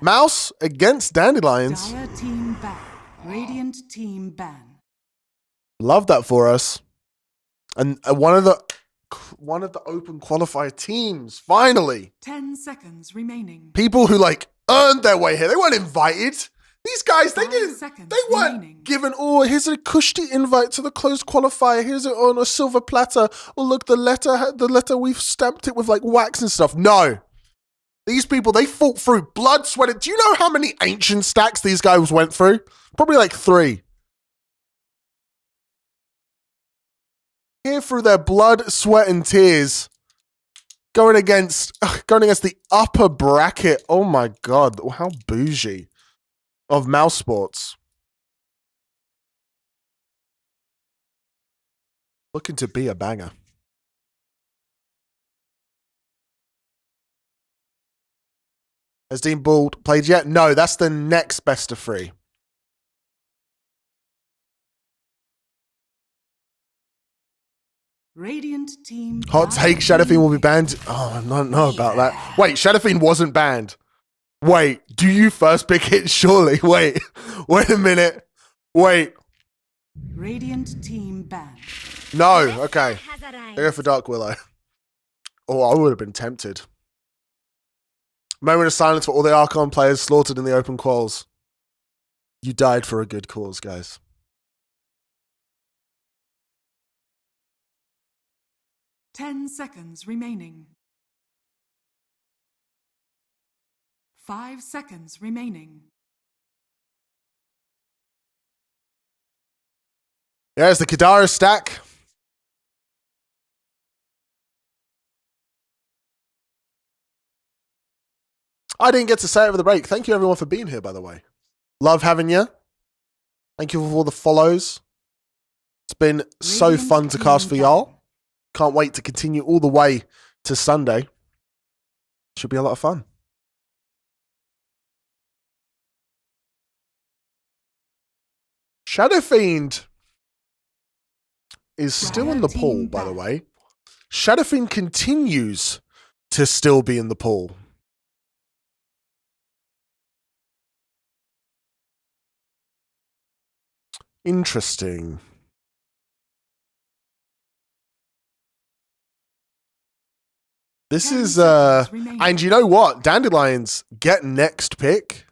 MOUZ against Dandelions. Dire team ban. Radiant team ban. Love that for us. And one of the open qualifier teams, finally. 10 seconds remaining. People who like earned their way here. They weren't invited. These guys, they weren't given, oh, here's a cushy invite to the closed qualifier. Here's it on a silver platter. Oh, look, the letter, we've stamped it with like wax and stuff. No. These people, they fought through blood, sweat. Do you know how many ancient stacks these guys went through? Probably like 3. Here through their blood, sweat, and tears. Going against the upper bracket. Oh my God, how bougie of MOUZ Sports. Looking to be a banger. Has Dean Ball played yet? No, that's the next best of 3. Radiant team. Hot take, Shadowfiend will be banned. Oh, I don't know about that. Wait, Shadowfiend wasn't banned. Wait, do you first pick it? Surely. Wait a minute. Wait. Radiant team ban. No, okay. I go for Dark Willow. Oh, I would have been tempted. Moment of silence for all the Archon players slaughtered in the open quals. You died for a good cause, guys. Ten seconds remaining. 5 seconds remaining. There's the Kadara stack. I didn't get to say it over the break. Thank you everyone for being here, by the way. Love having you. Thank you for all the follows. It's been so fun to cast for y'all. Can't wait to continue all the way to Sunday. Should be a lot of fun. Shadowfiend is still in the pool, by the way. Shadowfiend continues to still be in the pool. Interesting. This is, and you know what? Dandelions get next pick.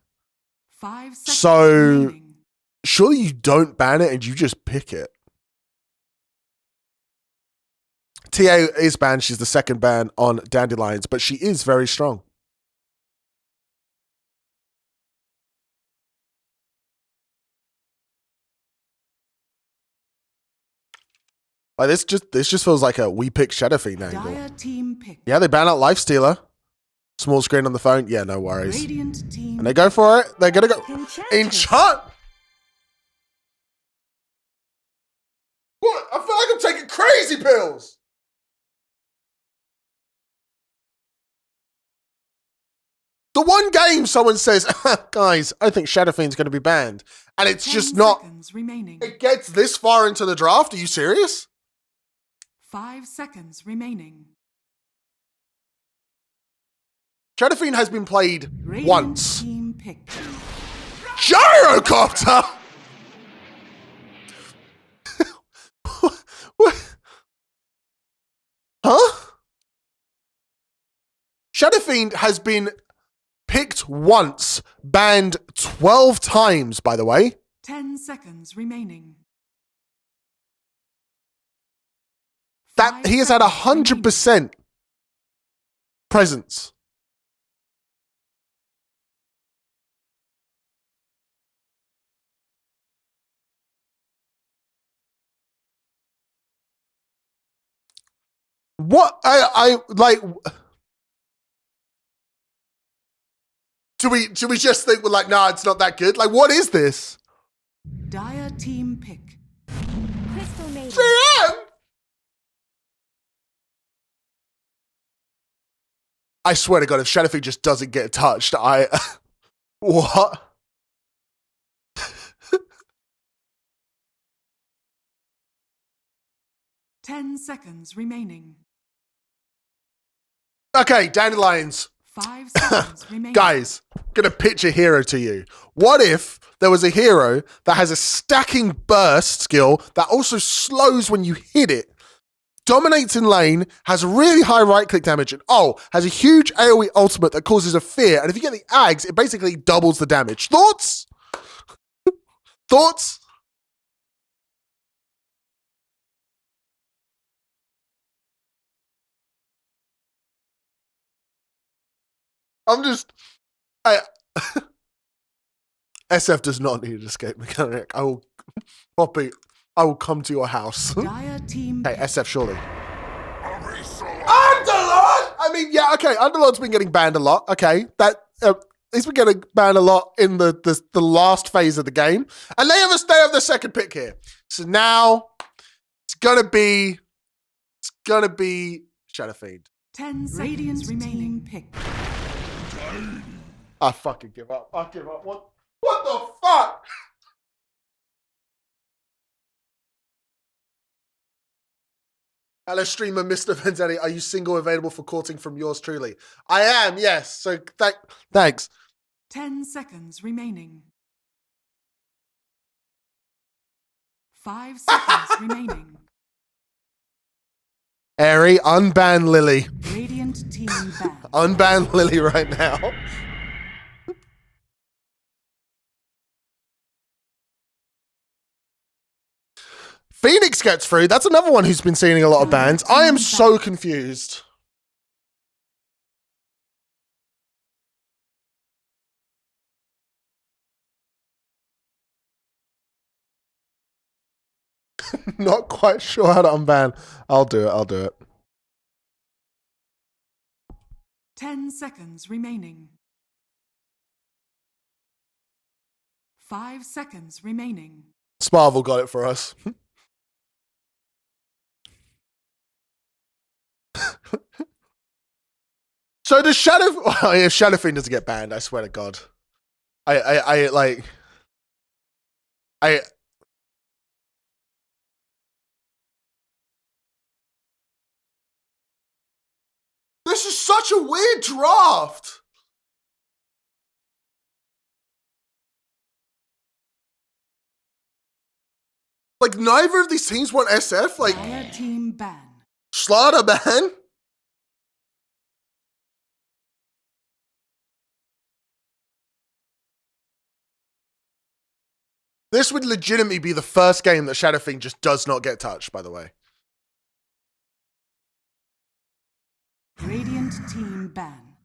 5 seconds So, remaining. surely you don't ban it and you just pick it. TA is banned. She's the second ban on Dandelions, but she is very strong. Like this just feels like a we pick Shadowfiend angle. Dire team pick. Yeah, they ban out Lifestealer. Small screen on the phone. Yeah, no worries. Radiant team. And they go for it. They're gonna go. Enchant. What? I feel like I'm taking crazy pills. The one game someone says, guys, I think Shadowfiend's going to be banned. And it's 10 just not. seconds remaining. It gets this far into the draft. Are you serious? 5 seconds remaining. Shadowfiend has been played Radiant once. team pick. Gyrocopter! What? Huh? Shadowfiend has been picked once, banned 12 times, by the way. 10 seconds remaining. That he has had 100% presence. What I like. Do we just think we're like, nah, it's not that good? Like, what is this? Dire team pick. Crystal Maiden. GM? I swear to God, if Shadowfiend just doesn't get touched, what? Ten seconds remaining. Okay, Dandelions. 5 seconds remaining. Guys, I'm gonna pitch a hero to you. What if there was a hero that has a stacking burst skill that also slows when you hit it, dominates in lane, has really high right-click damage, and has a huge AoE ultimate that causes a fear, and if you get the Ags, it basically doubles the damage. Thoughts? Thoughts? SF does not need an escape mechanic. I will come to your house. Dire team Hey, pick. SF, surely. Underlord! I mean, yeah, okay, Underlord's been getting banned a lot. Okay, he's been getting banned a lot in the last phase of the game. And they have the second pick here. So now it's gonna be Shadowfiend. 10 seconds remaining. Pick. I fucking give up. I give up. What the fuck? Hello, streamer Mr. Vendetti. Are you single, available for courting from yours truly? I am, yes. So thanks. 10 seconds remaining. 5 seconds remaining. Airy, unban Lily. Radiant team ban. Unban Lily right now. Phoenix gets through. That's another one who's been seeing a lot of bans. I am so confused. Not quite sure how to unban. I'll do it. 10 seconds remaining. 5 seconds remaining. Sparvel got it for us. So does Shadowfiend doesn't get banned, I swear to God. This is such a weird draft. Like, neither of these teams want SF. Like, Dire team ban. Slaughter ban. This would legitimately be the first game that Shadowfiend just does not get touched, by the way. Radiant team ban.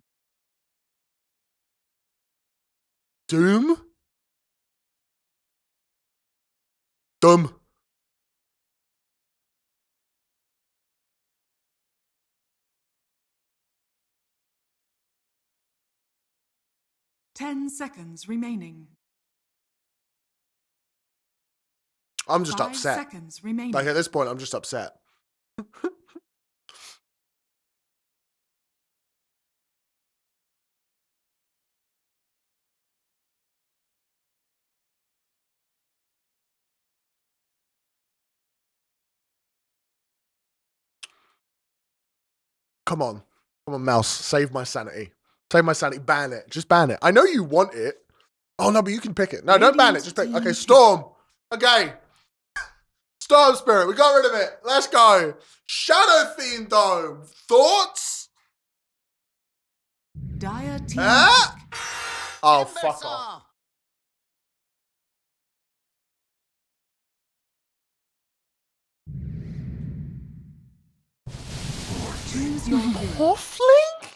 Doom? Dumb. Ten seconds remaining. I'm just 5 upset. seconds remaining. Like, at this point, I'm just upset. Come on, MOUZ. Save my sanity. Save my sanity. Ban it. Just ban it. I know you want it. Oh, no, but you can pick it. No, don't ban it. Just pick. Okay, Storm. Okay. Storm Spirit. We got rid of it. Let's go. Shadowfiend Dome. Thoughts? Dire team. Oh, fuck off. Choose your hero. Hoffling?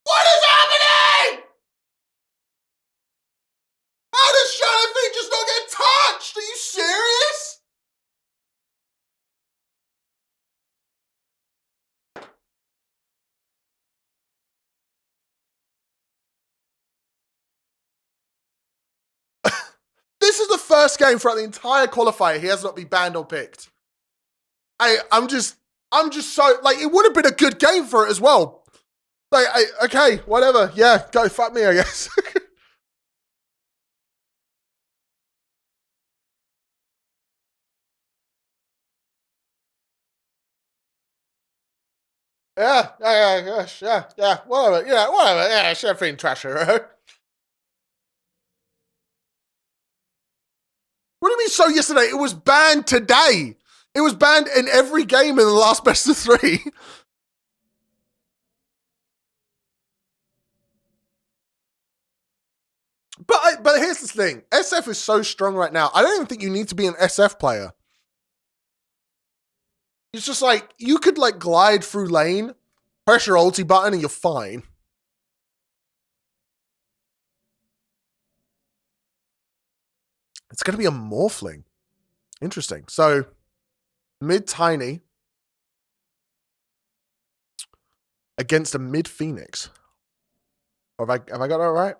What is happening? How does Shadowfiend just not get touched? Are you serious? This is the first game throughout the entire qualifier he has not been banned or picked. I'm just so, like, it would have been a good game for it as well. Like, okay, whatever. Yeah, go fuck me, I guess. Whatever. Yeah, whatever. Yeah, Sheffield Trasher. What do you mean so yesterday? It was banned today. It was banned in every game in the last best of 3. But here's the thing. SF is so strong right now. I don't even think you need to be an SF player. It's just like, you could like glide through lane, press your ulti button, and you're fine. It's going to be a Morphling. Interesting. So, mid Tiny against a mid Phoenix. Have I got that right?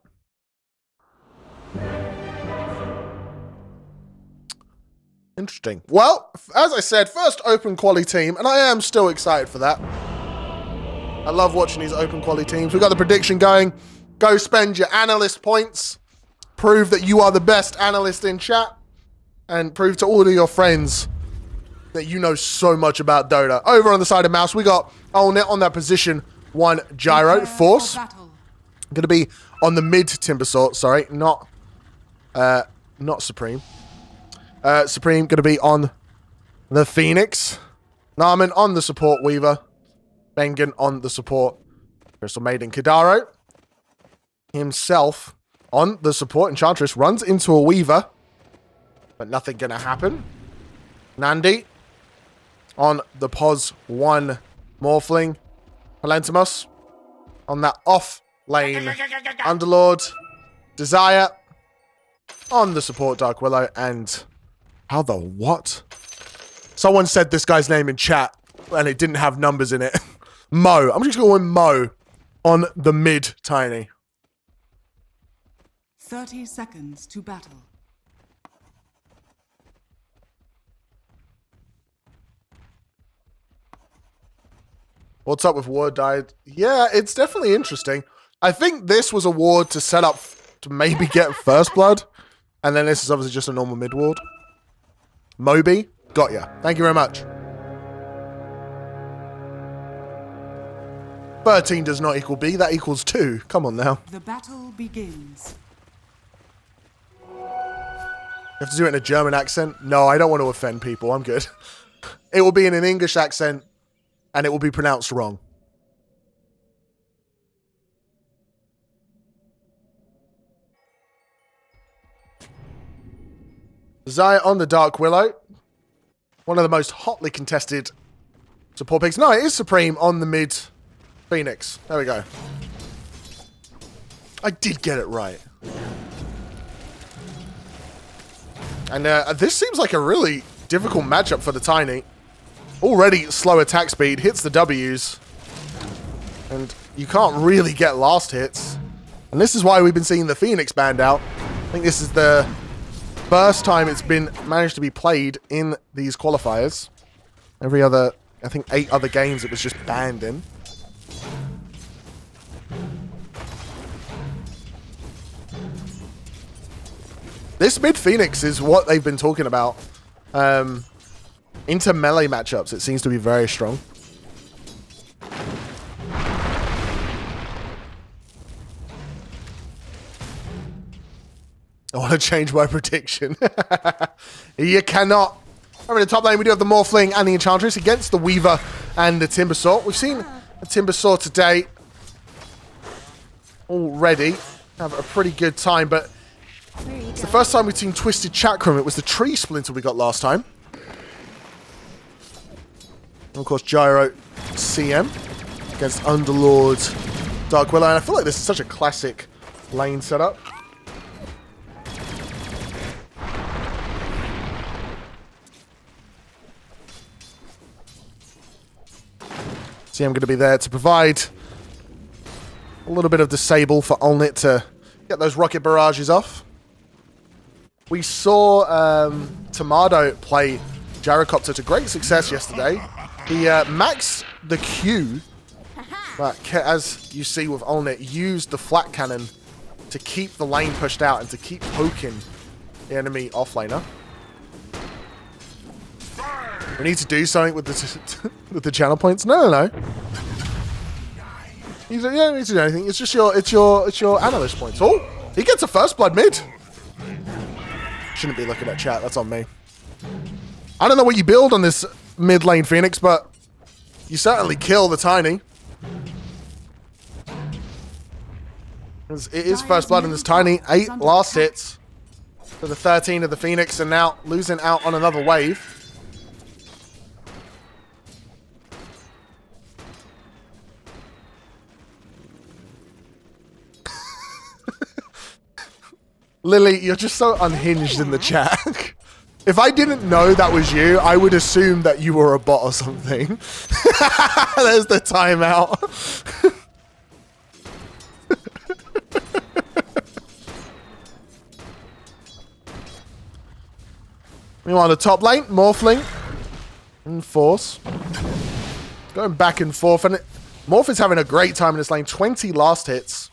Interesting. Well, as I said, first open quali team, and I am still excited for that. I love watching these open quali teams. We've got the prediction going. Go spend your analyst points. Prove that you are the best analyst in chat. And prove to all of your friends that you know so much about Dota. Over on the side of MOUZ, we got Olnet on that position 1 gyro. Force. Going to be on the mid Timbersaw. Sorry, not Supreme. Supreme going to be on the Phoenix. Narman on the support Weaver. Bengen on the support Crystal Maiden. Kadaro himself on the support. Enchantress runs into a Weaver, but nothing going to happen. Nandi on the Pos 1 Morphling. Palentimos on that off lane. Underlord. Desire on the support Dark Willow. And how the what? Someone said this guy's name in chat and it didn't have numbers in it. Mo. I'm just going Mo on the mid Tiny. 30 seconds to battle. What's up with Ward died? Yeah, it's definitely interesting. I think this was a ward to set up to maybe get first blood. And then this is obviously just a normal mid ward. Moby, got ya. Thank you very much. 13 does not equal B, that equals 2. Come on now. The battle begins. You have to do it in a German accent? No, I don't want to offend people. I'm good. It will be in an English accent, and it will be pronounced wrong. Zaya on the Dark Willow. One of the most hotly contested support picks. No, it is Supreme on the mid Phoenix. There we go. I did get it right. And this seems like a really difficult matchup for the Tiny. Already slow attack speed, hits the W's. And you can't really get last hits. And this is why we've been seeing the Phoenix banned out. I think this is the first time it's been managed to be played in these qualifiers. Every other, I think 8 other games it was just banned in. This mid Phoenix is what they've been talking about. Into melee matchups, it seems to be very strong. I want to change my prediction. You cannot. Over in the top lane, we do have the Morphling and the Enchantress against the Weaver and the Timbersaw. We've seen the Timbersaw today already have a pretty good time, but it's the first time we've seen Twisted Chakram. It was the tree splinter we got last time. And of course, Gyro CM against Underlord Dark Willow. And I feel like this is such a classic lane setup. CM going to be there to provide a little bit of disable for Olnet to get those rocket barrages off. We saw Tomato play Gyrocopter to great success yesterday. He maxed the Q, but as you see with Olnet, used the flat cannon to keep the lane pushed out and to keep poking the enemy offlaner. We need to do something with the with the channel points. No. You don't need to do anything. It's just your analyst points. Oh, he gets a first blood mid. Shouldn't be looking at chat. That's on me. I don't know what you build on this mid lane, Phoenix, but you certainly kill the Tiny. It is first blood in this Tiny. 8 last hits for the 13 of the Phoenix, and now losing out on another wave. Lily, you're just so unhinged in the chat. If I didn't know that was you, I would assume that you were a bot or something. There's the timeout. Meanwhile, the top lane, Morphling and Force. Going back and forth. And Morph is having a great time in this lane. 20 last hits.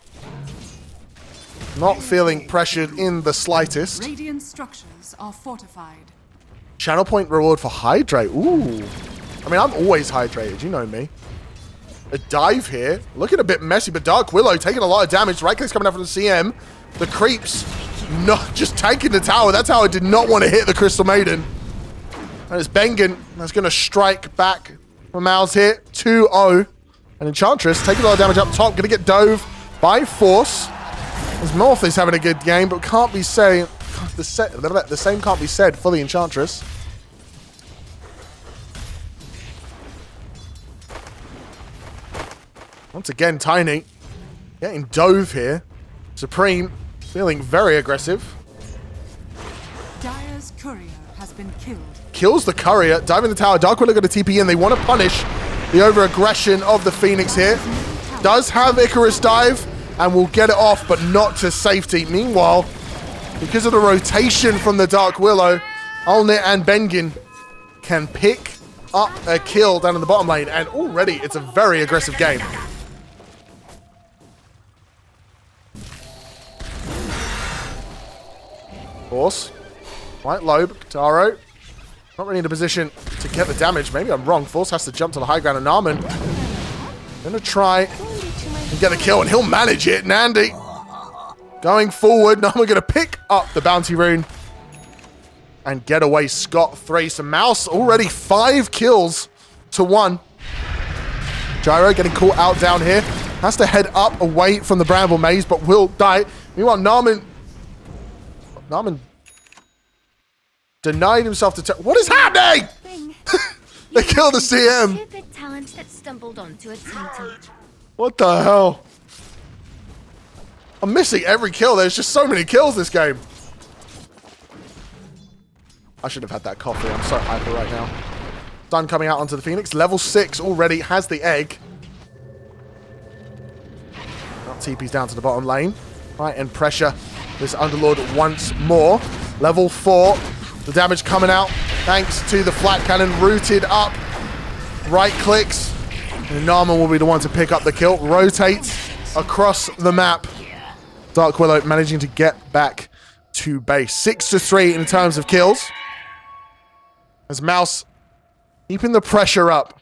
Not feeling pressured in the slightest. Radiant structures are fortified. Channel point reward for Hydrate. Ooh. I mean, I'm always hydrated. You know me. A dive here. Looking a bit messy, but Dark Willow taking a lot of damage. Right click's coming out from the CM. The creeps not just tanking the tower. That tower did not want to hit the Crystal Maiden. And it's Bengen that's going to strike back from MOUZ here. 2-0. And Enchantress taking a lot of damage up top. Going to get dove by Force. As Morph is having a good game, but can't be saying the same can't be said for the Enchantress. Once again, Tiny getting dove here. Supreme feeling very aggressive. Dire's courier has been killed. Kills the courier, diving the tower. Dark Willow got a TP in. They want to punish the over-aggression of the Phoenix here. Does have Icarus dive and will get it off, but not to safety. Meanwhile, because of the rotation from the Dark Willow, Alnit and Bengen can pick up a kill down in the bottom lane, and already it's a very aggressive game. Force. White Lobe, Taro. Not really in a position to get the damage. Maybe I'm wrong. Force has to jump to the high ground, and Narman gonna try and get the kill, and he'll manage it. Dande going forward. Narman gonna pick up the bounty rune and get away scot-free. So MOUZ already 5 kills to 1. Gyro getting caught out down here. Has to head up away from the Bramble Maze, but will die. Meanwhile, Narman denied himself to... What is happening? They killed the CM. Stupid talent that stumbled onto a tainted. What the hell? I'm missing every kill. There's just so many kills this game. I should have had that coffee. I'm so hyper right now. Dande coming out onto the Phoenix. Level 6 already has the egg. Now TP's down to the bottom lane. Right, and pressure this Underlord once more. Level 4. The damage coming out thanks to the flat cannon rooted up. Right clicks. And Narman will be the one to pick up the kill. Rotates across the map. Dark Willow managing to get back to base. 6-3 in terms of kills. As MOUZ keeping the pressure up.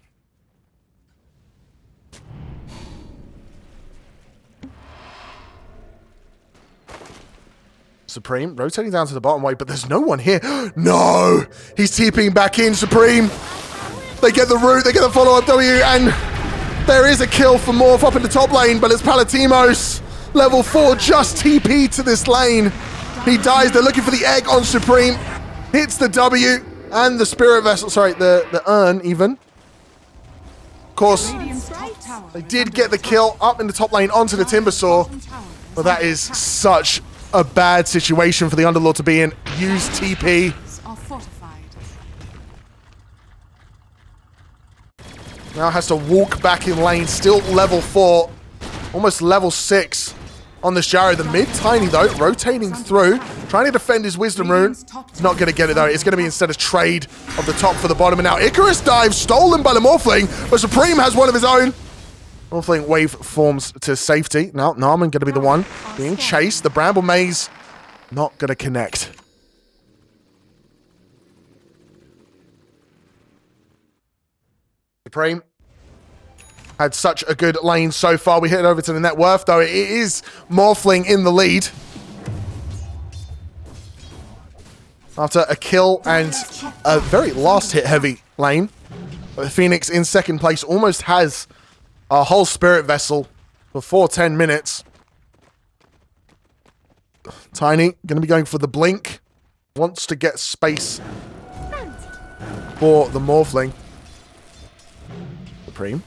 Supreme rotating down to the bottom wave, but there's no one here. No! He's TPing back in, Supreme. They get the root, they get the follow-up W, and there is a kill for Morph up in the top lane, but it's Palatimos. Level 4 just TP to this lane. He dies. They're looking for the egg on Supreme. Hits the W and the Spirit Vessel. Sorry, the urn even. Of course, they did get the kill up in the top lane onto the Timbersaw, but that is such a bad situation for the Underlord to be in. Use TP. Now has to walk back in lane. Still level 4. Almost level 6 on this Gyro. The mid Tiny though, rotating through. Trying to defend his Wisdom Rune. He's not going to get it though. It's going to be instead a trade of the top for the bottom. And now Icarus dive stolen by the Morphling. But Supreme has one of his own. Morphling wave forms to safety. Now Narman going to be the one being chased. The Bramble Maze not going to connect. Supreme had such a good lane so far. We head over to the net worth, though. It is Morphling in the lead. After a kill and a very last hit heavy lane. Phoenix in second place almost has a whole spirit vessel before 10 minutes. Tiny going to be going for the blink. Wants to get space for the Morphling. Supreme.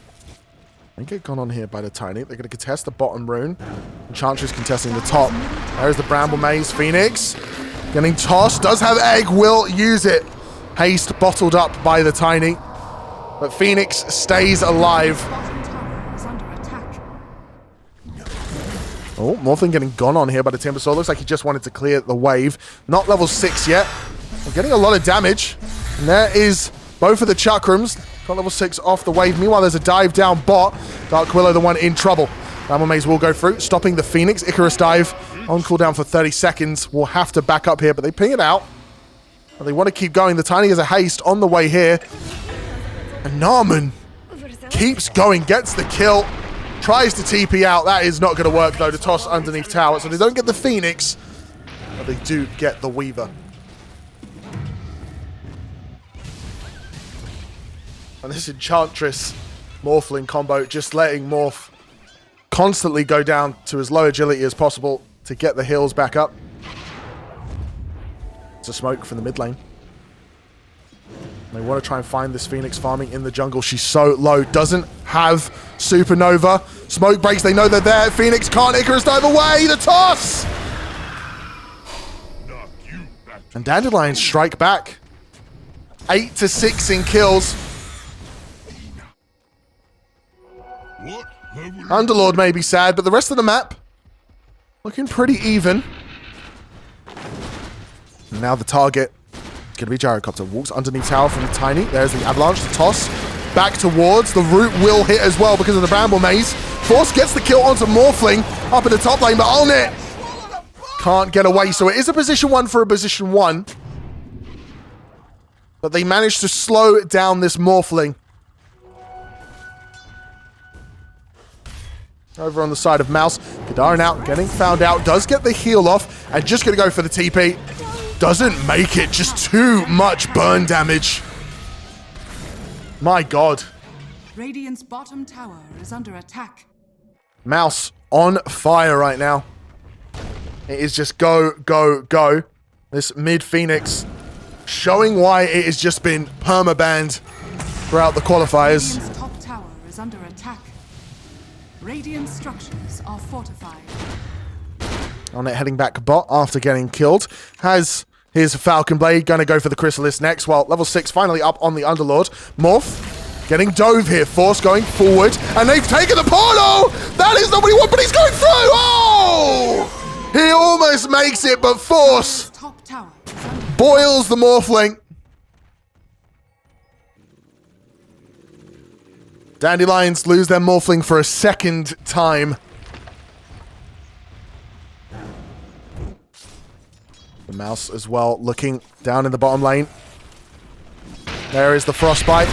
They get gone on here by the Tiny. They're going to contest the bottom rune. Enchantress contesting the top. There's the Bramble Maze. Phoenix getting tossed. Does have egg. Will use it. Haste bottled up by the Tiny. But Phoenix stays alive. Oh, Morphling getting gone on here by the Timbersaw. Looks like he just wanted to clear the wave. Not level 6 yet. We're getting a lot of damage. And there is both of the Chakrams. Got level 6 off the wave. Meanwhile, there's a dive down bot. Dark Willow, the one in trouble. Bramble Maze will go through, stopping the Phoenix. Icarus dive on cooldown for 30 seconds. We'll have to back up here, but they ping it out. But they want to keep going. The Tiny has a haste on the way here. And Narman keeps going, gets the kill. Tries to TP out. That is not going to work, though, to toss underneath tower. So they don't get the Phoenix, but they do get the Weaver. And this Enchantress Morphling combo, just letting Morph constantly go down to as low agility as possible to get the heals back up. It's a smoke from the mid lane. They want to try and find this Phoenix farming in the jungle. She's so low. Doesn't have Supernova. Smoke breaks. They know they're there. Phoenix can't. Icarus dive away. The toss! And Dandelions strike back. 8 to 6 in kills. Underlord may be sad, but the rest of the map looking pretty even. And now the target. Going to be Gyrocopter. Walks underneath tower from the Tiny. There's the Avalanche, the toss. Back towards. The root will hit as well because of the Bramble Maze. Force gets the kill onto Morphling up in the top lane, but on it. Can't get away. So it is a position 1 for a position 1. But they managed to slow down this Morphling. Over on the side of MOUZ. Kadarin out, getting found out. Does get the heal off. And just going to go for the TP. Doesn't make it. Just too much burn damage. My God. Radiant's bottom tower is under attack. MOUZ on fire right now. It is just go, go, go. This mid Phoenix showing why it has just been perma-banned throughout the qualifiers. Radiant's top tower is under attack. Radiant structures are fortified. On it heading back bot after getting killed. Has his Falcon Blade, going to go for the Chrysalis next. Well, level 6 finally up on the Underlord. Morph getting dove here. Force going forward. And they've taken the portal! That is not what he wanted, but he's going through! Oh! He almost makes it, but Force boils the Morphling. Dandelions lose their Morphling for a second time. The MOUZ as well, looking down in the bottom lane. There is the Frostbite.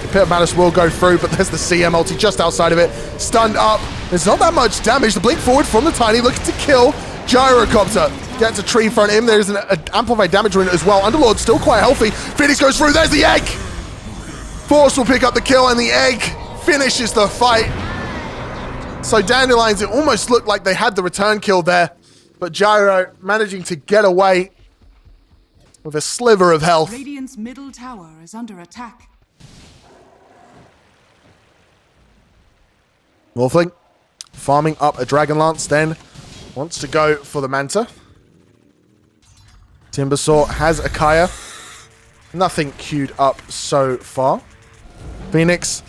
The Pit of Malice will go through, but there's the CM ulti just outside of it. Stunned up. There's not that much damage. The blink forward from the Tiny, looking to kill Gyrocopter. Gets a tree in front of him. There's an amplified damage rune as well. Underlord still quite healthy. Phoenix goes through. There's the egg. Force will pick up the kill, and the egg finishes the fight. So Dandelions, it almost looked like they had the return kill there. But Gyro managing to get away with a sliver of health. Radiant's middle tower is under attack. Morphling farming up a Dragon Lance, then wants to go for the Manta. Timbersaw has a Kaya. Nothing queued up so far. Phoenix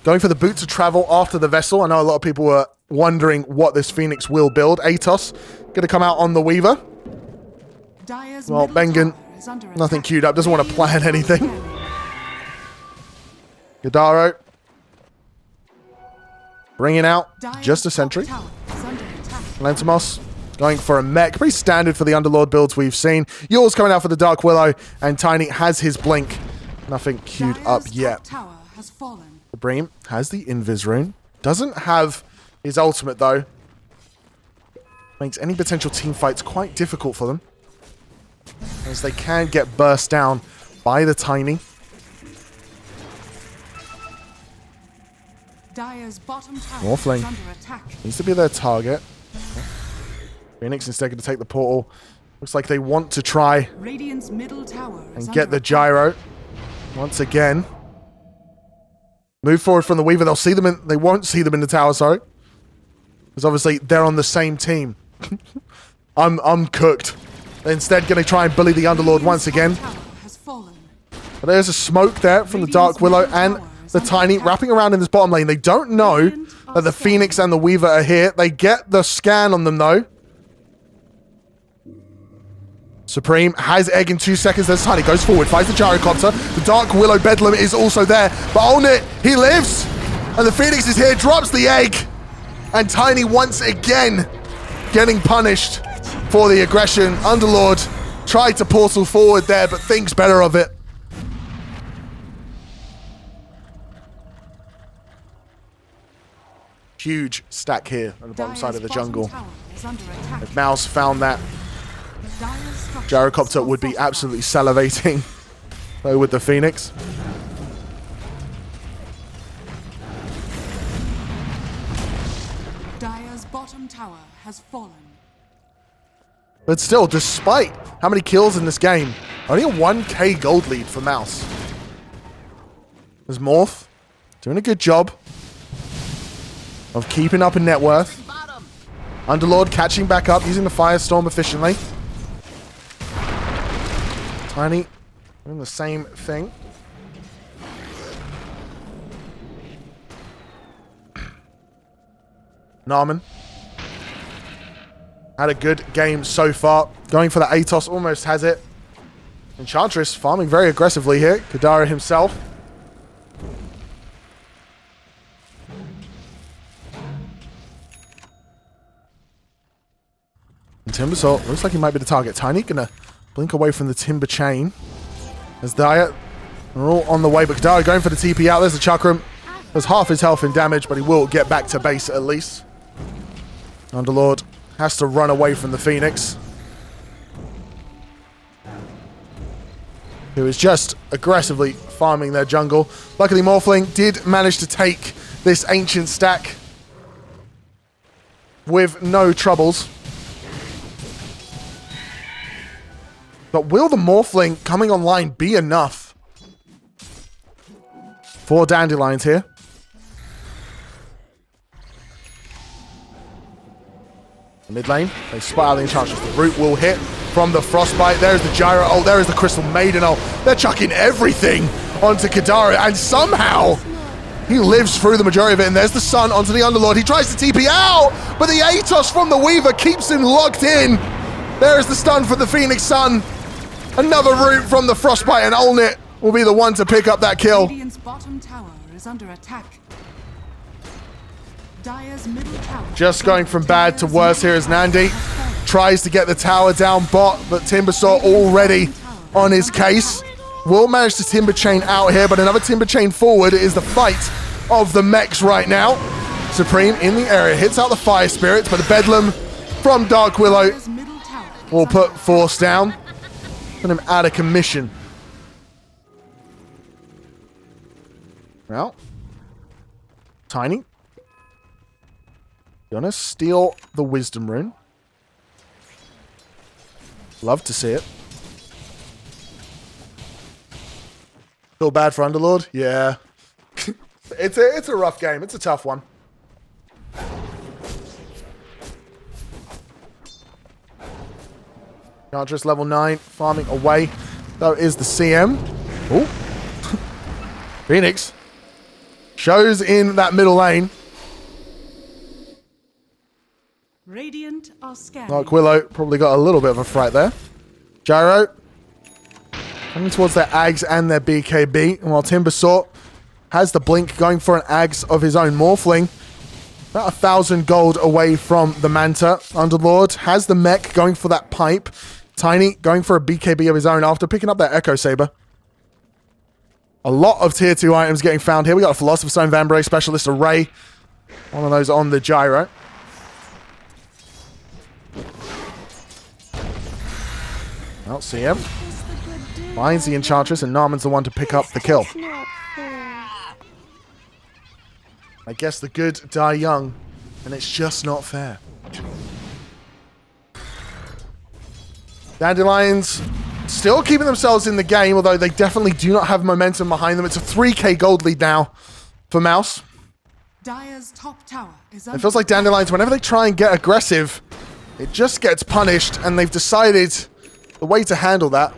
going for the Boots of Travel after the Vessel. I know a lot of people were wondering what this Phoenix will build. Atos going to come out on the Weaver. Well, Bengen, nothing queued up. Doesn't want to plan anything. Gadaro bringing out just a sentry. Lentamos going for a mech. Pretty standard for the Underlord builds we've seen. Yule's coming out for the Dark Willow, and Tiny has his blink. Nothing queued up yet. The Bream has the Invis rune. Doesn't have his ultimate, though. Makes any potential team fights quite difficult for them, as they can get burst down by the Tiny. Dire's bottom tower Morphling is under attack. needs to be their target. Phoenix instead going to take the portal. Looks like they want to try Radiant's middle tower is and get the under gyro once again. Move forward from the Weaver. They'll see them in. They won't see them in the tower. Sorry, because obviously they're on the same team. I'm cooked. They're instead going to try and bully the Underlord once again. But there's a smoke there from the Dark Willow and the Tiny wrapping around in this bottom lane. They don't know that the Phoenix and the Weaver are here. They get the scan on them though. Supreme has egg in 2 seconds. There's Tiny, goes forward, finds the gyrocopter. The Dark Willow Bedlam is also there. But Olnit, he lives! And the Phoenix is here, drops the egg. And Tiny once again getting punished for the aggression. Underlord tried to portal forward there, but thinks better of it. Huge stack here on the bottom side of the jungle. If MOUZ found that, gyrocopter would be absolutely salivating though with the Phoenix. Dire's bottom tower has fallen. But still, despite how many kills in this game, only a 1k gold lead for MOUZ. There's Morph doing a good job of keeping up in net worth. Underlord catching back up, using the Firestorm efficiently. Tiny doing the same thing. Narman had a good game so far. Going for the Atos, almost has it. Enchantress farming very aggressively here. Kadara himself. And Timbersaw looks like he might be the target. Tiny gonna blink away from the Timber Chain. As Dire are all on the way, but Kadara going for the TP out. There's the Chakram. There's half his health in damage, but he will get back to base at least. Underlord has to run away from the Phoenix, who is just aggressively farming their jungle. Luckily, Morphling did manage to take this ancient stack with no troubles. But will the Morphling coming online be enough for Dandelions here? Mid lane, they spot out the Enchantress. The root will hit from the Frostbite. There's the Gyro. Oh, there is the Crystal Maiden. Oh, they're chucking everything onto Kadara, and somehow he lives through the majority of it. And there's the Sun onto the Underlord. He tries to TP out, but the Atos from the Weaver keeps him locked in. There is the stun for the Phoenix Sun. Another root from the Frostbite, and Olnit will be the one to pick up that kill. Radiant's bottom tower is under attack. Dire's middle tower. Just going from bad to worse here as Nandi tries to get the tower down bot, but Timbersaw already on his case. Will manage to Timber Chain out here, but another Timber Chain forward is the fight of the mechs right now. Supreme in the area, hits out the Fire Spirits, but the Bedlam from Dark Willow will put Force down. Put him out of commission. Well, Tiny gonna steal the Wisdom Rune. Love to see it. Feel bad for Underlord? Yeah. It's a rough game. It's a tough one. Enchantress level 9, farming away. Though is the CM. Oh. Phoenix shows in that middle lane. Radiant are scanning. Dark Willow probably got a little bit of a fright there. Gyro coming towards their Ags and their BKB. And while Timbersaw has the blink going for an Ags of his own. Morphling about 1,000 gold away from the Manta. Underlord has the mech going for that pipe. Tiny going for a BKB of his own after picking up that Echo Saber. A lot of tier 2 items getting found here. We got a Philosopher's Stone, Vambrace, Specialist Array. One of those on the gyro. Well, CM finds the Enchantress, and Narman's the one to pick up the kill. I guess the good die young, and it's just not fair. Dandelions still keeping themselves in the game, although they definitely do not have momentum behind them. It's a 3k gold lead now for MOUZ. Dire's top tower is It feels like Dandelions, whenever they try and get aggressive, it just gets punished, and they've decided the way to handle that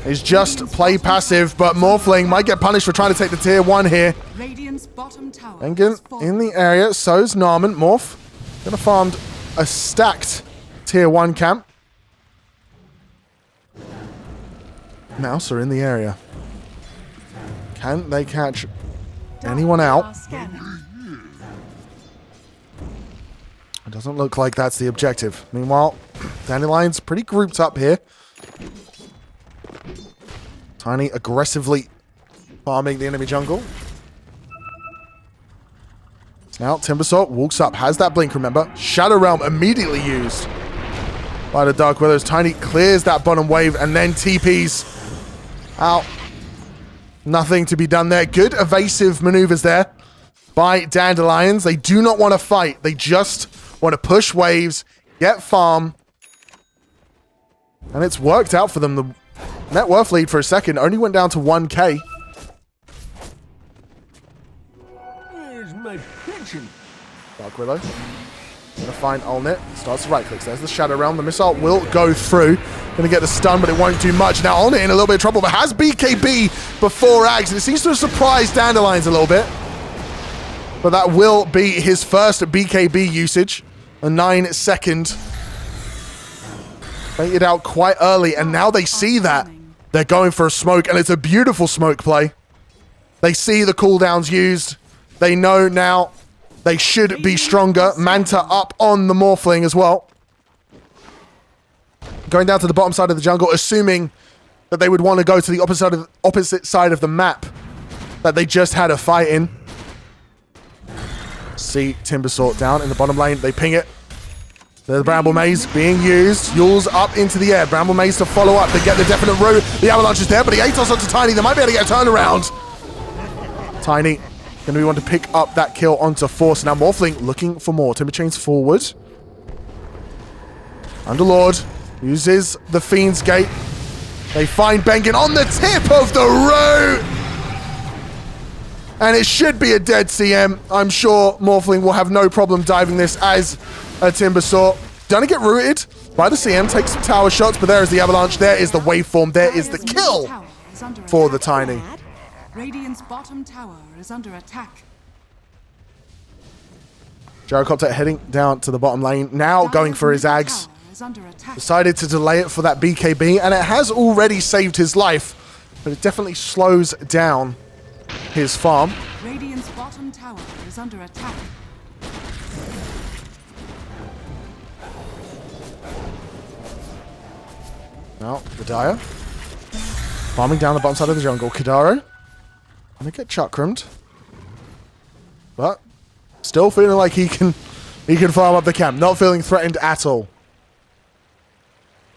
is just play passive, but Morphling might get punished for trying to take the tier 1 here. Radiant's bottom tower. Engen in the area, so's Narman. Morph gonna farm a stacked tier 1 camp. MOUZ are in the area. Can they catch anyone out? It doesn't look like that's the objective. Meanwhile, Dandelion's pretty grouped up here. Tiny aggressively farming the enemy jungle. Now, Timbersaw walks up, has that blink, remember? Shadow Realm immediately used by the Dark Willows. Tiny clears that bottom wave and then TPs out. Nothing to be done there. Good evasive maneuvers there by Dandelions. They do not want to fight. They just want to push waves, get farm. And it's worked out for them. The net worth lead for a second only went down to 1k. Where's my pension? Dark Willow gonna find Olnit. Starts to right clicks. There's the Shadow Realm. The missile will go through. Gonna get the stun, but it won't do much. Now Olnit in a little bit of trouble, but has BKB before Ags, and it seems to have surprised Dandelions a little bit. But that will be his first BKB usage. A 9-second. Baited out quite early, and now they see that. They're going for a smoke, and it's a beautiful smoke play. They see the cooldowns used. They know now they should be stronger. Manta up on the Morphling as well. Going down to the bottom side of the jungle, assuming that they would want to go to the opposite side of the map that they just had a fight in. See Timbersaw down in the bottom lane. They ping it. The Bramble Maze being used. Yule's up into the air. Bramble Maze to follow up. They get the definite route. The Avalanche is there, but the Atos onto Tiny. They might be able to get a turnaround. Tiny going to be one to pick up that kill onto Force. Now Morphling looking for more. Timber chains forward. Underlord uses the Fiend's Gate. They find Bengen on the tip of the route. And it should be a dead CM. I'm sure Morphling will have no problem diving this as a Timbersaw. Gonna get rooted by the CM. Take some tower shots, but there is the Avalanche. There is the waveform. There is the kill for the Tiny. Radiant's bottom tower is under attack. Gyrocopter heading down to the bottom lane. Now going for his Ags. Decided to delay it for that BKB, and it has already saved his life, but it definitely slows down his farm. Radiant's bottom tower is under attack. Now, Vidaya farming down the bottom side of the jungle. Kadaro gonna get chakrammed, but still feeling like he can farm up the camp. Not feeling threatened at all.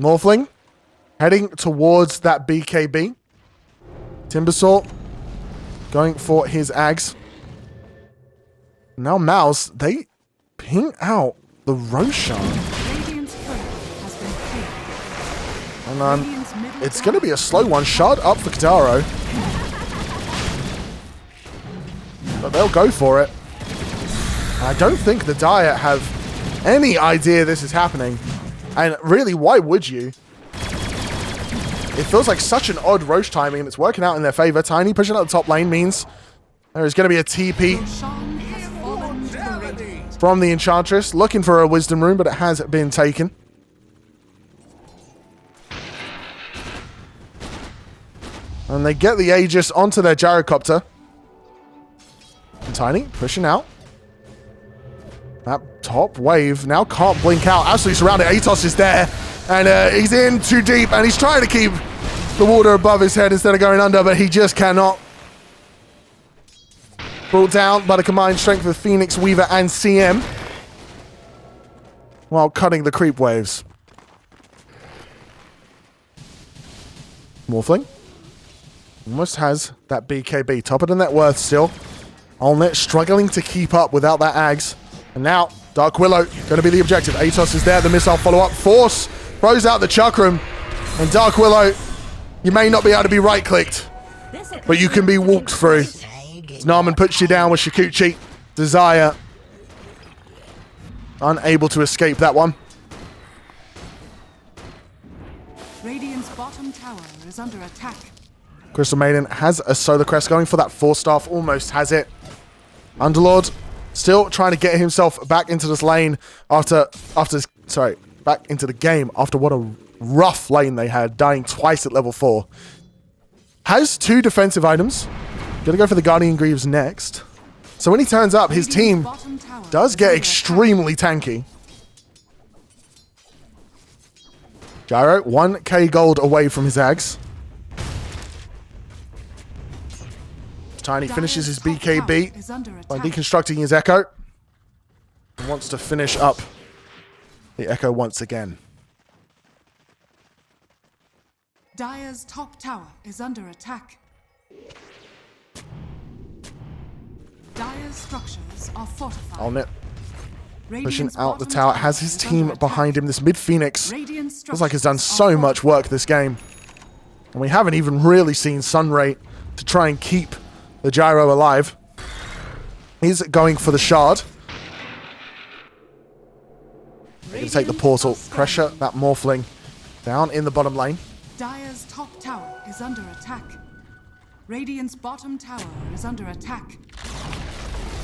Morphling heading towards that BKB. Timbersaw going for his Ags. Now MOUZ, they ping out the Roshan. And it's going to be a slow one. Shard up for Kadaro. But they'll go for it. I don't think the Dire have any idea this is happening. And really, why would you? It feels like such an odd Roche timing, and it's working out in their favor. Tiny pushing out the top lane means there is going to be a TP from the Enchantress. Looking for a Wisdom Rune, but it has been taken. And they get the Aegis onto their Gyrocopter. And Tiny pushing out. That top wave now can't blink out. Absolutely surrounded. Atos is there. And he's in too deep. And he's trying to keep the water above his head instead of going under. But he just cannot. brought down by the combined strength of Phoenix, Weaver, and CM, while cutting the creep waves. Morphling almost has that BKB. Top of the net worth still. Allnet struggling to keep up without that Ags. And now, Dark Willow going to be the objective. Atos is there. The missile follow-up. Force throws out the Chakram. And Dark Willow, you may not be able to be right-clicked, but you can be walked through. Narman puts you down with Shikuchi. Desire unable to escape that one. Radiant's bottom tower is under attack. Crystal Maiden has a Solar Crest going for that Force Staff. Almost has it. Underlord still trying to get himself back into this lane back into the game after what a rough lane they had, dying twice at level 4. Has 2 defensive items. Gonna go for the Guardian Greaves next. So when he turns up, his team does get extremely tanky. Gyro, 1k gold away from his Ags. Tiny finishes his BKB by deconstructing his Echo. And wants to finish up the Echo once again. Dire's top tower is under attack. Dire's structures are fortified. Allnet pushing out the tower. Has his team behind him. This mid-Phoenix feels like he's done so much work this game. And we haven't even really seen Sunray to try and keep the Gyro alive. He's going for the shard. They can take the portal. Pressure that Morphling down in the bottom lane. Dire's top tower is under attack. Radiant's bottom tower is under attack.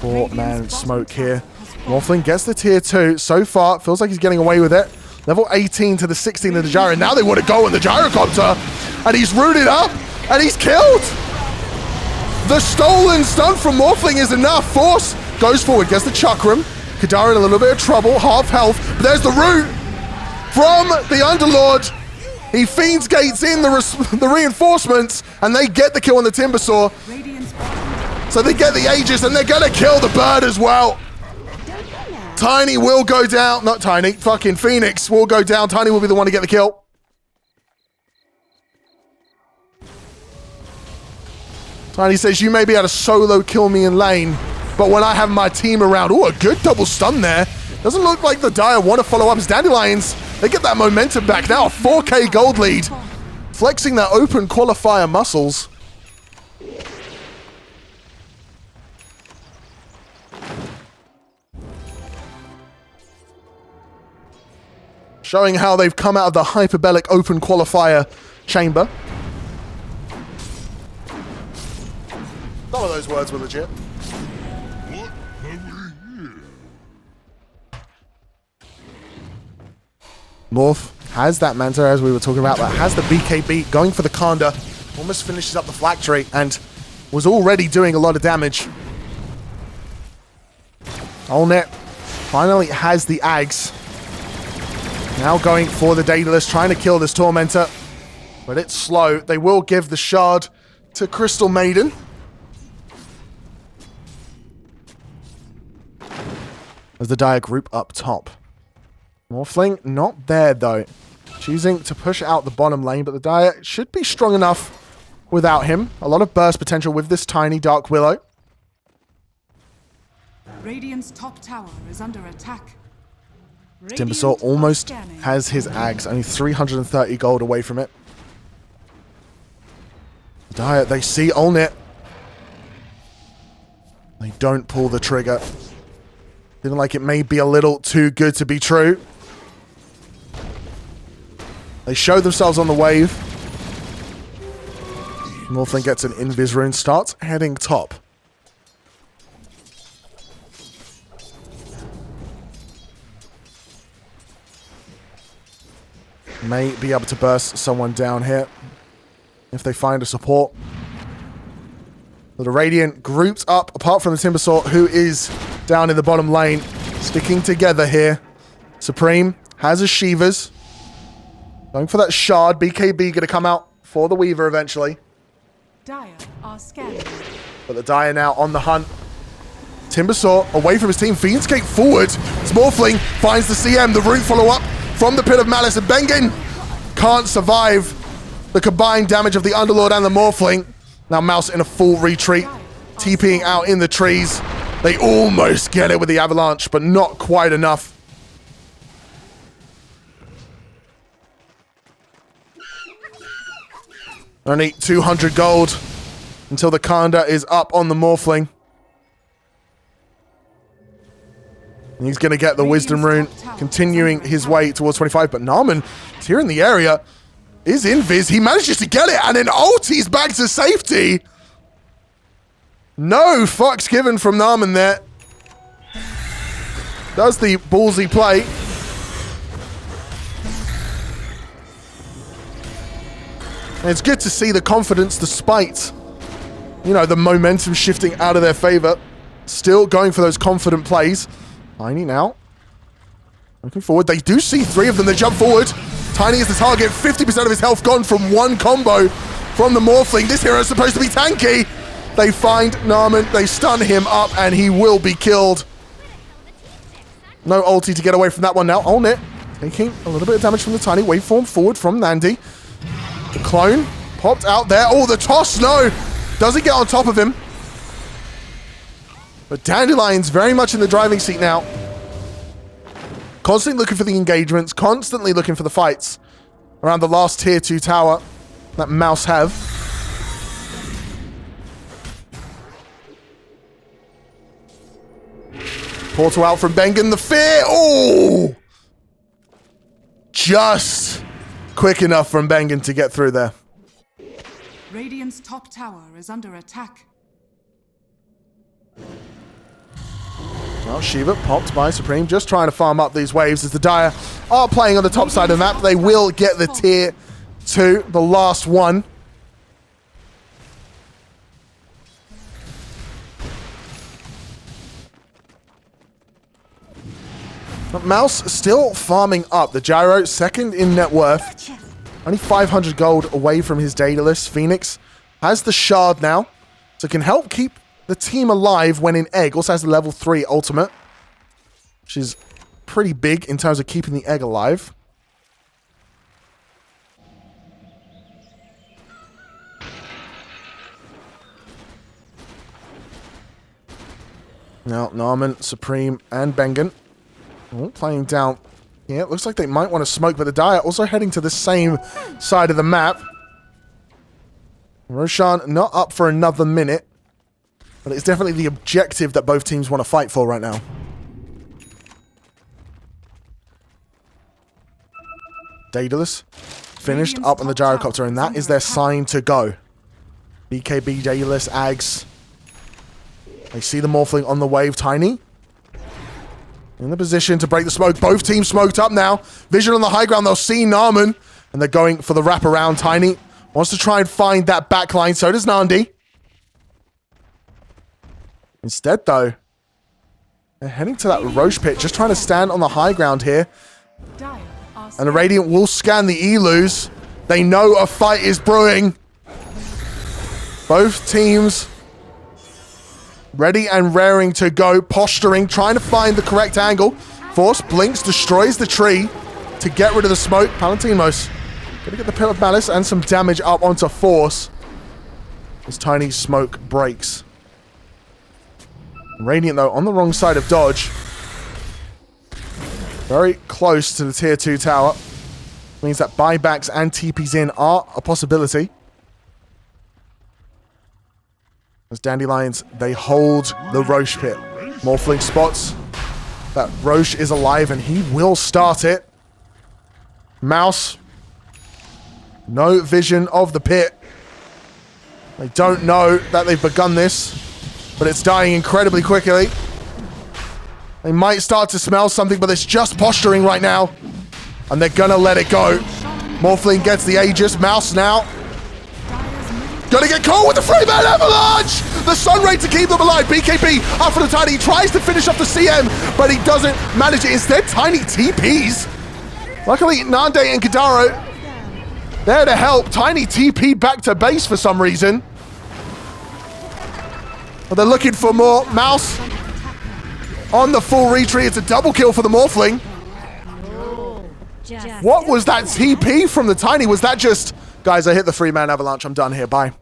4-man smoke here. Morphling gets the tier 2. So far, feels like he's getting away with it. Level 18 to the 16 of the Gyro. Now they want to go on the Gyrocopter. And he's rooted up. And he's killed. The stolen stun from Morphling is enough. Force goes forward, gets the Chakram. Kadara in a little bit of trouble, half health. But there's the root from the Underlord. He Fiends Gates in the reinforcements, and they get the kill on the Timbersaw. So they get the Aegis, and they're gonna kill the bird as well. Tiny will go down. Not Tiny, fucking Phoenix will go down. Tiny will be the one to get the kill. Tiny says, you may be able to solo kill me in lane, but when I have my team around, oh, a good double stun there. Doesn't look like the Dire want to follow up his Dandelions. They get that momentum back now, a 4k gold lead. Flexing their open qualifier muscles. Showing how they've come out of the hyperbolic open qualifier chamber. Some of those words were legit. Morph has that Manta, as we were talking about, that has the BKB going for the Kanda. Almost finishes up the Flak Tree and was already doing a lot of damage. Allnet finally has the Ags. Now going for the Daedalus, trying to kill this Tormentor. But it's slow. They will give the Shard to Crystal Maiden. As the Dire group up top. Morphling not there though. Choosing to push out the bottom lane, but the Dire should be strong enough without him. A lot of burst potential with this tiny Dark Willow. Radiant's top tower is under attack. Timbersaw almost has his Ags, only 330 gold away from it. The Dire, they see Allnet. They don't pull the trigger. Feeling like it may be a little too good to be true. They show themselves on the wave. Morphling gets an Invis rune, starts heading top. May be able to burst someone down here if they find a support. But the Radiant groups up, apart from the Timbersaw, who is down in the bottom lane, sticking together here. Supreme has his Shivas. Going for that Shard. BKB going to come out for the Weaver eventually. Dire are scanning. But the Dire now on the hunt. Timbersaw away from his team. Fiendscape forward. Smorfling finds the CM. The root follow-up from the Pit of Malice. And Bengen can't survive the combined damage of the Underlord and the Morphling. Now MOUZ in a full retreat. TPing out in the trees. They almost get it with the Avalanche, but not quite enough. Only 200 gold until the Kanda is up on the Morphling. And he's going to get the Wisdom Rune, continuing his way towards 25. But Naaman is here in the area, is invis. He manages to get it, and then ulties back to safety. No fucks given from Naaman there. Does the ballsy play. And it's good to see the confidence despite, you know, the momentum shifting out of their favor. Still going for those confident plays. Tiny now. Looking forward. They do see 3 of them. They jump forward. Tiny is the target. 50% of his health gone from one combo from the Morphling. This hero is supposed to be tanky. They find Naaman. They stun him up and he will be killed. No ulti to get away from that one now. On it. Taking a little bit of damage from the Tiny. Waveform forward from Dande. The clone popped out there. Oh, the toss, no. Doesn't get on top of him. But Dandelions very much in the driving seat now. Constantly looking for the engagements. Constantly looking for the fights around the last tier 2 tower that MOUZ have. Portal out from Bengen. The fear. Oh! Just quick enough from Bengen to get through there. Radiant's top tower is under attack. Well, Shiva popped by Supreme, just trying to farm up these waves as the Dire are playing on the top side of the map. They will get the tier 2, the last one. But MOUZ still farming up. The Gyro, second in net worth. Only 500 gold away from his Daedalus. Phoenix has the Shard now, so can help keep the team alive when in egg. Also has the level 3 ultimate, which is pretty big in terms of keeping the egg alive. Now, Naaman, Supreme, and Bengen all playing down. Yeah, it looks like they might want to smoke, but the Dire also heading to the same side of the map. Roshan not up for another minute, but it's definitely the objective that both teams want to fight for right now. Daedalus finished up on the gyrocopter, and that is their sign to go. BKB, Daedalus, Ags. They see the Morphling on the wave. Tiny in the position to break the smoke. Both teams smoked up now. Vision on the high ground. They'll see Naaman, and they're going for the wraparound. Tiny wants to try and find that backline. So does Dande. Instead, though, they're heading to that Roche pit, just trying to stand on the high ground here. And the Radiant will scan the Elus. They know a fight is brewing. Both teams ready and raring to go, posturing, trying to find the correct angle. Force blinks, destroys the tree to get rid of the smoke. Palantimos gonna get the Pit of Malice and some damage up onto Force as Tiny smoke breaks. Radiant, though, on the wrong side of dodge. Very close to the tier 2 tower. Means that buybacks and TPs in are a possibility. As Dandelions, they hold the Roche pit. Morphling spots that Roche is alive and he will start it. MOUZ, no vision of the pit. They don't know that they've begun this, but it's dying incredibly quickly. They might start to smell something, but it's just posturing right now. And they're gonna let it go. Morphling gets the Aegis. MOUZ now gonna get caught with the 3-man avalanche! The Sun Ray to keep them alive. BKB up for the Tiny. He tries to finish off the CM, but he doesn't manage it. Instead, Tiny TPs. Luckily, Dande and Kadaro there to help. Tiny TP back to base for some reason. But they're looking for more. MOUZ on the full retreat. It's a double kill for the Morphling. What was that TP from the Tiny? Was that just... Guys, I hit the 3-man avalanche. I'm done here. Bye.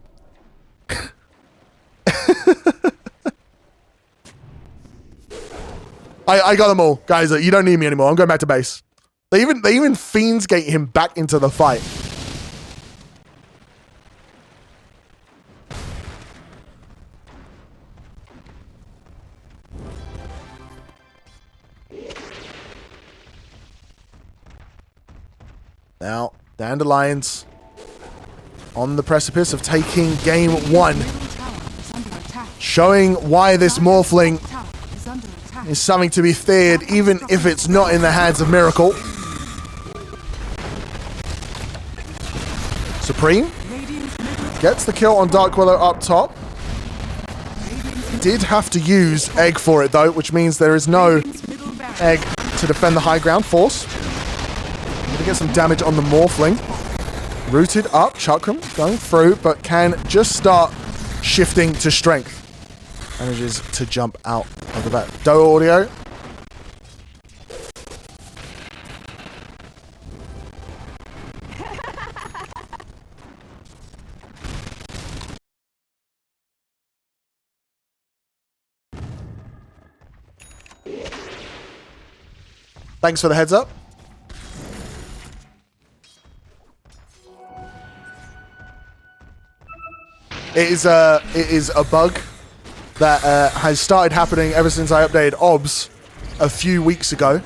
I got them all. Guys, you don't need me anymore. I'm going back to base. They even Fiends Gate him back into the fight. Now, Dandelions on the precipice of taking game 1. Showing why this Morphling is something to be feared, even if it's not in the hands of Miracle. Supreme gets the kill on Dark Willow up top. Did have to use Egg for it though, which means there is no Egg to defend the high ground. Force. Gonna get some damage on the Morphling. Rooted up, Chakram going through, but can just start shifting to strength. Manages to jump out of the back. Doe audio. Thanks for the heads up. It is a bug that has started happening ever since I updated OBS a few weeks ago.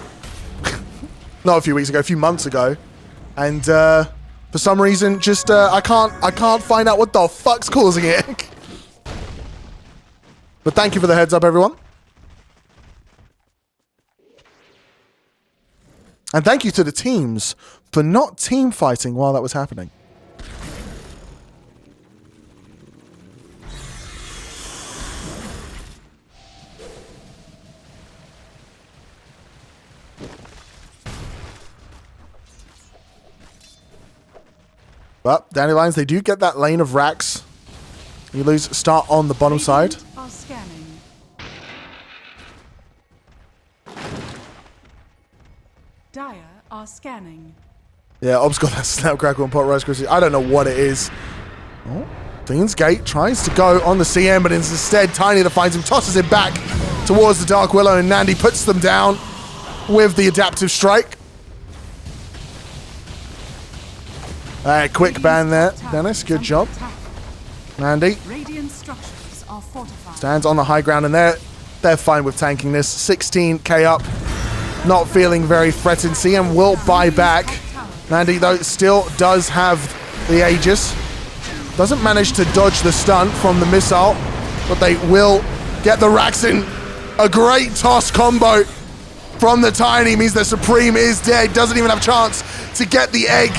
Not a few weeks ago, a few months ago. And for some reason, just I can't find out what the fuck's causing it. But thank you for the heads up, everyone. And thank you to the teams for not team fighting while that was happening. But Dandelions, they do get that lane of racks. You lose start on the bottom side. Are scanning. Dire are scanning. Yeah, Ob's got that Snapcrackle and Pot Rice Krispies. I don't know what it is. Oh, Fiend's Gate tries to go on the CM, but instead Tiny that finds him, tosses him back towards the Dark Willow, and Nandi puts them down with the adaptive strike. Alright, quick ban there. Dennis, good job. Nandi stands on the high ground, and they're fine with tanking this. 16k up. Not feeling very threatened. CM will buy back. Nandi, though, still does have the Aegis. Doesn't manage to dodge the stun from the missile, but they will get the racks in. A great toss combo from the Tiny means that Supreme is dead. Doesn't even have a chance to get the egg.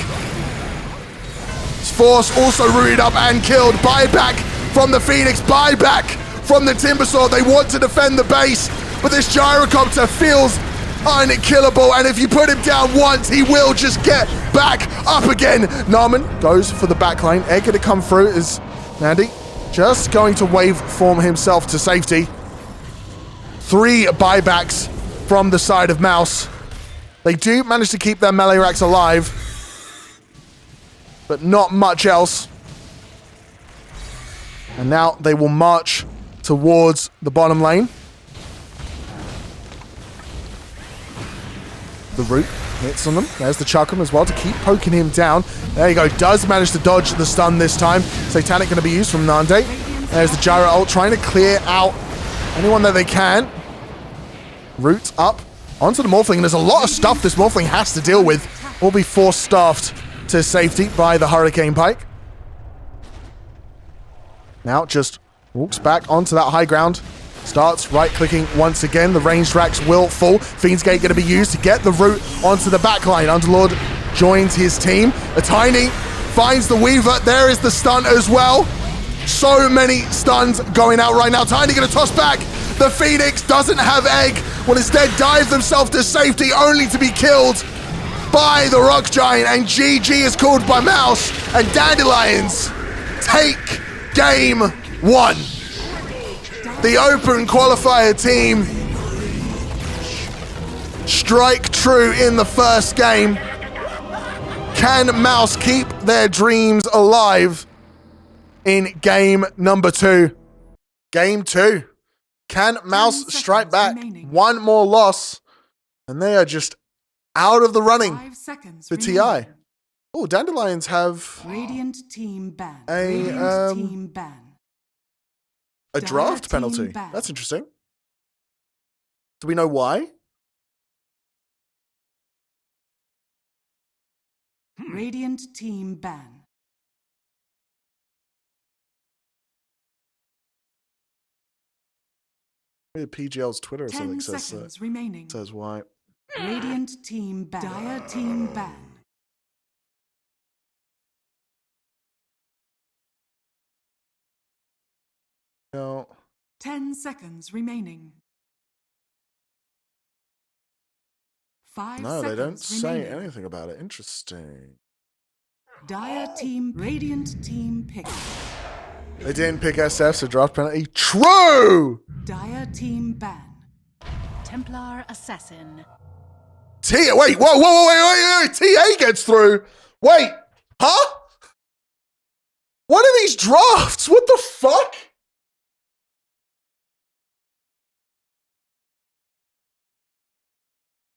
Force also rooted up and killed. Buyback from the Phoenix. Buyback from the Timbersaw. They want to defend the base, but this Gyrocopter feels unkillable, and if you put him down once, he will just get back up again. Narman goes for the backline. Egg to come through is Nandi just going to wave form himself to safety. 3 buybacks from the side of MOUZ. They do manage to keep their melee racks alive, but not much else. And now they will march towards the bottom lane. The root hits on them. There's the Chakram as well to keep poking him down. There you go. Does manage to dodge the stun this time. Satanic going to be used from Dande. There's the Gyro ult trying to clear out anyone that they can. Root up onto the Morphling. And there's a lot of stuff this Morphling has to deal with. Will be force staffed to safety by the Hurricane Pike. Now just walks back onto that high ground. Starts right-clicking once again. The ranged racks will fall. Fiend's Gate going to be used to get the root onto the backline. Underlord joins his team. A Tiny finds the Weaver. There is the stun as well. So many stuns going out right now. Tiny going to toss back. The Phoenix doesn't have egg. Will instead dive themselves to safety, only to be killed by the Rock Giant. And GG is called by MOUZ. And Dandelions take game 1. The open qualifier team strike true in the first game. Can MOUZ keep their dreams alive in game number 2? Game 2. Can MOUZ strike back? Remaining. One more loss, and they are just out of the running 5 seconds for remaining. TI. Oh, Dandelions have Radiant team ban. A, Radiant team ban. a draft Dire team penalty. ban. That's interesting. Do we know why? Radiant team ban. Maybe PGL's Twitter or 10 something seconds remaining. says why. Radiant team ban. Dire team ban. No. 10 seconds remaining. 5 No, they don't seconds say remaining. anything about it. Interesting. Dire team. Radiant team pick. They didn't pick SF, so draft penalty. True! Dire team ban. Templar assassin. Wait, wait. TA gets through. Wait, huh? What are these drafts? What the fuck?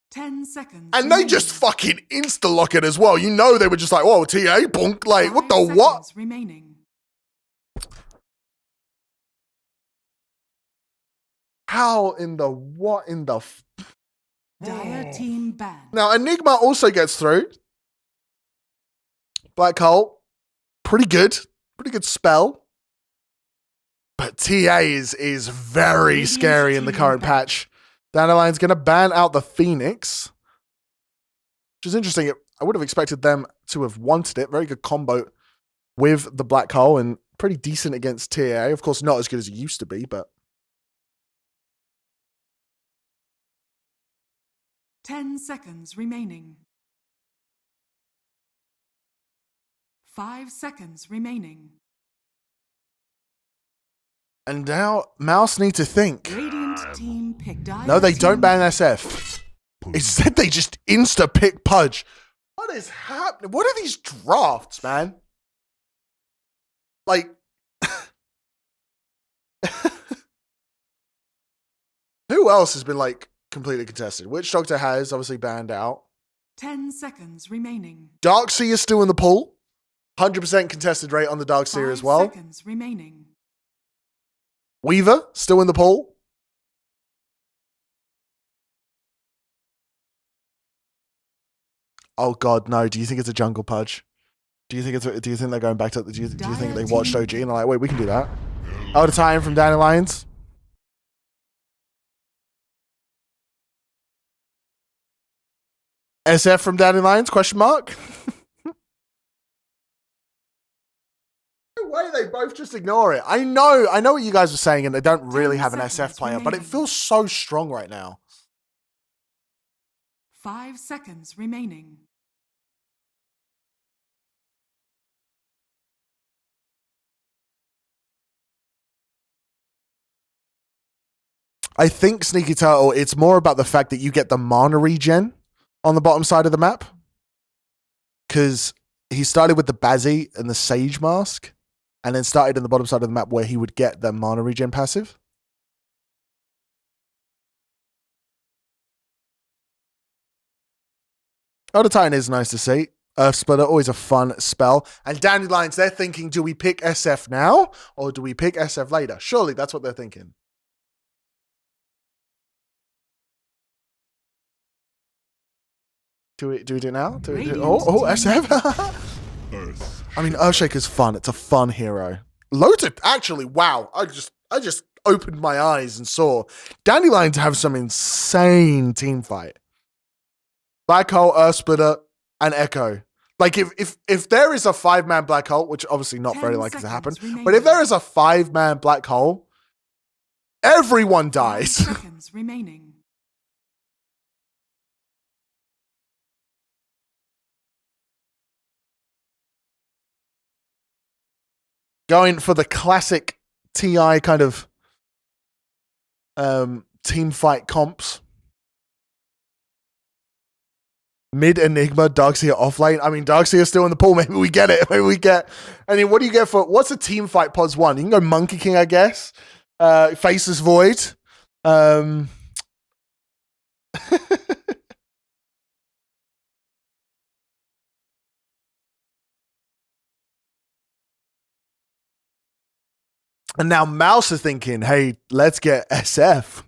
10 seconds. And they remaining. just fucking insta-lock it as well. You know they were just like, whoa, TA, bonk. Like, what the 5 what? seconds remaining. How in the what in the... Dire team ban. Now, Enigma also gets through. Black Hole. Pretty good. Pretty good spell. But TA is very Radiant scary in the team current ban. patch. Dandelion's going to ban out the Phoenix. Which is interesting. I would have expected them to have wanted it. Very good combo with the Black Hole and pretty decent against TA. Of course, not as good as it used to be, but... 10 seconds remaining. 5 seconds remaining. And now MOUZ need to think. Radiant team pick. Dire No, they team don't ban SF. Instead, they just insta-pick Pudge. What is happening? What are these drafts, man? Like... Who else has been, like, completely contested? Witch Doctor has obviously banned out. 10 seconds remaining. Darkseer is still in the pool. 100% contested rate on the Darkseer 5 as well. seconds remaining. Weaver, still in the pool. Oh God, no. Do you think it's a jungle Pudge? Do you think they're going back to... Do you think they watched OG and they're like, wait, we can do that? Oh, the tie-in from Dandelions. SF from Dandelions, question mark? No way, they both just ignore it. I know what you guys are saying, and they don't really 10 have an SF seconds player, but it remaining. feels so strong right now. 5 seconds remaining. I think Sneaky Turtle, it's more about the fact that you get the mana regen on the bottom side of the map. Because he started with the Bazzy and the Sage Mask, and then started in the bottom side of the map where he would get the mana regen passive. Oh, the Titan is nice to see. Earth Splitter, always a fun spell. And Dandelions, they're thinking, do we pick SF now or do we pick SF later? Surely that's what they're thinking. Do we do it now? SF? I mean, Earthshaker's fun. It's a fun hero. Loads of, actually, wow. I just opened my eyes and saw Dandelions have some insane team fight. Black Hole, Earth Splitter, and Echo. Like, if there is a 5-man Black Hole, which obviously not 10 very likely to happen, seconds remaining. but if there is a 5-man Black Hole, everyone 5 dies. seconds remaining. Going for the classic TI kind of team fight comps. Mid Enigma, Darkseer off lane. I mean, Darkseer still in the pool. Maybe we get it. Maybe we get. I mean, what do you get for what's a team fight pods one? You can go Monkey King, I guess. Faceless Void. And now MOUZ is thinking, hey, let's get SF.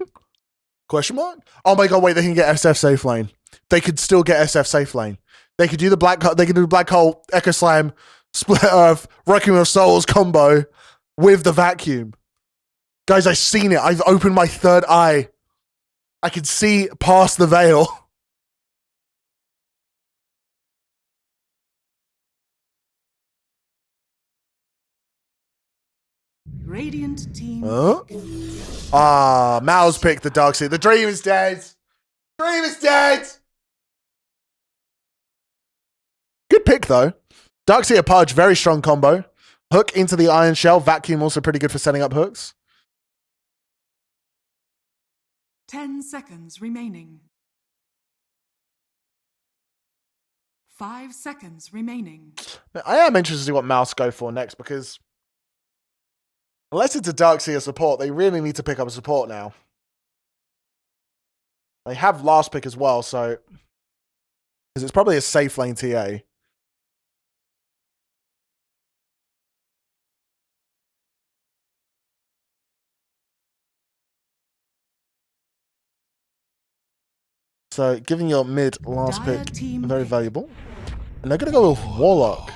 Question mark? Oh my god, wait, they can get SF safe lane. They could still get SF safe lane. They could do the black hole, Echo Slam, Split Earth, Requiem of Souls combo with the vacuum. Guys, I've seen it. I've opened my third eye. I can see past the veil. Radiant team. MOUZ picked the Darkseer. The dream is dead. Dream is dead. Good pick, though. Darkseer Pudge, very strong combo. Hook into the Iron Shell. Vacuum also pretty good for setting up hooks. 10 seconds remaining. 5 seconds remaining. I am interested to see what MOUZ go for next, because unless it's a Darkseer support, they really need to pick up a support now. They have last pick as well, so because it's probably a safe lane TA. So giving your mid last pick very valuable. And they're going to go with Warlock.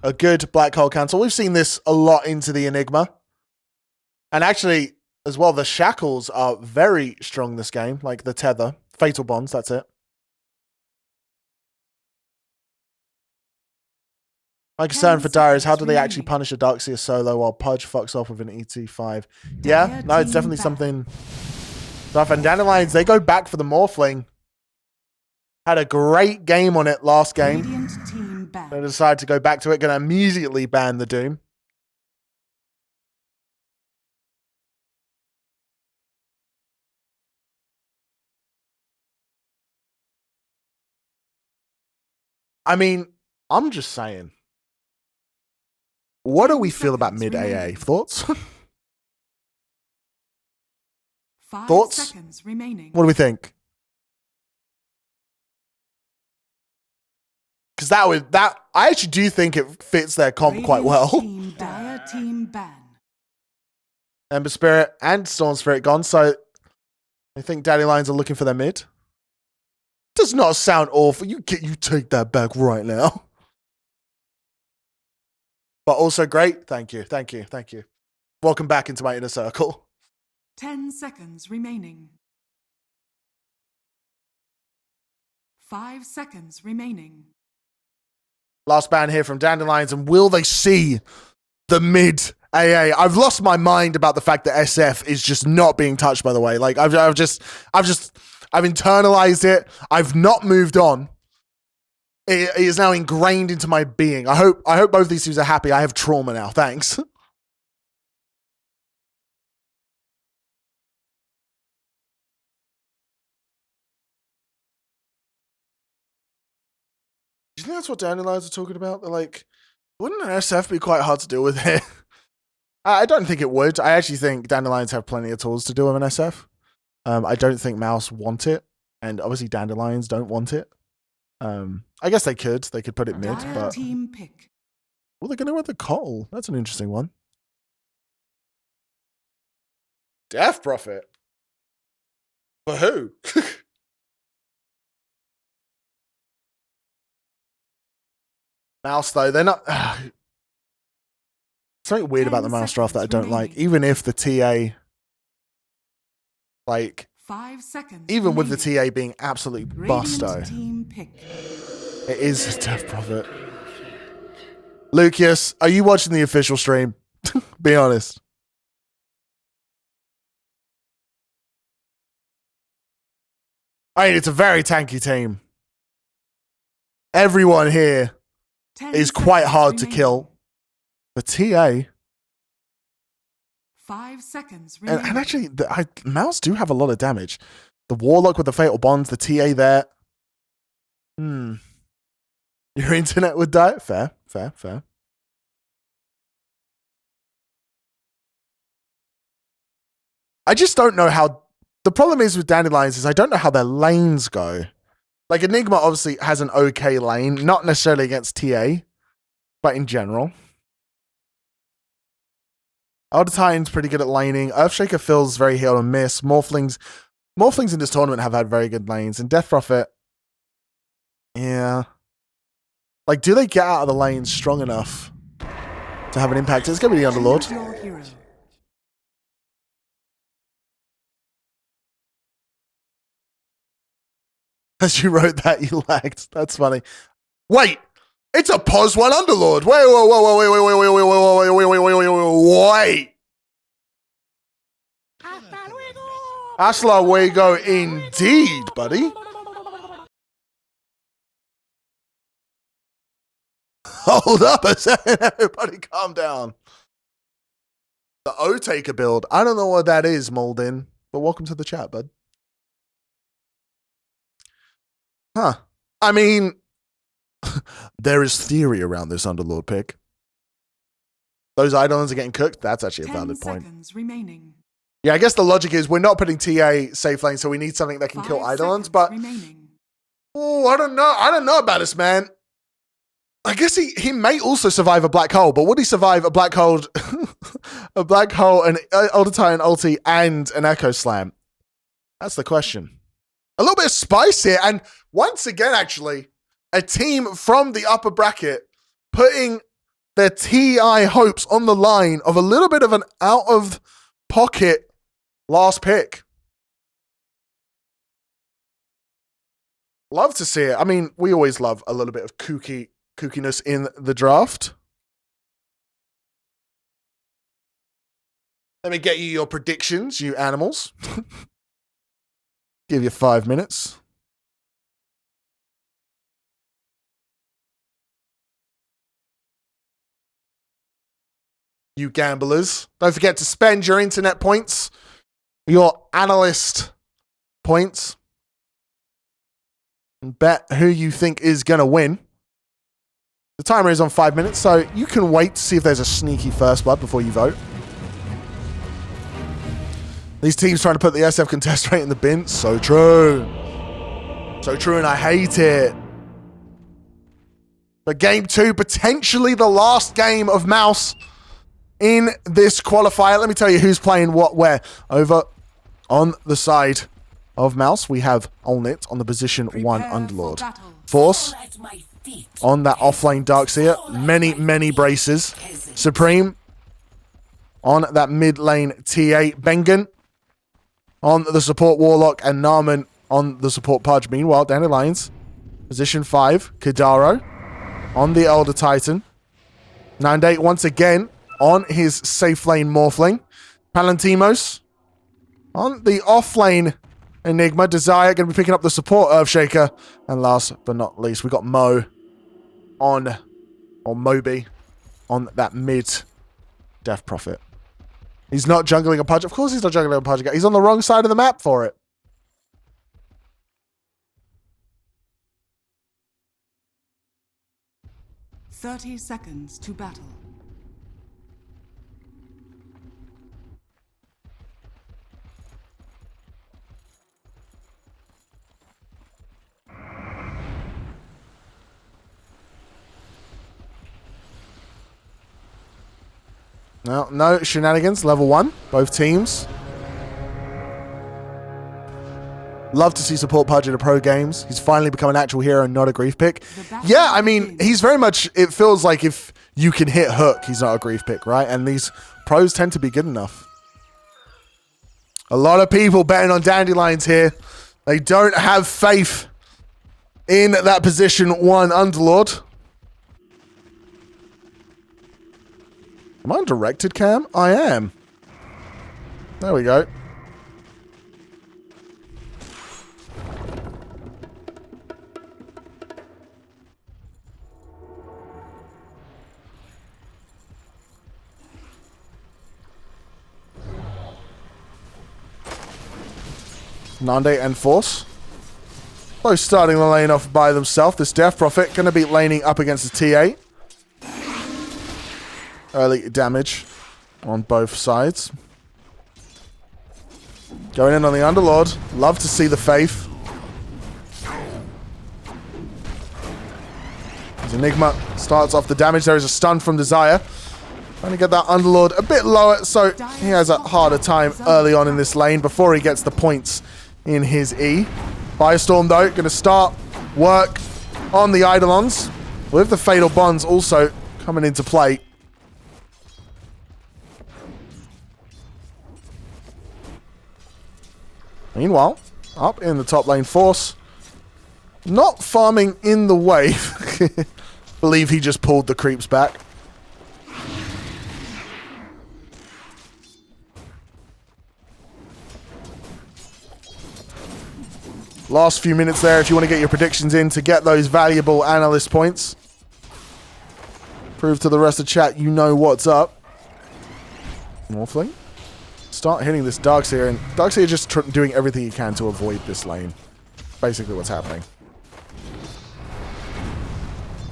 A good black hole cancel. We've seen this a lot into the Enigma. And actually, as well, the shackles are very strong this game. Like the tether. Fatal bonds, that's it. My concern for Dire is how do they actually punish a Darkseer solo while Pudge fucks off with an ET5? Yeah, no, it's definitely something tough. And Dandelions, they go back for the Morphling. Had a great game on it last game. They decided to go back to it. Going to immediately ban the Doom. I mean, I'm just saying. What do we feel about mid AA? Thoughts? 5 Thoughts? seconds remaining. What do we think? Because I actually do think it fits their comp quite well. Dire team ban. Ember Spirit and Storm Spirit gone, so I think Dandelions are looking for their mid. Does not sound awful. You take that back right now. But also great. Thank you. Welcome back into my inner circle. 10 seconds remaining. 5 seconds remaining. Last ban here from Dandelions, and will they see the mid AA? I've lost my mind about the fact that SF is just not being touched, by the way. Like I've internalized it. I've not moved on. It is now ingrained into my being. I hope both these teams are happy. I have trauma now. Thanks. Do you think that's what Dandelions are talking about? They're like, wouldn't an SF be quite hard to deal with here? I don't think it would. I actually think Dandelions have plenty of tools to deal with an SF. I don't think MOUZ want it, and obviously Dandelions don't want it. I guess they could. They could put it mid, but team pick. well, they're going to go with the Cole. That's an interesting one. Death Prophet. For who? MOUZ though, they're not. Something weird about the MOUZ draft that I don't like. Even if the TA, like, 5 seconds. even with the TA being absolutely busto, team pick. it is a Death Prophet. Lucas, are you watching the official stream? Be honest. I mean, it's a very tanky team. Everyone here is quite hard to kill. The TA. 5 seconds remaining. And actually, MOUZ do have a lot of damage. The Warlock with the Fatal Bonds, the TA there. Your internet would die? Fair, fair, fair. I just don't know how... The problem is with Dandelions is I don't know how their lanes go. Like, Enigma obviously has an okay lane, not necessarily against TA, but in general. Elder Titan's pretty good at laning. Earthshaker feels very hit or miss. Morphlings in this tournament have had very good lanes. And Death Prophet, yeah. Like, do they get out of the lane strong enough to have an impact? It's going to be the Underlord. As you wrote that, you lagged. That's funny. Wait, it's a POS 1 Underlord. Wait. Hasta luego indeed, buddy. Hold up a second, everybody calm down. The O-Taker build. I don't know what that is, Moldin, but welcome to the chat, bud. Huh. I mean, there is theory around this Underlord pick. Those Eidolons are getting cooked. That's actually a valid point. Remaining. Yeah, I guess the logic is we're not putting TA safe lane, so we need something that can kill Eidolons, but... Oh, I don't know. I don't know about this, man. I guess he may also survive a black hole, but would he survive a black hole, an Elder Titan ulti, and an Echo Slam? That's the question. A little bit of spice here, and once again, actually, a team from the upper bracket putting their TI hopes on the line of a little bit of an out-of-pocket last pick. Love to see it. I mean, we always love a little bit of kookiness in the draft. Let me get you your predictions, you animals. Give you 5 minutes. You gamblers. Don't forget to spend your internet points, your analyst points, and bet who you think is going to win. The timer is on 5 minutes, so you can wait to see if there's a sneaky first blood before you vote. These teams trying to put the SF contest rate in the bin. So true. So true, and I hate it. But game 2, potentially the last game of MOUZ in this qualifier. Let me tell you who's playing what where. Over on the side of MOUZ, we have Olnit on the position 1 Underlord. Force on that offlane Darkseer. Many braces. Supreme on that mid lane TA. Bengen on the support Warlock, and Narman on the support Pudge. Meanwhile, Dandelions, position 5, Kadaro on the Elder Titan. Dande once again on his safe lane Morphling. Palantimos on the off lane Enigma. Desire going to be picking up the support Earthshaker. And last but not least, we got Mo on, or Moby, on that mid Death Prophet. He's not jungling a Pudge. Of course he's not jungling a Pudge. He's on the wrong side of the map for it. "30 seconds to battle." No shenanigans. Level 1, both teams. Love to see support Pudge in the pro games. He's finally become an actual hero and not a grief pick. Yeah, I mean, he's very much, it feels like if you can hit Hook, he's not a grief pick, right? And these pros tend to be good enough. A lot of people betting on Dandelions here. They don't have faith in that position 1 Underlord. Am I on directed cam? I am. There we go. Dande and Force. Both starting the lane off by themselves. This Death Prophet going to be laning up against the TA. Early damage on both sides. Going in on the Underlord. Love to see the Faith. As Enigma starts off the damage, there is a stun from Desire. Trying to get that Underlord a bit lower, so he has a harder time early on in this lane before he gets the points in his E. Firestorm, though, going to start work on the Eidolons, with the Fatal Bonds also coming into play. Meanwhile, up in the top lane, Force, not farming in the wave. Believe he just pulled the creeps back. Last few minutes there if you want to get your predictions in to get those valuable analyst points. Prove to the rest of the chat you know what's up. Morphling. Start hitting this Darkseer, and Darkseer just doing everything he can to avoid this lane. Basically what's happening.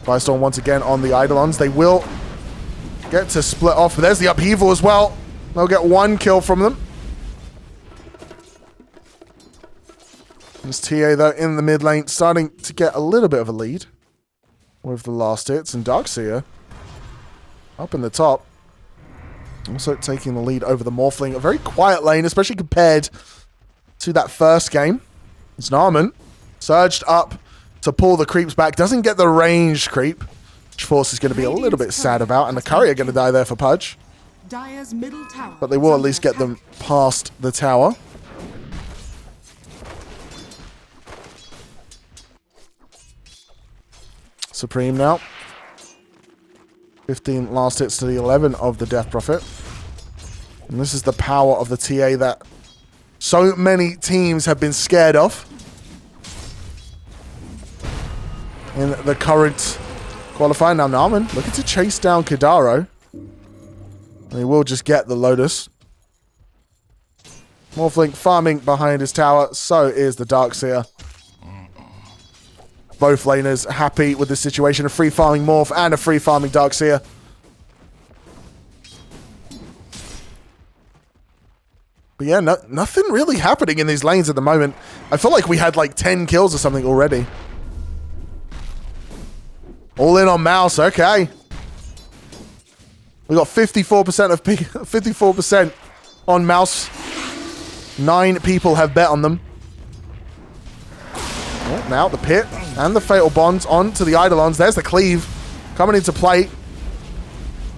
Firestorm once again on the Eidolons. They will get to split off, but there's the upheaval as well. They'll get one kill from them. This TA, though, in the mid lane, starting to get a little bit of a lead with the last hits. And Darkseer up in the top, also taking the lead over the Morphling. A very quiet lane, especially compared to that first game. It's Narman surged up to pull the creeps back. Doesn't get the ranged creep, which Force is going to be a little bit sad about. And the Courier going to die there for Pudge. But they will at least get them past the tower. Supreme now. 15 last hits to the 11 of the Death Prophet. And this is the power of the TA that so many teams have been scared of in the current qualifier. Now Narman looking to chase down Kidaro. And he will just get the Lotus. Morphling farming behind his tower. So is the Darkseer. Both laners happy with the situation. A free farming Morph and a free farming Darkseer. But yeah, nothing really happening in these lanes at the moment. I feel like we had like 10 kills or something already. All in on MOUZ, okay. We got 54% of 54% on MOUZ. 9 people have bet on them. Oh, now the pit and the Fatal Bonds onto the Eidolons. There's the cleave coming into play.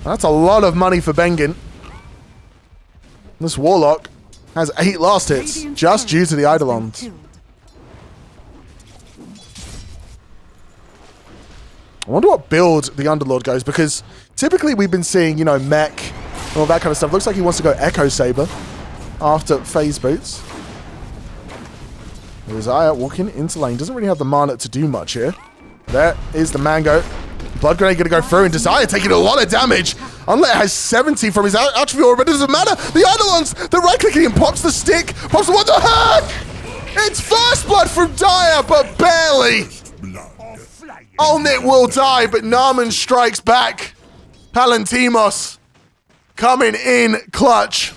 That's a lot of money for Bengen. This Warlock has 8 last hits just due to the Eidolons. I wonder what build the Underlord goes, because typically we've been seeing, you know, mech and all that kind of stuff. Looks like he wants to go Echo Saber after Phase Boots. Desire walking into lane. Doesn't really have the mana to do much here. There is the Mango. Blood Grenade going to go through, and Desire taking a lot of damage. Unlet has 70 from his attribute aura, but it doesn't matter. The Eidolons, they're right-clicking and pops the stick. Pops the what the heck? It's First Blood from Dire, but barely. Olnit will die, but Narman strikes back. Palantimos coming in clutch.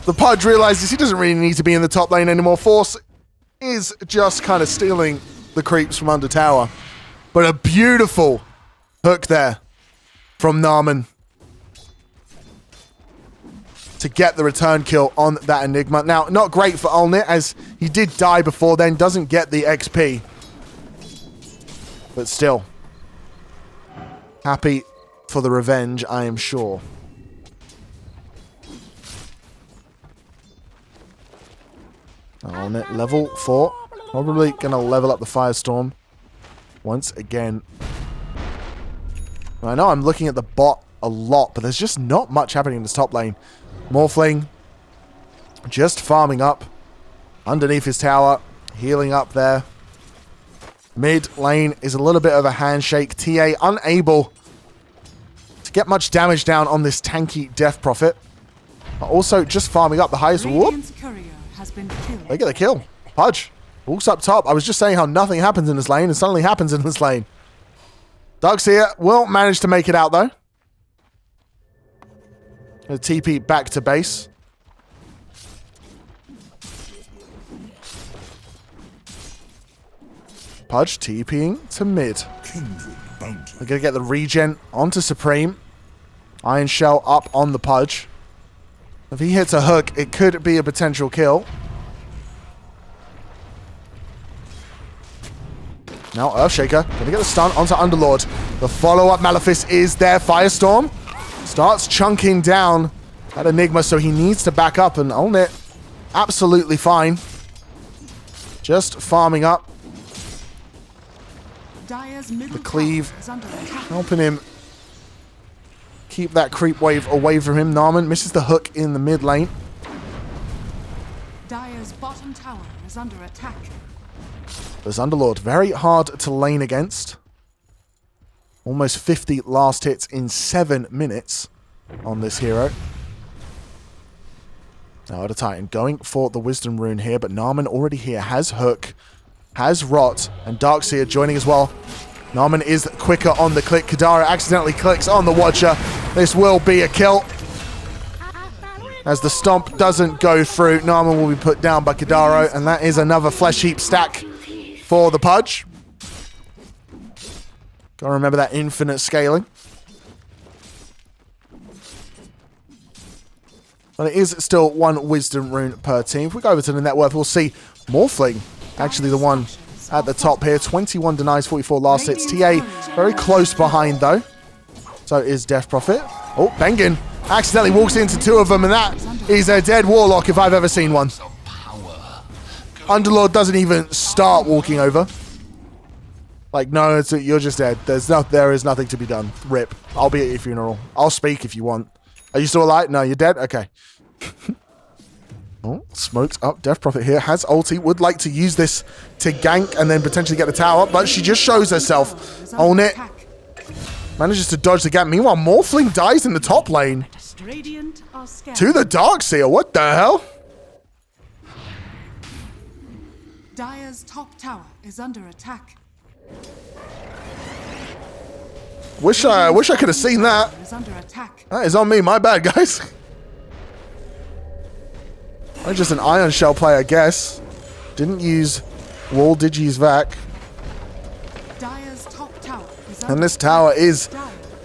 The Pudge realizes he doesn't really need to be in the top lane anymore. Force is just kind of stealing the creeps from under tower. But a beautiful hook there from Narman to get the return kill on that Enigma. Now, not great for Olnit, as he did die before then, doesn't get the XP. But still, happy for the revenge, I am sure. Olnit, level 4. Probably going to level up the Firestorm once again. I know I'm looking at the bot a lot, but there's just not much happening in this top lane. Morphling just farming up underneath his tower, healing up there. Mid lane is a little bit of a handshake. TA unable to get much damage down on this tanky Death Prophet. Also, just farming up the highest. Whoop. Radiant's courier has been killed. They get the kill. Pudge. Walks up top. I was just saying how nothing happens in this lane, and suddenly happens in this lane. Darkseer will manage to make it out, though. The TP back to base. Pudge TPing to mid. We're going to get the regen onto Supreme. Iron Shell up on the Pudge. If he hits a hook, it could be a potential kill. Now Earthshaker going to get the stun onto Underlord. The follow-up Malefice is there. Firestorm starts chunking down that Enigma, so he needs to back up and own it. Absolutely fine. Just farming up. The cleave helping him keep that creep wave away from him. Narman misses the hook in the mid lane. Dire's bottom tower is under attack. There's Underlord, very hard to lane against. Almost 50 last hits in 7 minutes on this hero. Now at a Titan going for the Wisdom Rune here, but Narman already here has hook, has Rot, and Darkseer joining as well. Narman is quicker on the click. Kadara accidentally clicks on the Watcher. This will be a kill. As the stomp doesn't go through, Narman will be put down by Kadaro, and that is another Flesh Heap stack for the Pudge. Gotta remember that infinite scaling. But it is still 1 Wisdom Rune per team. If we go over to the net worth, we'll see Morphling, actually the one at the top here. 21 denies, 44 last hits. TA very close behind, though. So is Death Prophet. Oh, Bengen accidentally walks into 2 of them, and that is a dead Warlock if I've ever seen one. Underlord doesn't even start walking over. Like, no, you're just dead. There is nothing to be done. RIP. I'll be at your funeral. I'll speak if you want. Are you still alive? No, you're dead? Okay. Oh, smoked up. Death Prophet here has ulti. Would like to use this to gank and then potentially get the tower, but she just shows herself. Own it. Manages to dodge the gap. Meanwhile, Morphling dies in the top lane. To the Darkseer. What the hell? Dire's top tower is under attack. Wish I could have seen that. That is on me. My bad, guys. I'm just an Iron Shell player, I guess. Didn't use Wall, did use Vac. And this tower is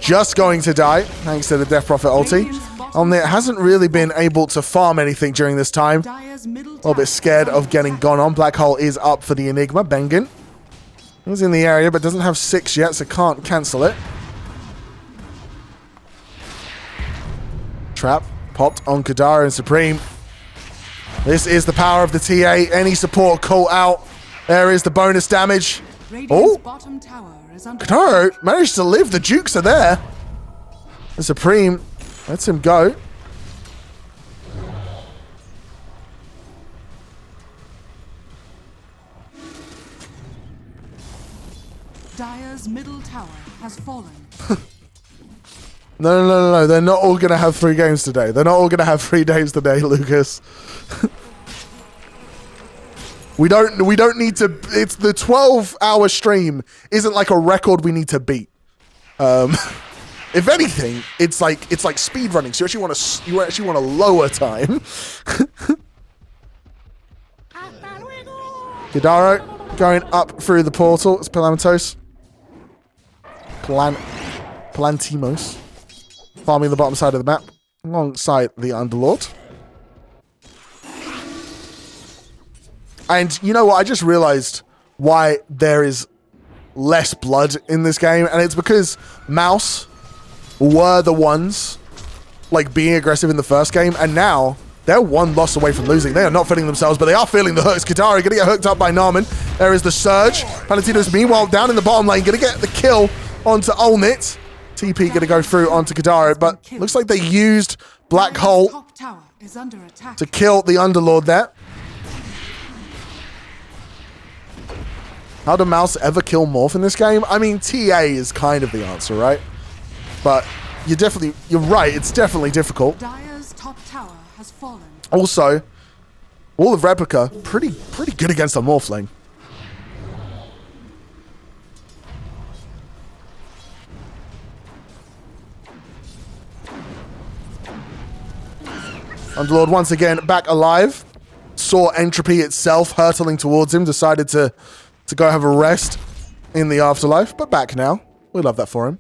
just going to die, thanks to the Death Prophet ulti. It hasn't really been able to farm anything during this time. A little bit scared of getting gone on. Black Hole is up for the Enigma. Bengen. He's in the area, but doesn't have 6 yet, so can't cancel it. Trap popped on Kadara and Supreme. This is the power of the TA. Any support call out. There is the bonus damage. Oh! Kadara managed to live. The Jukes are there. The Supreme lets him go. Dire's middle tower has fallen. No. They're not all going to have 3 games today. They're not all going to have 3 days today, Lucas. We don't need to... It's the 12-hour stream isn't like a record we need to beat. If anything, it's like speed running. So you actually want to lower time. Kadaro going up through the portal. It's Palamitos. Plantimos. Farming the bottom side of the map alongside the Underlord. And you know what? I just realized why there is less blood in this game. And it's because MOUZ were the ones like being aggressive in the first game. And now they're 1 loss away from losing. They are not feeling themselves, but they are feeling the hooks. Katara going to get hooked up by Narman. There is the Surge. Palatinos, meanwhile, down in the bottom lane, going to get the kill onto Olnit. TP going to go through onto Kadaro, but looks like they used Black Hole to kill the Underlord there. How do MOUZ ever kill Morph in this game? I mean, TA is kind of the answer, right? But you're right, it's definitely difficult. top tower has fallen. Also, Wall of Replica, pretty good against a Morphling. Underlord once again back alive. Saw Entropy itself hurtling towards him. Decided to go have a rest in the afterlife. But back now. We love that for him.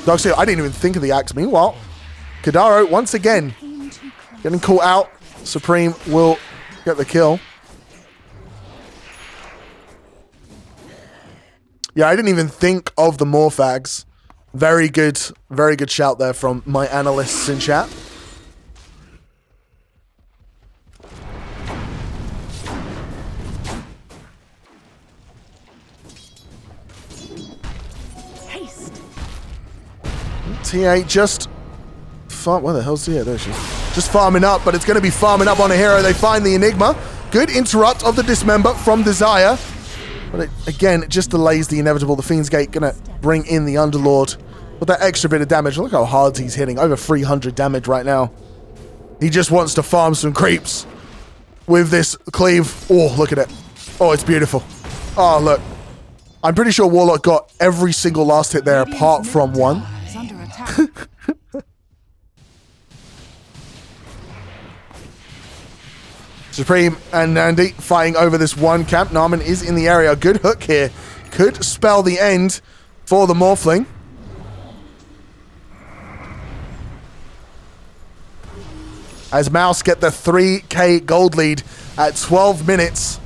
Darkseer, I didn't even think of the axe. Meanwhile, Kadaro once again getting caught out. Supreme will get the kill. Yeah, I didn't even think of the Morphags. Very good shout there from my analysts in chat. TA just where the hell's TA? There she is. Just farming up, but it's going to be farming up on a hero. They find the Enigma. Good interrupt of the Dismember from Desire. But it, again, it just delays the inevitable. The Fiend's Gate going to bring in the Underlord with that extra bit of damage. Look how hard he's hitting. Over 300 damage right now. He just wants to farm some creeps with this cleave. Oh, look at it. Oh, it's beautiful. Oh, look. I'm pretty sure Warlock got every single last hit there apart from one. Supreme and Dande fighting over this one camp. Narman is in the area. Good hook here. Could spell the end for the Morphling. As MOUZ get the 3k gold lead at 12 minutes.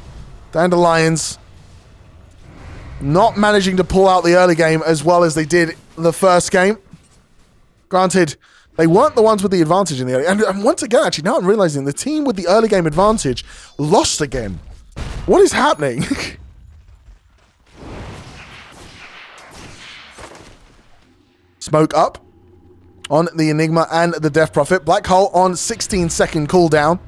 Dandelions not managing to pull out the early game as well as they did the first game. Granted, they weren't the ones with the advantage in the early. And once again, actually, now I'm realizing the team with the early game advantage lost again. What is happening? Smoke up on the Enigma and the Death Prophet. Black Hole on 16-second cooldown.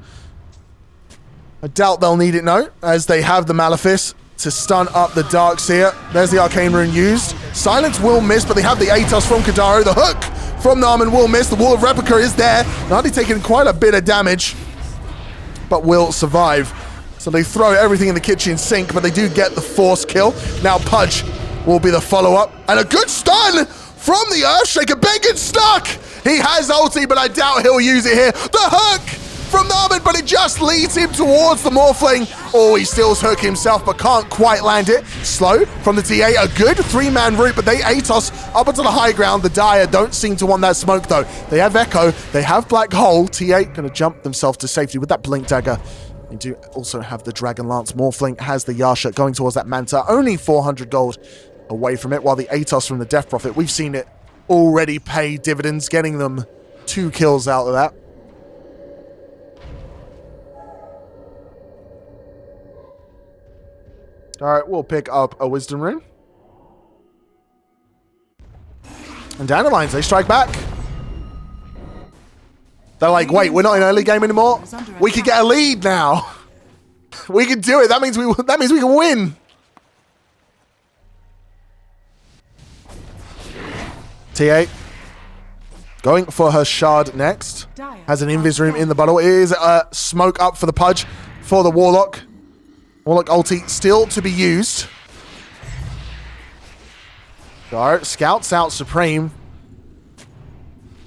I doubt they'll need it, no, as they have the Malefice to stun up the Darkseer. There's the Arcane Rune used. Silence will miss, but they have the Atos from Kadaro. The hook from Narman will miss. The Wall of Replica is there. Nadi taking quite a bit of damage, but will survive. So they throw everything in the kitchen sink, but they do get the force kill. Now Pudge will be the follow-up. And a good stun from the Earthshaker. Bacon stuck! He has ulti, but I doubt he'll use it here. The hook from Narman, but it just leads him towards the Morphling. Oh, he steals hook himself, but can't quite land it. Slow from the TA, a good three-man route, but they Atos up onto the high ground. The Dire don't seem to want that smoke, though. They have Echo, they have Black Hole. TA gonna jump themselves to safety with that Blink Dagger. They do also have the Dragon Lance. Morphling has the Yasha going towards that Manta. Only 400 gold away from it, while the Atos from the Death Prophet, we've seen it already pay dividends, getting them 2 kills out of that. All right, we'll pick up a Wisdom Rune. And Dandelions, they strike back. They're like, wait, we're not in early game anymore? We could get a lead now. We can do it. That means we can win. TA going for her shard next. Has an Invis Room in the bottle. It is a smoke up for the Pudge for the Warlock. Warlock ulti still to be used. Dart scouts out Supreme.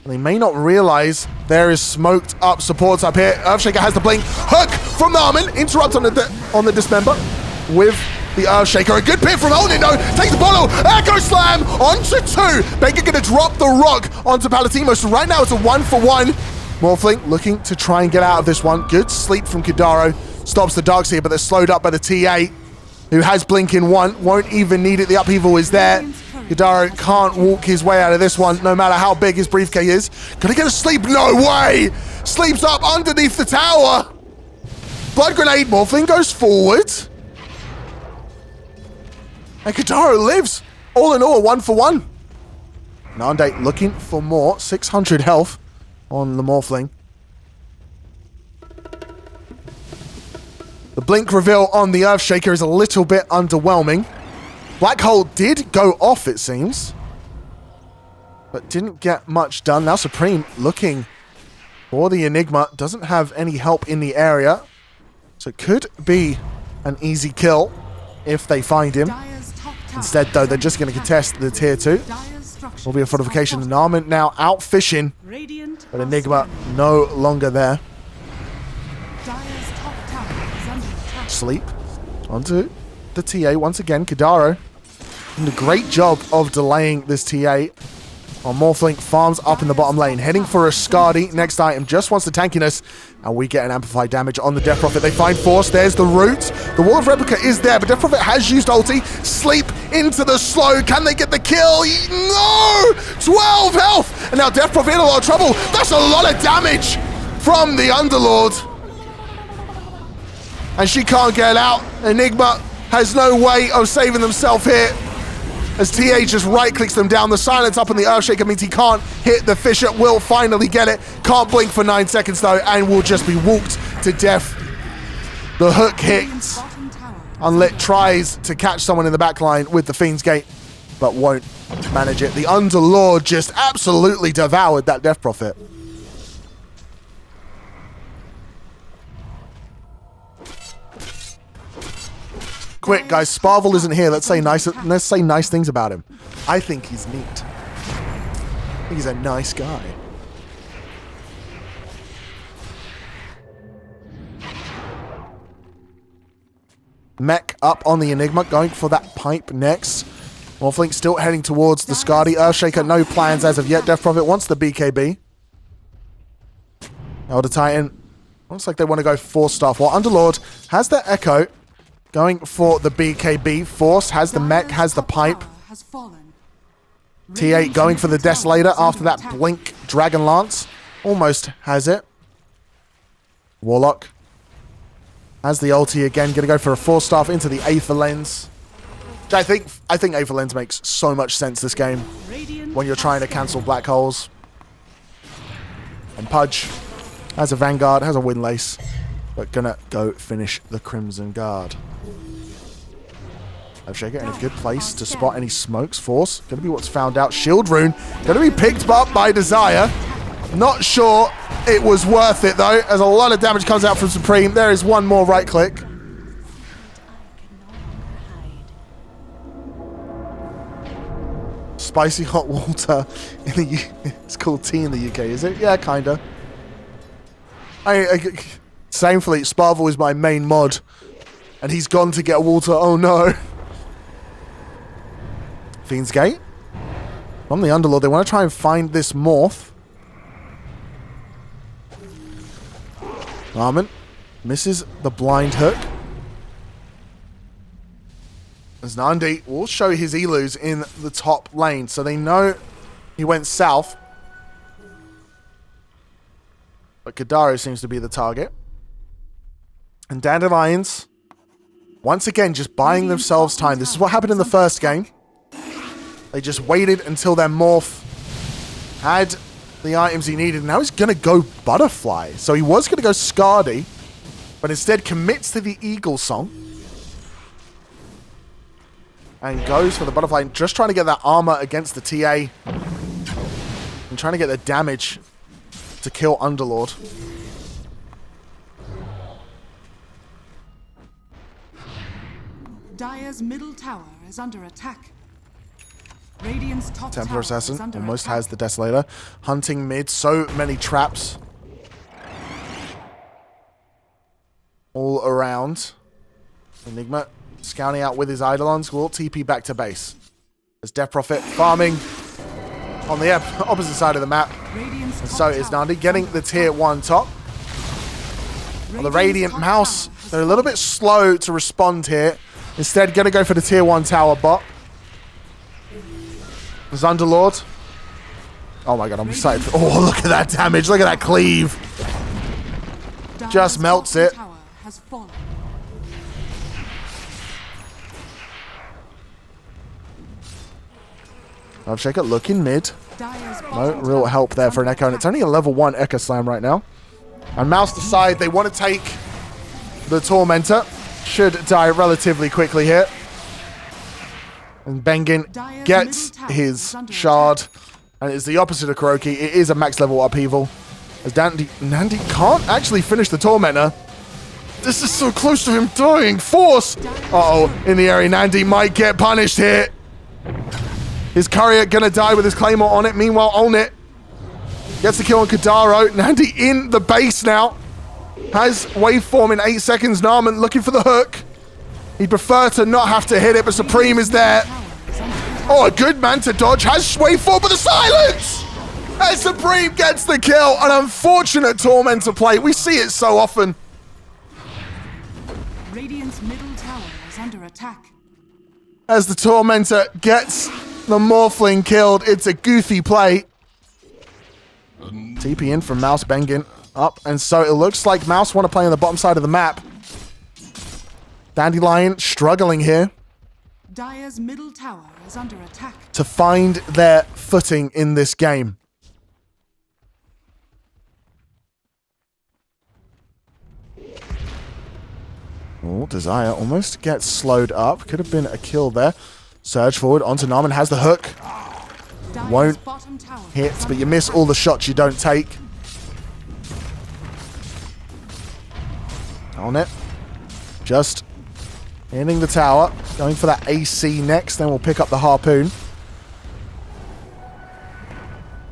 They may not realize there is smoked up supports up here. Earthshaker has the blink. Hook from Narman. Interrupt on the Dismember with the Earthshaker. A good pit from Odin, though. Takes the bottle. Echo Slam onto 2. Baker going to drop the rock onto Palatimo. So right now it's a 1-for-1. Morphling looking to try and get out of this one. Good sleep from Kadaro. Stops the Darkseer, but they're slowed up by the TA, who has Blink in 1. Won't even need it. The upheaval is there. Kadaro can't walk his way out of this one, no matter how big his briefcase is. Gonna get a sleep? No way! Sleeps up underneath the tower. Blood Grenade. Morphling goes forward. And Kadaro lives. All in all, 1-for-1. Dande looking for more. 600 health on the Morphling. The blink reveal on the Earthshaker is a little bit underwhelming. Black Hole did go off, it seems, but didn't get much done. Now Supreme looking for the Enigma. Doesn't have any help in the area. So it could be an easy kill if they find him. Instead, though, they're just going to contest the tier 2. Will be a fortification. And Armament now out fishing. But Enigma no longer there. Sleep onto the TA once again. Kadaro doing a great job of delaying this TA. While Morphling farms up in the bottom lane. Heading for a Skadi. Next item just wants the tankiness. And we get an amplified damage on the Death Prophet. They find Force. There's the root. The Wall of Replica is there, but Death Prophet has used ulti. Sleep into the slow. Can they get the kill? No! 12 health! And now Death Prophet in a lot of trouble. That's a lot of damage from the Underlord. And she can't get out. Enigma has no way of saving themselves here. As TA just right-clicks them down. The silence up on the Earthshaker means he can't hit the Fisher. Will finally get it. Can't blink for 9 seconds, though, and will just be walked to death. The hook hits. Unlit tries to catch someone in the backline with the Fiend's Gate, but won't manage it. The Underlord just absolutely devoured that Death Prophet. Quick, guys, Sparvel isn't here. Let's say nice things about him. I think he's neat. I think he's a nice guy. Mech up on the Enigma, going for that pipe next. Morphling still heading towards the Skadi. Earthshaker, no plans as of yet. Death Prophet wants the BKB. Elder Titan, looks like they want to go 4-star. While Underlord has the Echo. Going for the BKB. Force has the mech, has the pipe. T8 going for the Desolator after that blink Dragon Lance. Almost has it. Warlock has the ulti again. Going to go for a 4-star into the Aether Lens. I think Aether Lens makes so much sense this game when you're trying to cancel black holes. And Pudge has a Vanguard, has a Windlace. But gonna go finish the Crimson Guard. Earthshaker in a good place to spot any smokes. Force gonna be what's found out. Shield Rune gonna be picked up by Desire. Not sure it was worth it though, as a lot of damage comes out from Supreme. There is one more right click. Spicy hot water in the it's called tea in the UK, is it? Yeah, kinda. Thankfully, Sparvel is my main mod, and he's gone to get water. Oh no. Fiend's Gate. From the Underlord, they want to try and find this Morph. Armament misses the blind hook. As Dande will show his Elus in the top lane, so they know he went south. But Kadaro seems to be the target. And Dandelions, once again, just buying themselves time. This is what happened in the first game. They just waited until their Morph had the items he needed. Now he's going to go Butterfly. So he was going to go Skadi, but instead commits to the Eagle Song. And goes for the Butterfly, just trying to get that armor against the TA. And trying to get the damage to kill Underlord. Dire's middle tower is under attack. Radiant's top Templar tower Assassin is under almost attack. has the Desolator. Hunting mid, so many traps. All around. Enigma scouting out with his Eidolons. Will TP back to base. As Death Prophet farming on the opposite side of the map. And so is Dande getting the tier 1 top. Well, the Radiant MOUZ, they're a little bit slow to respond here. Instead, going to go for the tier 1 tower bot. There's Underlord. Oh my god, I'm excited. Oh, look at that damage. Look at that cleave. Just melts it. Earthshaker looking mid. No real help there for an Echo, and it's only a level 1 Echo Slam right now. And MOUZ decide they want to take the Tormentor. Should die relatively quickly here. And Bengin gets his shard. And it's the opposite of Kuroki. It is a max level upheaval. As Dande can't actually finish the Tormentor. This is so close to him dying. Force! Uh-oh, in the area. Dande might get punished here. His courier gonna die with his Claymore on it. Meanwhile, on it. Gets the kill on Kadaro. Dande in the base now. Has waveform in 8 seconds. Narman looking for the hook. He'd prefer to not have to hit it, but Supreme is there. Oh, a good man to dodge. Has waveform, but the silence! As Supreme gets the kill. An unfortunate Tormentor play. We see it so often. Radiant's middle tower is under attack. As the Tormentor gets the Morphling killed, it's a goofy play. TP in from MOUZ Bengen up, and so it looks like MOUZ want to play on the bottom side of the map. Dandelion struggling here Dire's middle tower is under attack. to find their footing in this game. Oh, Desire almost gets slowed up. Could have been a kill there. Surge forward onto Narman, has the hook. Dire's Won't bottom tower hit, is but you under miss attack. all the shots you don't take. On it. Just hitting the tower. Going for that AC next, then we'll pick up the Harpoon.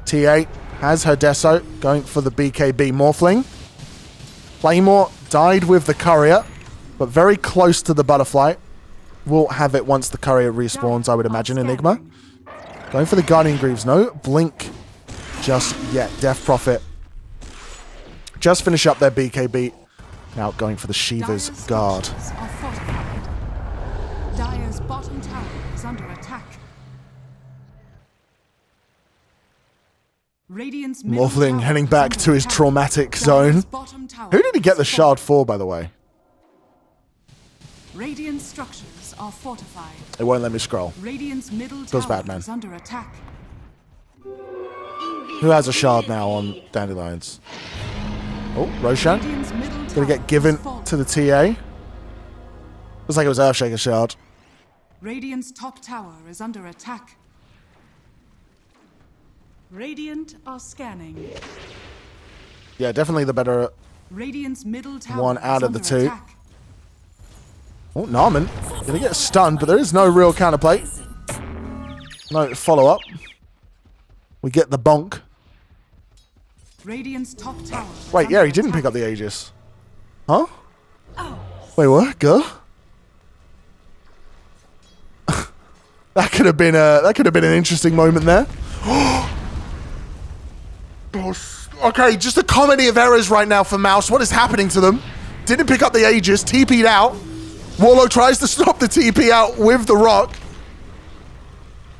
T8 has her Deso, going for the BKB Morphling. Claymore died with the Courier, but very close to the Butterfly. We'll have it once the Courier respawns, I would imagine, Enigma. Going for the Guardian Greaves. No Blink just yet. Death Prophet. Just finish up their BKB. Now going for the Shiva's Dire's Guard. structures are fortified. Dire's bottom tower is under attack. Radiant's middle Morphling tower heading is back under to his attack. traumatic Dire's zone. bottom tower Who did he get the is shard for, by the way? Radiant structures are fortified. It won't let me scroll. Radiant's middle Feels tower bad, man. is under attack. Who has a shard now on Dandelions? Oh, Roshan. Radiant's middle Gonna tower get given is fallen. to the TA. Looks like it was Earthshaker shard. Radiant's top tower is under attack. Radiant are scanning. Yeah, definitely the better Radiant's middle tower one is out of the under two. attack. Oh, Narman. Gonna get stunned, but there is no real counterplay. No follow-up. We get the bonk. Radiant's top tower is Wait, yeah, under he didn't pick attack. up the Aegis. Huh? Wait, what? Go? That could have been an interesting moment there. Okay, just a comedy of errors right now for MOUZ. What is happening to them? Didn't pick up the Aegis, TP'd out. Warlock tries to stop the TP out with the rock.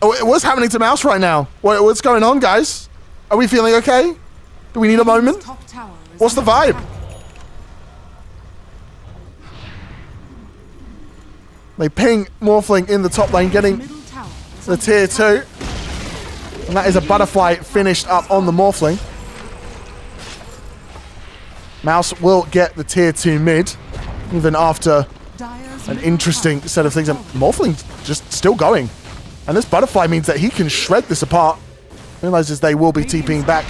Oh, what's happening to MOUZ right now? What's going on, guys? Are we feeling okay? Do we need a moment? Top tower is What's the under vibe? attack. They ping Morphling in the top lane, getting Middle tower is the under tier attack. 2. And that is a Butterfly finished up on the Morphling. MOUZ will get the tier 2 mid, even after Dire's an middle interesting tower set of is things. And fallen. Morphling's just still going. And this Butterfly means that he can shred this apart. Realizes they will be TPing back.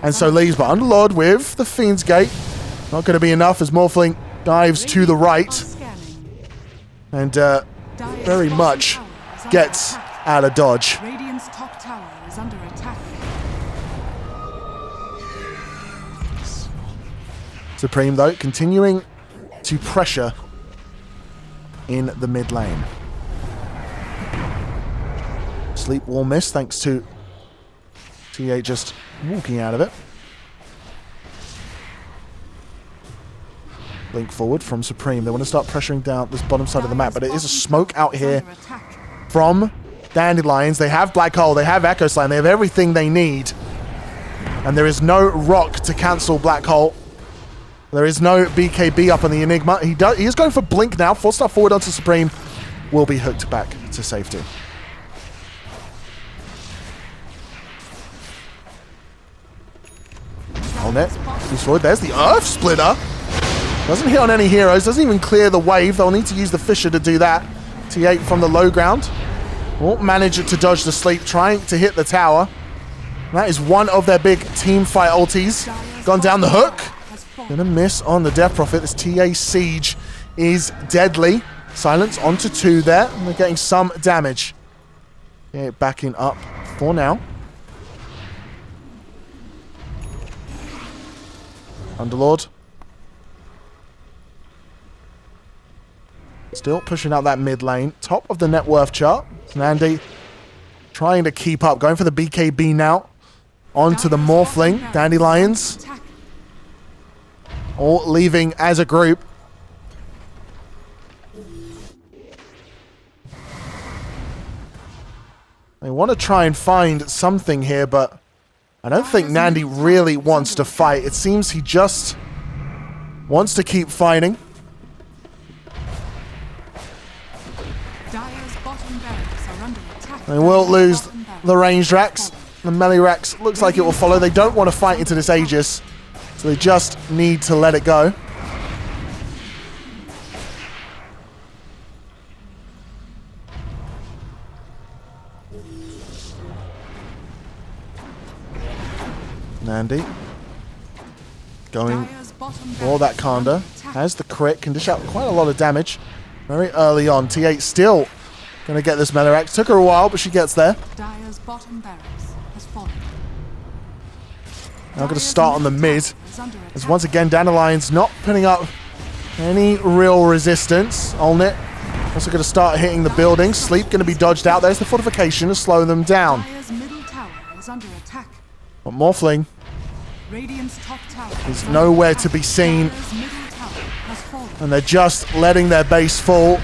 And so leaves, but Underlord with the Fiend's Gate. Not going to be enough as Morphling dives to the right. Are scanning. And Dire's very bottom much tower is under gets attack. out of dodge. Radiant's top tower is under attack. Supreme, though, continuing to pressure in the mid lane. Sleep Wall miss, thanks to TA just walking out of it. Link forward from Supreme. They want to start pressuring down this bottom side of the map, but it is a smoke out here from Dandelions. They have Black Hole, they have Echo Slam, they have everything they need. And there is no rock to cancel Black Hole. There is no BKB up on the Enigma. He is going for Blink now. 4-star forward onto Supreme. Will be hooked back to safety. On it. He's forward. There's the Earth Splitter. Doesn't hit on any heroes. Doesn't even clear the wave. They'll need to use the Fissure to do that. T8 from the low ground. Won't manage it to dodge the sleep. Trying to hit the tower. That is one of their big team fight ultis. Gone down the hook. Gonna miss on the Death Prophet. This TA Siege is deadly. Silence onto 2 there. And they're getting some damage. Yeah, backing up for now. Underlord. Still pushing out that mid lane. Top of the net worth chart. Dande trying to keep up. Going for the BKB now. Onto the Morphling. Dandelions. All leaving as a group. They want to try and find something here, but I don't think Dande really wants to fight. It seems he just wants to keep fighting. They will lose the ranged racks. The melee racks looks like it will follow. They don't want to fight into this Aegis, so they just need to let it go. Dande going for that Kanda. Has the crit, can dish out quite a lot of damage very early on. T8 still going to get this melee axe. Took her a while, but she gets there. Dire's bottom barracks has fallen. Now going to start on the mid. As once again, Dandelions not putting up any real resistance. Olnit also going to start hitting the buildings. Sleep going to be dodged out. There's the fortification to slow them down. Dire's middle tower is under attack. But Morphling Radiant's top tower is nowhere to be seen. Dire's middle tower has fallen. And they're just letting their base fall.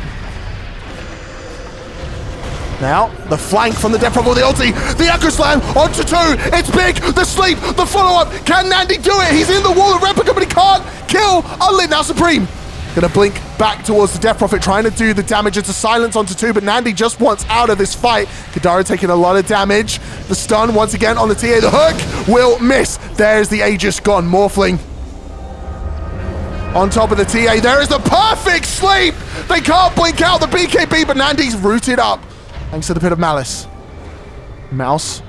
Now, the flank from the Death Prophet with the ulti. The Echo Slam onto 2. It's big. The sleep. The follow-up. Can Dande do it? He's in the wall of replica, but he can't kill. Unlit now Supreme. Gonna blink back towards the Death Prophet, trying to do the damage into silence onto 2, but Dande just wants out of this fight. Kadara taking a lot of damage. The stun once again on the TA. The hook will miss. There's the Aegis gone. Morphling on top of the TA. There is the perfect sleep. They can't blink out the BKB, but Nande's rooted up. Thanks to the Pit of Malice. MOUZ,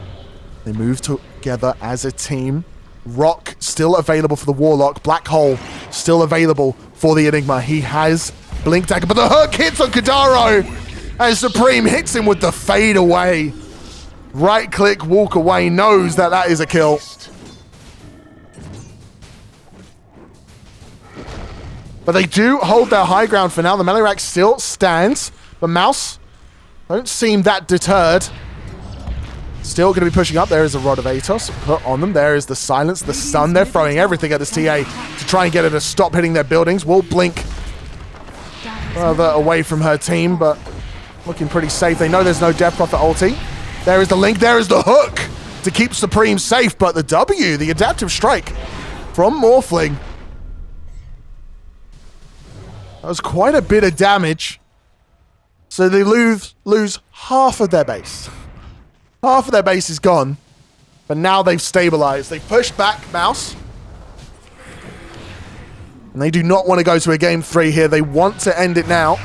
they move together as a team. Rock still available for the Warlock. Black Hole still available for the Enigma. He has Blink Dagger, but the hook hits on Kadaro. And Supreme hits him with the fade away. Right click, walk away, knows that that is a kill. But they do hold their high ground for now. The melee rack still stands, but MOUZ don't seem that deterred. Still going to be pushing up. There is a Rod of Atos put on them. There is the silence, the stun. They're throwing everything at this TA to try and get her to stop hitting their buildings. Will blink further away from her team, but looking pretty safe. They know there's no Death Prophet ulti. There is the link. There is the hook to keep Supreme safe, but the W, the adaptive strike from Morphling. That was quite a bit of damage. So they lose half of their base. Half of their base is gone. But now they've stabilized. They've pushed back MOUZ. And they do not want to go to a game 3 here. They want to end it now.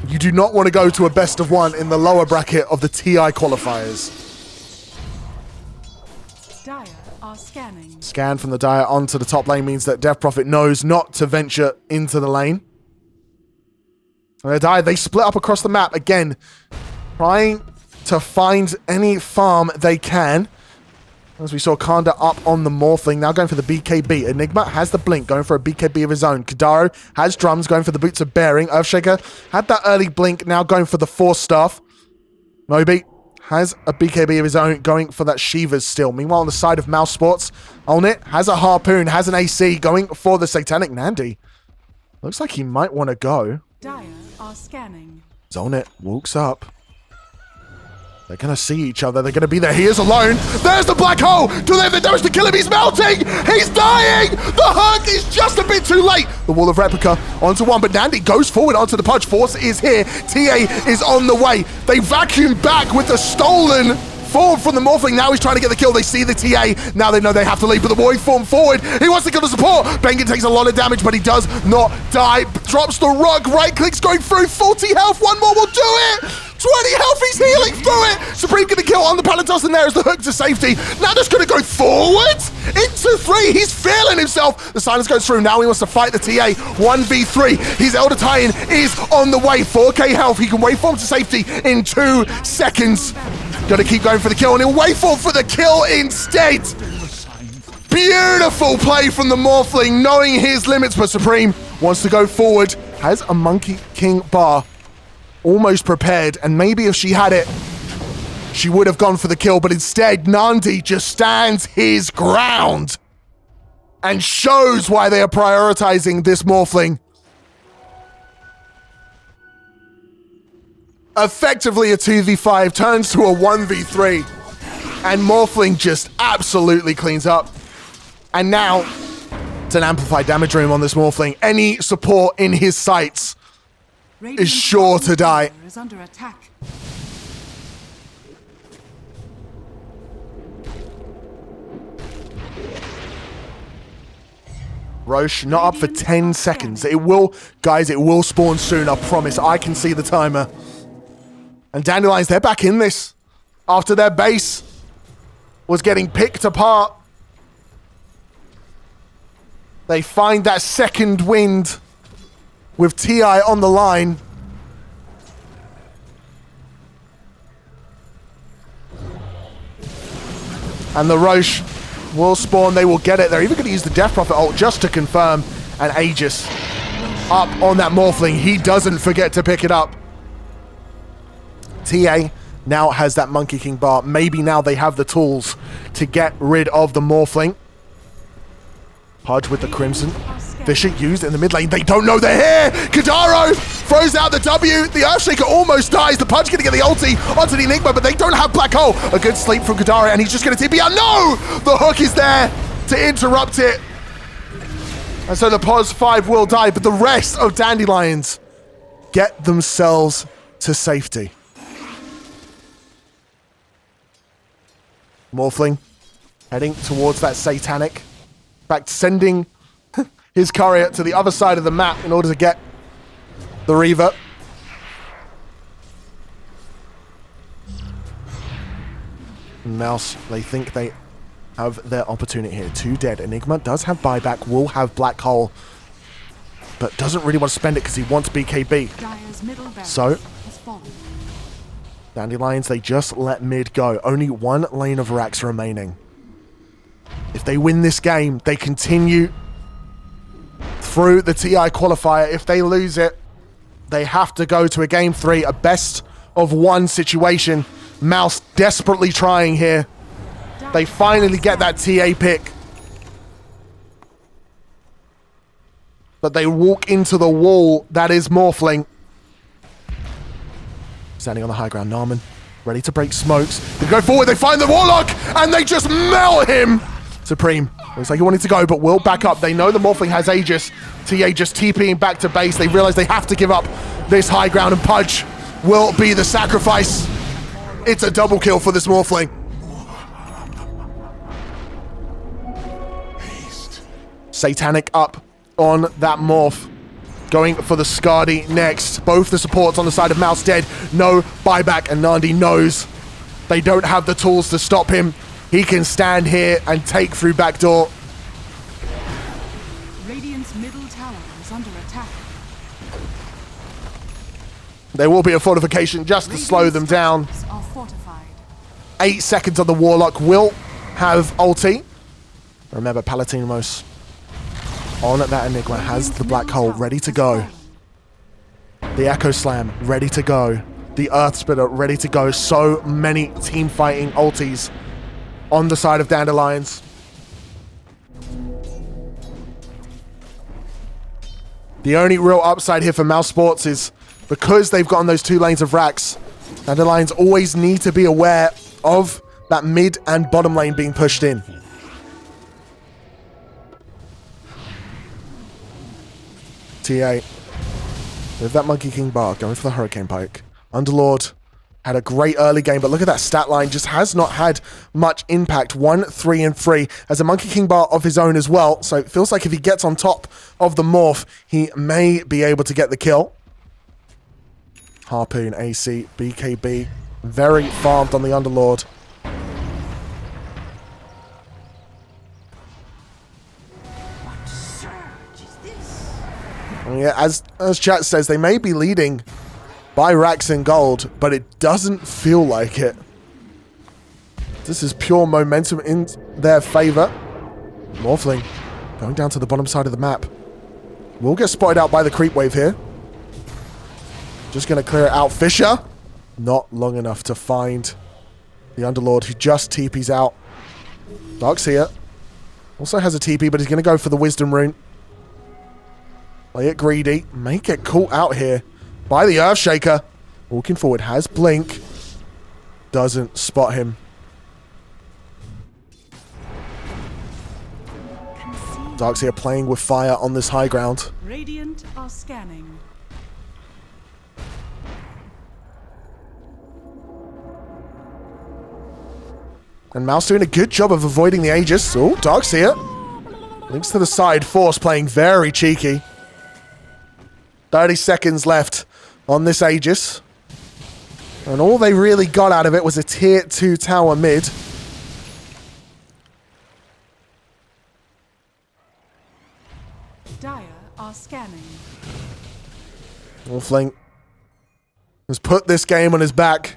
You do not want to go to a best of 1 in the lower bracket of the TI qualifiers. Dire are scanning. Scan from the Dire onto the top lane means that Death Prophet knows not to venture into the lane. And the Dire, they split up across the map again, trying to find any farm they can. As we saw Kanda up on the Morphling, now going for the BKB. Enigma has the blink, going for a BKB of his own. Kadaro has drums, going for the boots of bearing. Earthshaker had that early blink, now going for the Force Staff. Moby has a BKB of his own, going for that Shivas still. Meanwhile, on the side of MOUZ Sports, Olnit has a Harpoon, has an AC, going for the Satanic Nandi. Looks like he might want to go. Dire are scanning. Olnit walks up. They're going to see each other. They're going to be there. He is alone. There's the black hole. Do they have the damage to kill him? He's melting. He's dying. The hook is just a bit too late. The wall of replica onto 1, but Dande goes forward onto the punch. Force is here. TA is on the way. They vacuum back with the stolen form from the Morphling. Now he's trying to get the kill. They see the TA. Now they know they have to leave, but the Void form forward. He wants to kill the support. Bengen takes a lot of damage, but he does not die. Drops the rock. Right clicks going through. 40 health. One more will do it. 20 health, he's healing through it. Supreme gonna kill on the Palatos, and there is the hook to safety. Now just gonna go forward into 3. He's feeling himself. The silence goes through. Now he wants to fight the TA 1v3. His Elder Titan is on the way. 4k health. He can waveform to safety in 2 seconds. Gonna keep going for the kill, and he'll waveform for the kill instead. Beautiful play from the Morphling, knowing his limits, but Supreme wants to go forward. Has a Monkey King bar almost prepared, and maybe if she had it, she would have gone for the kill, but instead, Dande just stands his ground and shows why they are prioritizing this Morphling. Effectively, a 2v5 turns to a 1v3, and Morphling just absolutely cleans up. And now, it's an amplified damage room on this Morphling. Any support in his sights is sure to die. Is under attack. Roche not up for 10 seconds. It will, guys, it will spawn soon, I promise. I can see the timer. And Dandelions, they're back in this after their base was getting picked apart. They find that second wind with TI on the line. And the Roche will spawn. They will get it. They're even going to use the Death Prophet ult just to confirm. And Aegis up on that Morphling. He doesn't forget to pick it up. TA now has that Monkey King bar. Maybe now they have the tools to get rid of the Morphling. Pudge with the Crimson. Fisher used in the mid lane. They don't know they're here. Kadaro throws out the W. The Earthshaker almost dies. The Pudge going to get the ulti onto the Enigma, but they don't have Black Hole. A good sleep from Kadaro, and he's just going to TP out. No! The hook is there to interrupt it. And so the Pos 5 will die, but the rest of Dandelions get themselves to safety. Morphling heading towards that Satanic. In fact, sending his courier to the other side of the map in order to get the Reaver. MOUZ, they think they have their opportunity here. 2 dead. Enigma does have buyback, will have Black Hole, but doesn't really want to spend it because he wants BKB. So, Dandelions, they just let mid go. Only 1 lane of racks remaining. If they win this game, they continue through the TI qualifier. If they lose it, they have to go to a game 3, a best of 1 situation. MOUZ desperately trying here. They finally get that TA pick. But they walk into the wall that is Morphling. Standing on the high ground, Narman ready to break smokes. They go forward, they find the Warlock, and they just melt him. Supreme looks like he wanted to go, but will back up. They know the Morphling has Aegis. TA just TPing back to base. They realize they have to give up this high ground, and Pudge will be the sacrifice. It's a double kill for this Morphling. Satanic up on that Morph. Going for the Skadi next. Both the supports on the side of MOUZ dead. No buyback, and Dande knows they don't have the tools to stop him. He can stand here and take through backdoor. Radiant's middle tower is under attack. There will be a fortification just to slow them down. Are fortified. 8 seconds on the Warlock. Will have ulti. Remember, Palatinamos on that Enigma has the Black Hole ready to go. The Echo Slam ready to go. The Earth Splitter ready to go. So many team fighting ultis on the side of Dandelions. The only real upside here for MOUZ Sports is because they've gotten those 2 lanes of racks, Dandelions always need to be aware of that mid and bottom lane being pushed in. TA with that Monkey King bar going for the Hurricane Pike. Underlord had a great early game, but look at that stat line. Just has not had much impact. 1, 3, and 3. Has a Monkey King bar of his own as well. So it feels like if he gets on top of the Morph, he may be able to get the kill. Harpoon, AC, BKB. Very farmed on the Underlord. What surge is this? And yeah, as chat says, they may be leading by racks in gold, but it doesn't feel like it. This is pure momentum in their favor. Morphling going down to the bottom side of the map. We'll get spotted out by the creep wave here. Just going to clear it out. Fisher, not long enough to find the Underlord, who just TP's out. Darkseer also has a TP, but he's going to go for the Wisdom Rune. Play it greedy. May get caught out here by the Earthshaker. Walking forward, has Blink. Doesn't spot him. Darkseer playing with fire on this high ground. Radiant are scanning. And MOUZ doing a good job of avoiding the Aegis. Oh, Darkseer. Links to the side. Force playing very cheeky. 30 seconds left on this Aegis. And all they really got out of it was a tier 2 tower mid. Dire are scanning. Morphling has put this game on his back.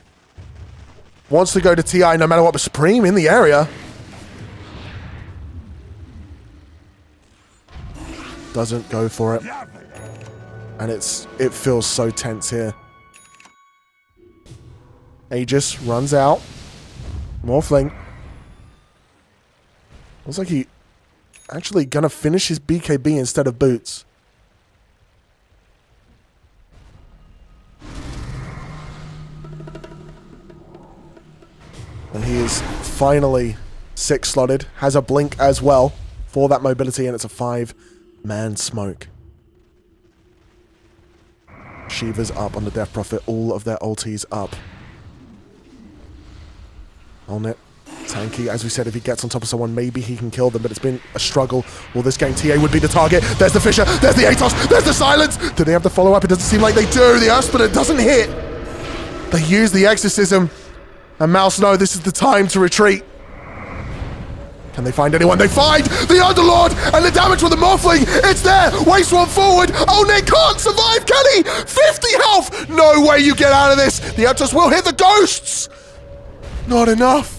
Wants to go to TI no matter what, but Supreme in the area. Doesn't go for it. And it feels so tense here. Aegis runs out. Morphling. Looks like he actually gonna finish his BKB instead of boots. And he is finally 6-slotted. Has a blink as well for that mobility, and it's a 5-man smoke. Shiva's up on the Death Prophet. All of their ultis up. On it. Tanky, as we said, if he gets on top of someone, maybe he can kill them, but it's been a struggle. Well, this game, TA would be the target. There's the Fisher, there's the Atos, there's the Silence! Do they have the follow-up? It doesn't seem like they do. The Earthsplitter doesn't hit. They use the Exorcism. And MOUZ know this is the time to retreat. Can they find anyone? They find the Underlord! And the damage with the Morphling! It's there! Waste one forward! Oh, Nick can't survive, can he? 50 health! No way you get out of this! The Atos will hit the ghosts! Not enough.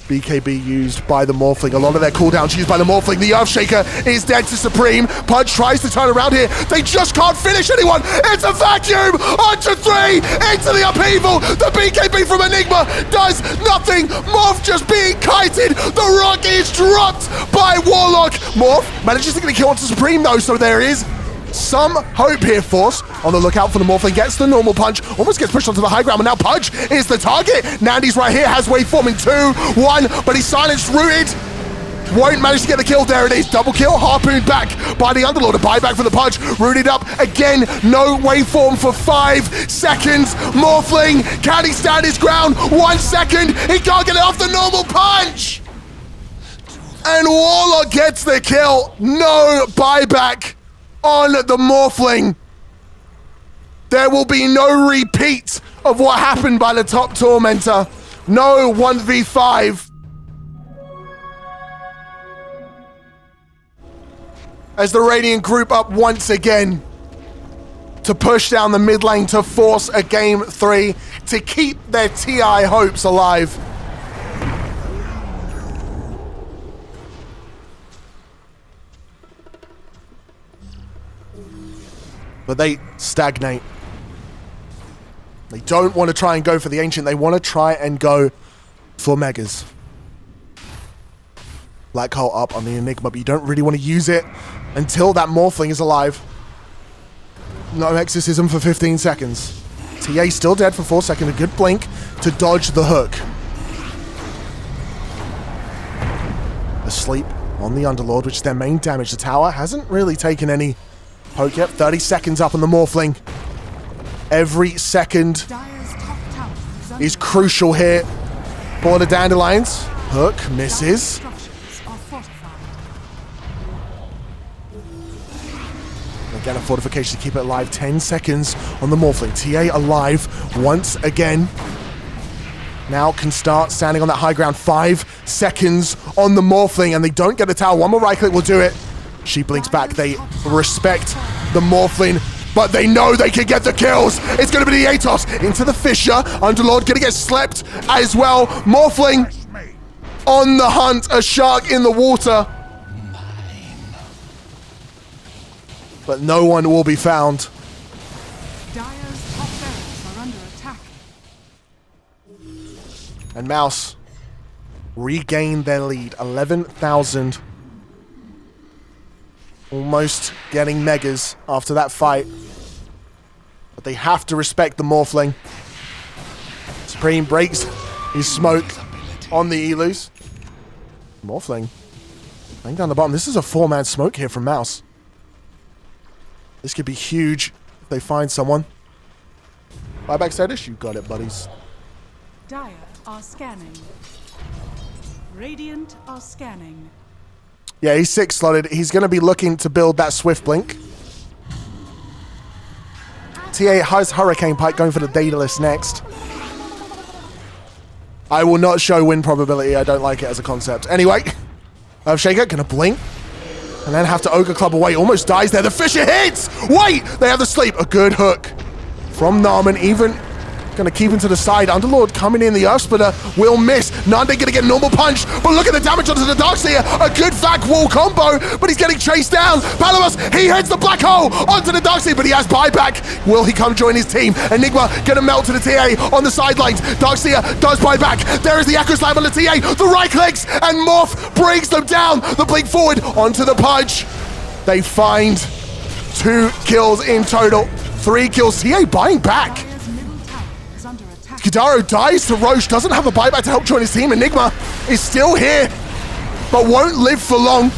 BKB used by the Morphling. A lot of their cooldowns used by the Morphling. The Earthshaker is dead to Supreme. Punch tries to turn around here. They just can't finish anyone. It's a vacuum. Onto 3. Into the upheaval. The BKB from Enigma does nothing. Morph just being kited. The rock is dropped by Warlock. Morph manages to get a kill onto Supreme though, so there is some hope here. Force on the lookout for the Morphling, gets the normal punch, almost gets pushed onto the high ground, and now Pudge is the target. Nandy's right here, has waveform in 2-1, but he's silenced, rooted. Won't manage to get the kill. There it is, double kill, harpooned back by the Underlord. A buyback for the Pudge, rooted up again, no waveform for 5 seconds. Morphling, can he stand his ground? 1 second, he can't get it off the normal punch. And Warlock gets the kill. No buyback on the Morphling. There will be no repeat of what happened by the top Tormentor. No 1v5. As the Radiant group up once again to push down the mid lane to force a game 3 to keep their TI hopes alive. But they stagnate. They don't want to try and go for the Ancient. They want to try and go for Megas. Black Hole up on the Enigma, but you don't really want to use it until that Morphling is alive. No Exorcism for 15 seconds. TA still dead for 4 seconds. A good blink to dodge the hook. Asleep on the Underlord, which is their main damage. The tower hasn't really taken any poke yet. 30 seconds up on the Morphling. Every second is crucial here for the Dandelions. Hook misses. Again, a fortification to keep it alive. 10 seconds on the Morphling. TA alive once again. Now can start standing on that high ground. 5 seconds on the Morphling, and they don't get the tower. One more right click will do it. She blinks back. They respect the Morphling, but they know they can get the kills. It's going to be the Atos into the Fissure. Underlord going to get slept as well. Morphling on the hunt. A shark in the water. But no one will be found. Dire's top barracks are under attack. And MOUZ regain their lead. 11,000. Almost getting megas after that fight. But they have to respect the Morphling. Supreme breaks his smoke on the Elus. Morphling laying down the bottom. This is a 4-man smoke here from MOUZ. This could be huge if they find someone. Buyback status, you got it, buddies. Dire are scanning. Radiant are scanning. Yeah, he's 6 slotted. He's going to be looking to build that Swift Blink. TA has Hurricane Pike going for the Daedalus next. I will not show win probability. I don't like it as a concept. Anyway, Earthshaker going to blink. And then have to Ogre Club away. Almost dies there. The Fissure hits! Wait! They have the sleep. A good hook from Narman. Even going to keep him to the side. Underlord coming in. The Earth Splitter will miss. Dande going to get a normal punch. But look at the damage onto the Darkseer. A good vac wall combo. But he's getting chased down. Palamas, he hits the black hole onto the Darkseer. But he has buyback. Will he come join his team? Enigma going to melt to the TA on the sidelines. Darkseer does buyback. There is the Echo Slam on the TA. The right clicks. And Morph brings them down. The blink forward onto the Pudge. They find 2 kills in total. 3 kills. TA buying back. Kidaro dies to Roche, doesn't have a buyback to help join his team. Enigma is still here, but won't live for long.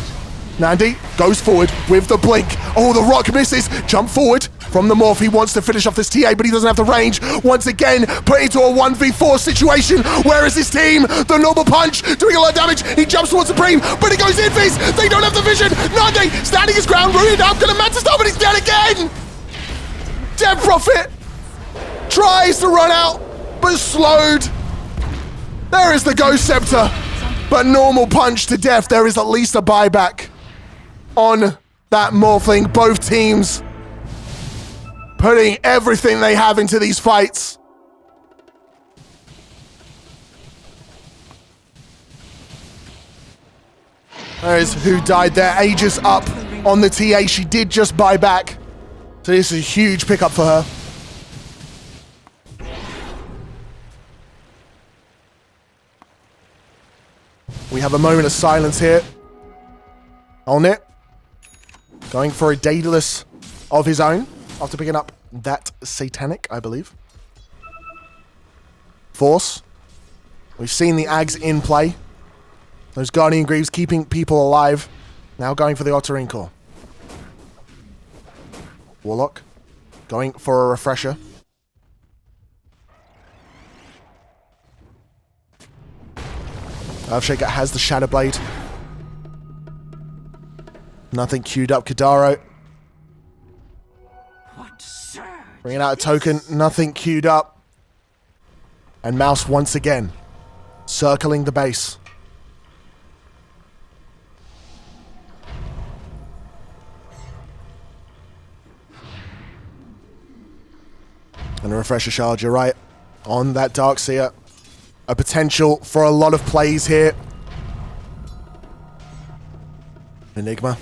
Nandi goes forward with the blink. Oh, the rock misses. Jump forward from the Morph. He wants to finish off this TA, but he doesn't have the range. Once again, put into a 1v4 situation. Where is his team? The normal punch, doing a lot of damage. He jumps towards Supreme, but he goes invis. They don't have the vision. Nandi standing his ground, ruined up, gonna Mantis stop, but he's dead again. Dead Prophet tries to run out, but slowed. There is the Ghost Scepter, but normal punch to death. There is at least a buyback on that Morphling. Both teams putting everything they have into these fights. There is who died there. Aegis up on the TA. She did just buy back. So this is a huge pickup for her. We have a moment of silence here. On it. Going for a Daedalus of his own. After picking up that Satanic, I believe. Force. We've seen the Ags in play. Those Guardian Greaves keeping people alive. Now going for the Otterine Core. Warlock. Going for a refresher. Earthshaker has the Shadow Blade. Nothing queued up. Kidaro. Bringing out a token. Nothing queued up. And MOUZ once again. Circling the base. And a refresher shard, you're right. On that Darkseer. A potential for a lot of plays here. Enigma.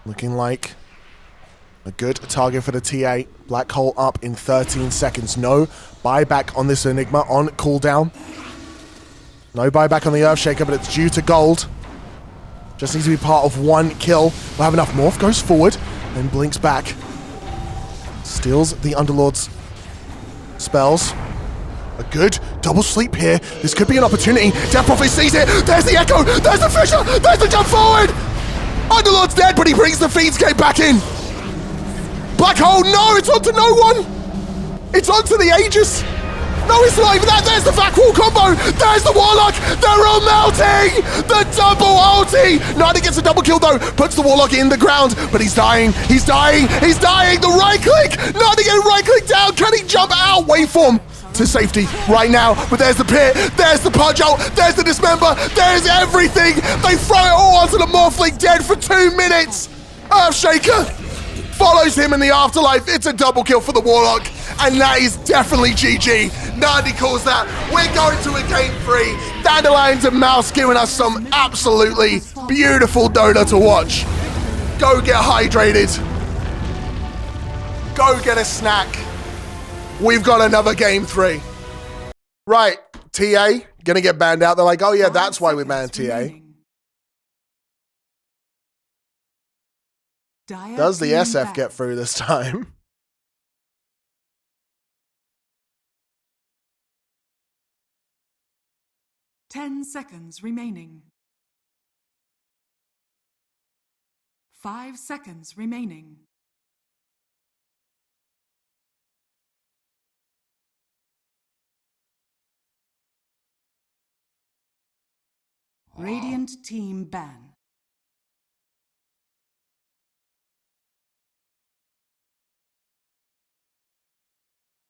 Looking like a good target for the TA. Black hole up in 13 seconds. No buyback on this Enigma on cooldown. No buyback on the Earthshaker, but it's due to gold. Just needs to be part of 1 kill. We'll have enough. Morph goes forward, then blinks back. Steals the Underlord's spells. A good double sleep here. This could be an opportunity. Death Prophet sees it. There's the Echo. There's the Fissure. There's the jump forward. Underlord's dead, but he brings the Fiendscape back in. Black hole. No, it's onto no one. It's onto the Aegis. No, it's not even that. There's the back wall combo. There's the Warlock. They're all melting. The double ulti. Dande gets a double kill, though. Puts the Warlock in the ground, but he's dying. He's dying. He's dying. The right click. Dande getting right click down. Can he jump out? Waveform to safety right now. But there's the pit. There's the punch out. There's the dismember. There's everything. They throw it all onto the Morphling, dead for 2 minutes. Earthshaker follows him in the afterlife. It's a double kill for the Warlock, and that is definitely GG. Dande calls that. We're going to a game 3. Dandelions and MOUZ giving us some absolutely beautiful Dota to watch. Go get hydrated. Go get a snack. We've got another game 3. Right, TA gonna get banned out. They're like, oh yeah, that's why we banned TA. Does the SF get through this time? Ten seconds remaining. 5 seconds remaining. Radiant team ban.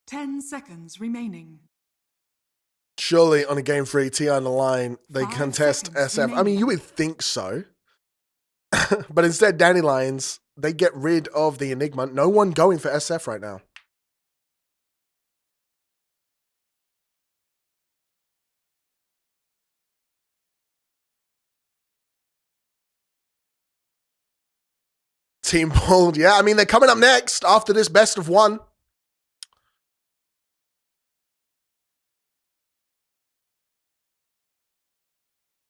Ten seconds remaining. Surely on a game 3, TI on the line, they 5 contest seconds SF. I mean, remaining. you would think so. But instead, Dandelions, they get rid of the Enigma. No one going for SF right now. Team pulled. Yeah, I mean, they're coming up next after this best of 1.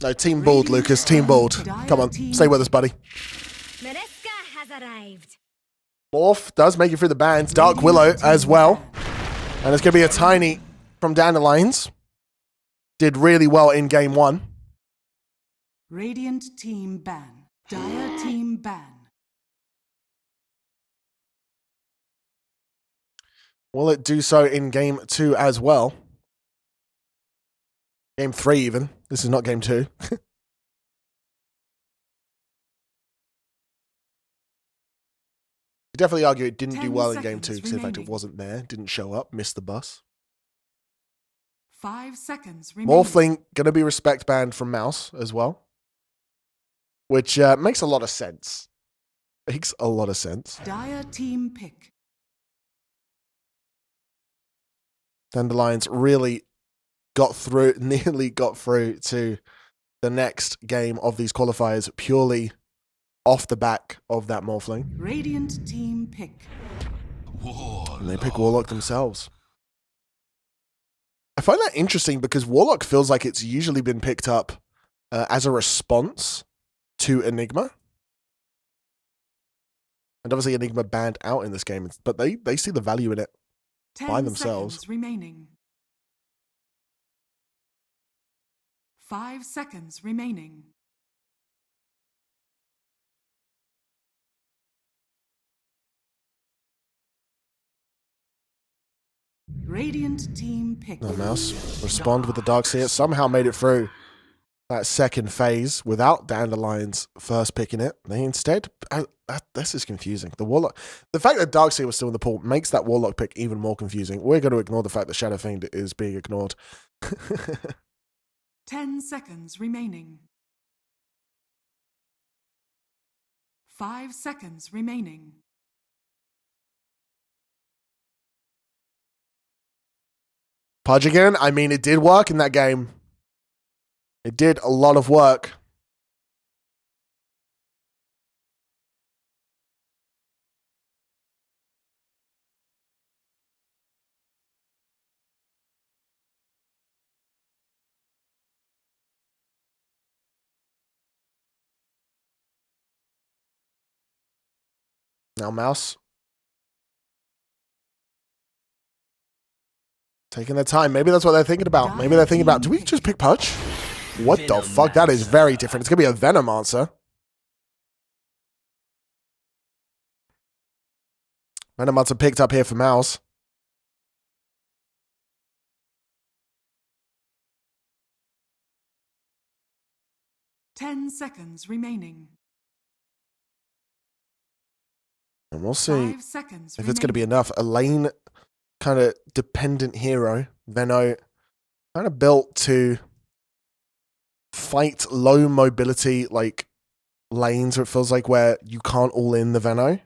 No, team bald, Lucas. Team bald. Come on, stay with us, buddy. Maresca has arrived. Morph does make it through the bans. Dark Willow as well. And it's going to be a tiny from Dandelions. Did really well in game 1. Radiant team ban. Dire team ban. Will it do so in game 2 as well? Game 3 even. This is not game 2. You definitely argue it didn't do well in game 2 because in fact it wasn't there, didn't show up, missed the bus. 5 seconds remaining. Morphling going to be respect banned from MOUZ as well, which makes a lot of sense. Makes a lot of sense. Dire team pick. Dandelions really got through, nearly got through to the next game of these qualifiers purely off the back of that Morphling. Radiant team pick. And they pick Warlock themselves. I find that interesting because Warlock feels like it's usually been picked up as a response to Enigma. And obviously Enigma banned out in this game, but they see the value in it by themselves. 10 seconds remaining. 5 seconds remaining. Radiant team pick. No, MOUZ respond with the Darkseer. Somehow made it through that second phase without Dandelions first picking it. They instead, this is confusing. The Warlock, the fact that Darkseer was still in the pool makes that Warlock pick even more confusing. We're going to ignore the fact that Shadow Fiend is being ignored. 10 seconds remaining. 5 seconds remaining. Pudge again. I mean, it did work in that game. It did a lot of work. Now MOUZ. Taking their time. Maybe that's what they're thinking about. Maybe they're thinking about, do we just pick Pudge? What the fuck? That is very different. It's going to be a Venom answer. Venom answer picked up here for MOUZ. 10 seconds remaining. And we'll see 5 seconds if it's going to be remaining. enough. A lane kind of dependent hero. Venno kind of built to fight low mobility like lanes, it feels like, where you can't all in the Venno. And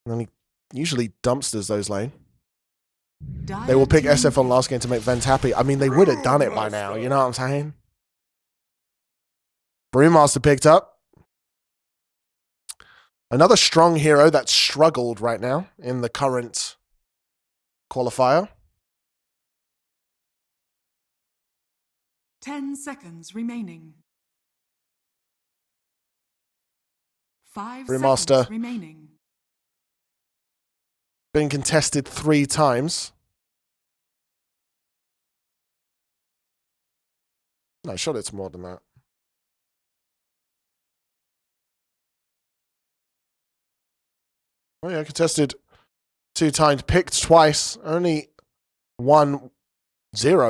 then he usually dumpsters those lane. They will pick SF on last game to make Vent happy. I mean, they would have done it by now, you know what I'm saying? Brewmaster picked up. Another strong hero that struggled right now in the current qualifier. 10 seconds remaining. 5 Brewmaster seconds remaining. been contested 3 times. No, sure it's more than that. Oh yeah, contested 2 times, picked twice, only 1-0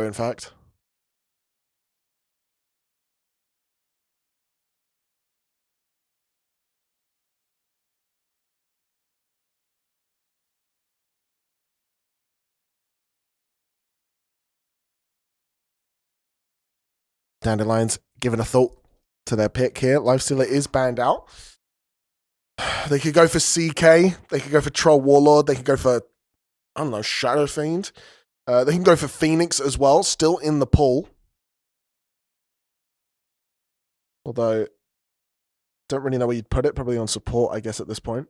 in fact. Dandelions giving a thought to their pick here. Lifestealer is banned out. They could go for CK. They could go for Troll Warlord. They could go for, I don't know, Shadow Fiend. They can go for Phoenix as well, still in the pool. Although, don't really know where you'd put it. Probably on support, I guess, at this point.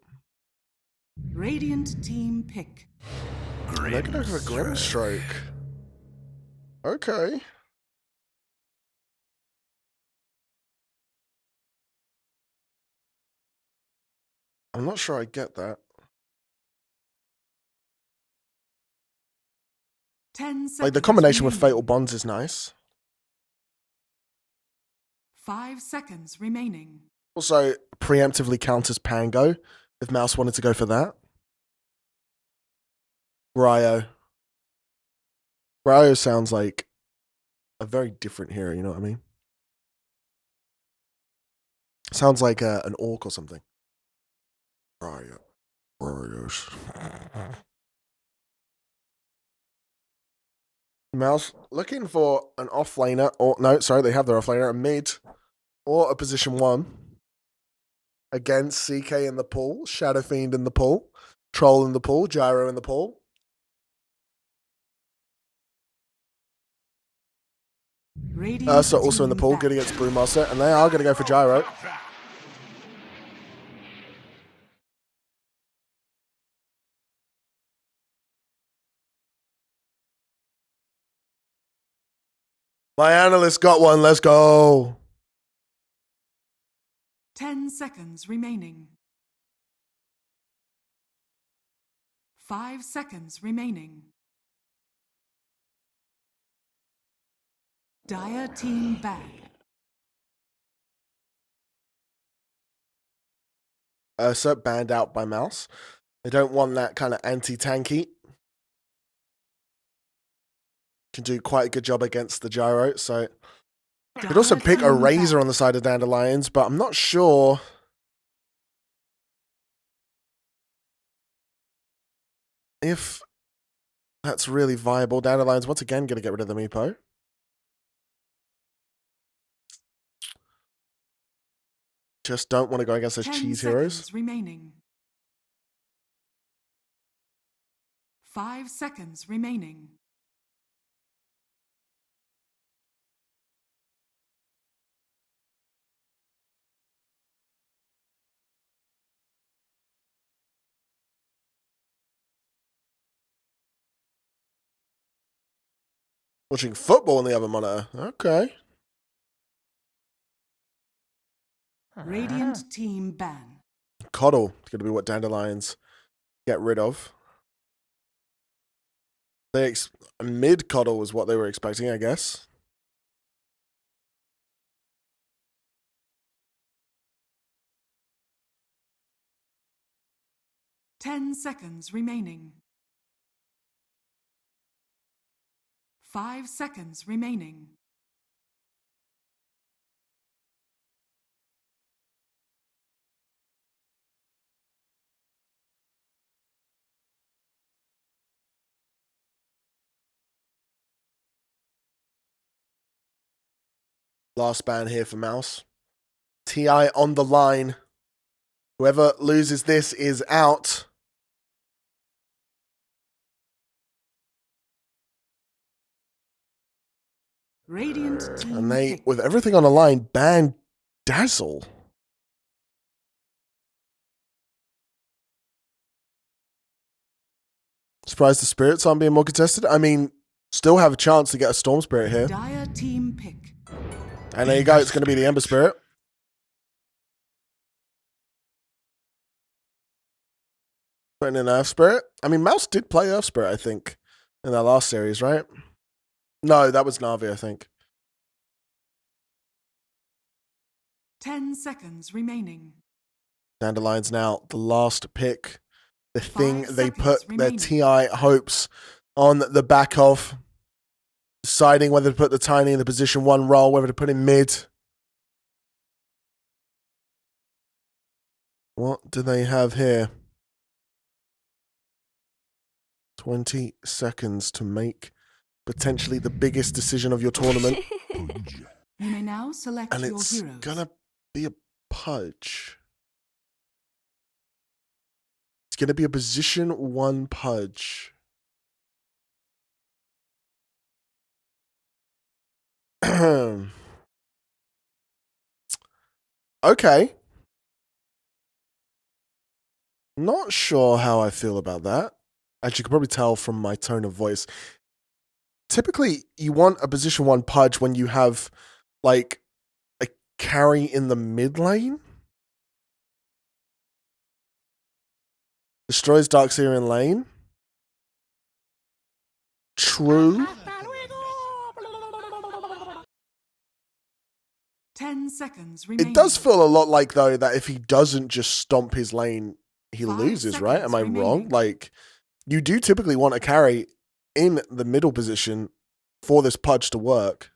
Radiant team pick. They're going for a Grimstroke. Okay. I'm not sure I get that. 10 seconds Like, the combination with remaining. Fatal Bonds is nice. 5 seconds remaining. Also, preemptively counters Pango, if MOUZ wanted to go for that. Ryo. Ryo sounds like a very different hero, you know what I mean? Sounds like an orc or something. Ryo. Ryos. MOUZ looking for an offlaner, or no, sorry, they have their offlaner, a mid, or a position 1. Against CK in the pool, Shadow Fiend in the pool, Troll in the pool, Gyro in the pool. Ursa also in the pool, good against Brewmaster, and they are going to go for Gyro. My analyst got one, let's go. 10 seconds remaining. 5 seconds remaining. Dire team back. Ursa banned out by MOUZ. They don't want that kind of anti-tanky. Can do quite a good job against the Gyro, so could also pick a Razor on the side of Dandelions, but I'm not sure if that's really viable. Dandelions once again going to get rid of the Meepo. Just don't want to go against those cheese heroes. Remaining. 5 seconds remaining. Watching football on the other monitor. Okay. Radiant team ban. Coddle is going to be what Dandelions get rid of. Mid Coddle was what they were expecting, I guess. Ten seconds remaining. 5 seconds remaining. Last ban here for MOUZ. TI on the line. Whoever loses this is out. Radiant team And they, pick. with everything on the line, ban Dazzle. Surprised the spirits aren't being more contested. I mean, still have a chance to get a Storm Spirit here. Dire team pick. And there you go. It's going to be the Ember Spirit. Putting in Earth Spirit. I mean, MOUZ did play Earth Spirit, I think, in that last series, right? No, that was Na'Vi, I think. 10 seconds remaining. Dandelions now, the last pick. The thing 5 they seconds put remaining. their TI hopes on the back of. Deciding whether to put the Tiny in the position 1 role, whether to put him mid. What do they have here? 20 seconds to make potentially the biggest decision of your tournament. You may now select And your it's heroes. gonna be a pudge. It's gonna be a position 1 pudge. Okay. Not sure how I feel about that. As you can probably tell from my tone of voice. Typically, you want a position 1 pudge when you have, like, a carry in the mid lane. Destroys Darkseer in lane. True. 10 seconds remaining. It does feel a lot like, though, that if he doesn't just stomp his lane, he 5 loses, right? Am I seconds wrong? remaining. Like, you do typically want a carry in the middle position for this pudge to work.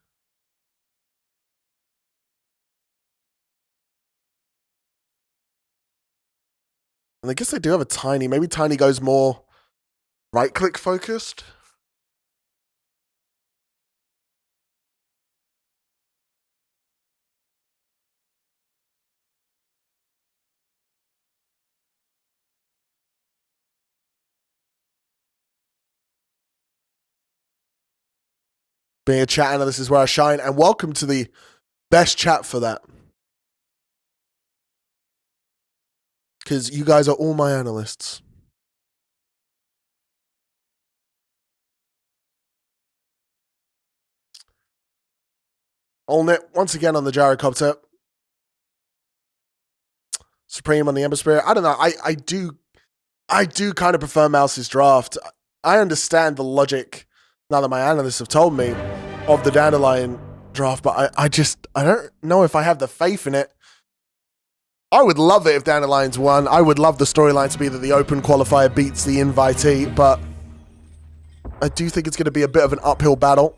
And I guess they do have a Tiny. Maybe Tiny goes more right-click focused. Being a chat analyst is where I shine, and welcome to the best chat for that. Because you guys are all my analysts. Allnet once again on the gyrocopter. Supreme on the Ember Spirit. I don't know. I do kind of prefer MOUZ's draft. I understand the logic, now that my analysts have told me, of the Dandelion draft, but I don't know if I have the faith in it. I would love it if Dandelions won. I would love the storyline to be that the open qualifier beats the invitee, but I do think it's going to be a bit of an uphill battle.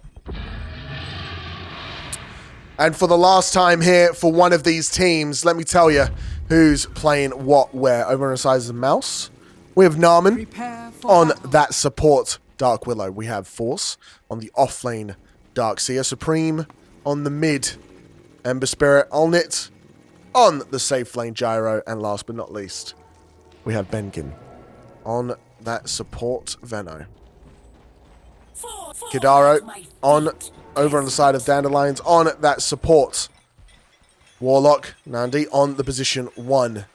And for the last time here for one of these teams, let me tell you who's playing what where. Over on the side of MOUZ, we have Naaman Prepare for on battle. that support Dark Willow. We have Force on the off lane Darkseer. Supreme on the mid Ember Spirit. Allnet on the safe lane Gyro. And last but not least, we have Benkin on that support Veno. Kidaro on over on the side of Dandelions on that support Warlock. Nandi on the position 1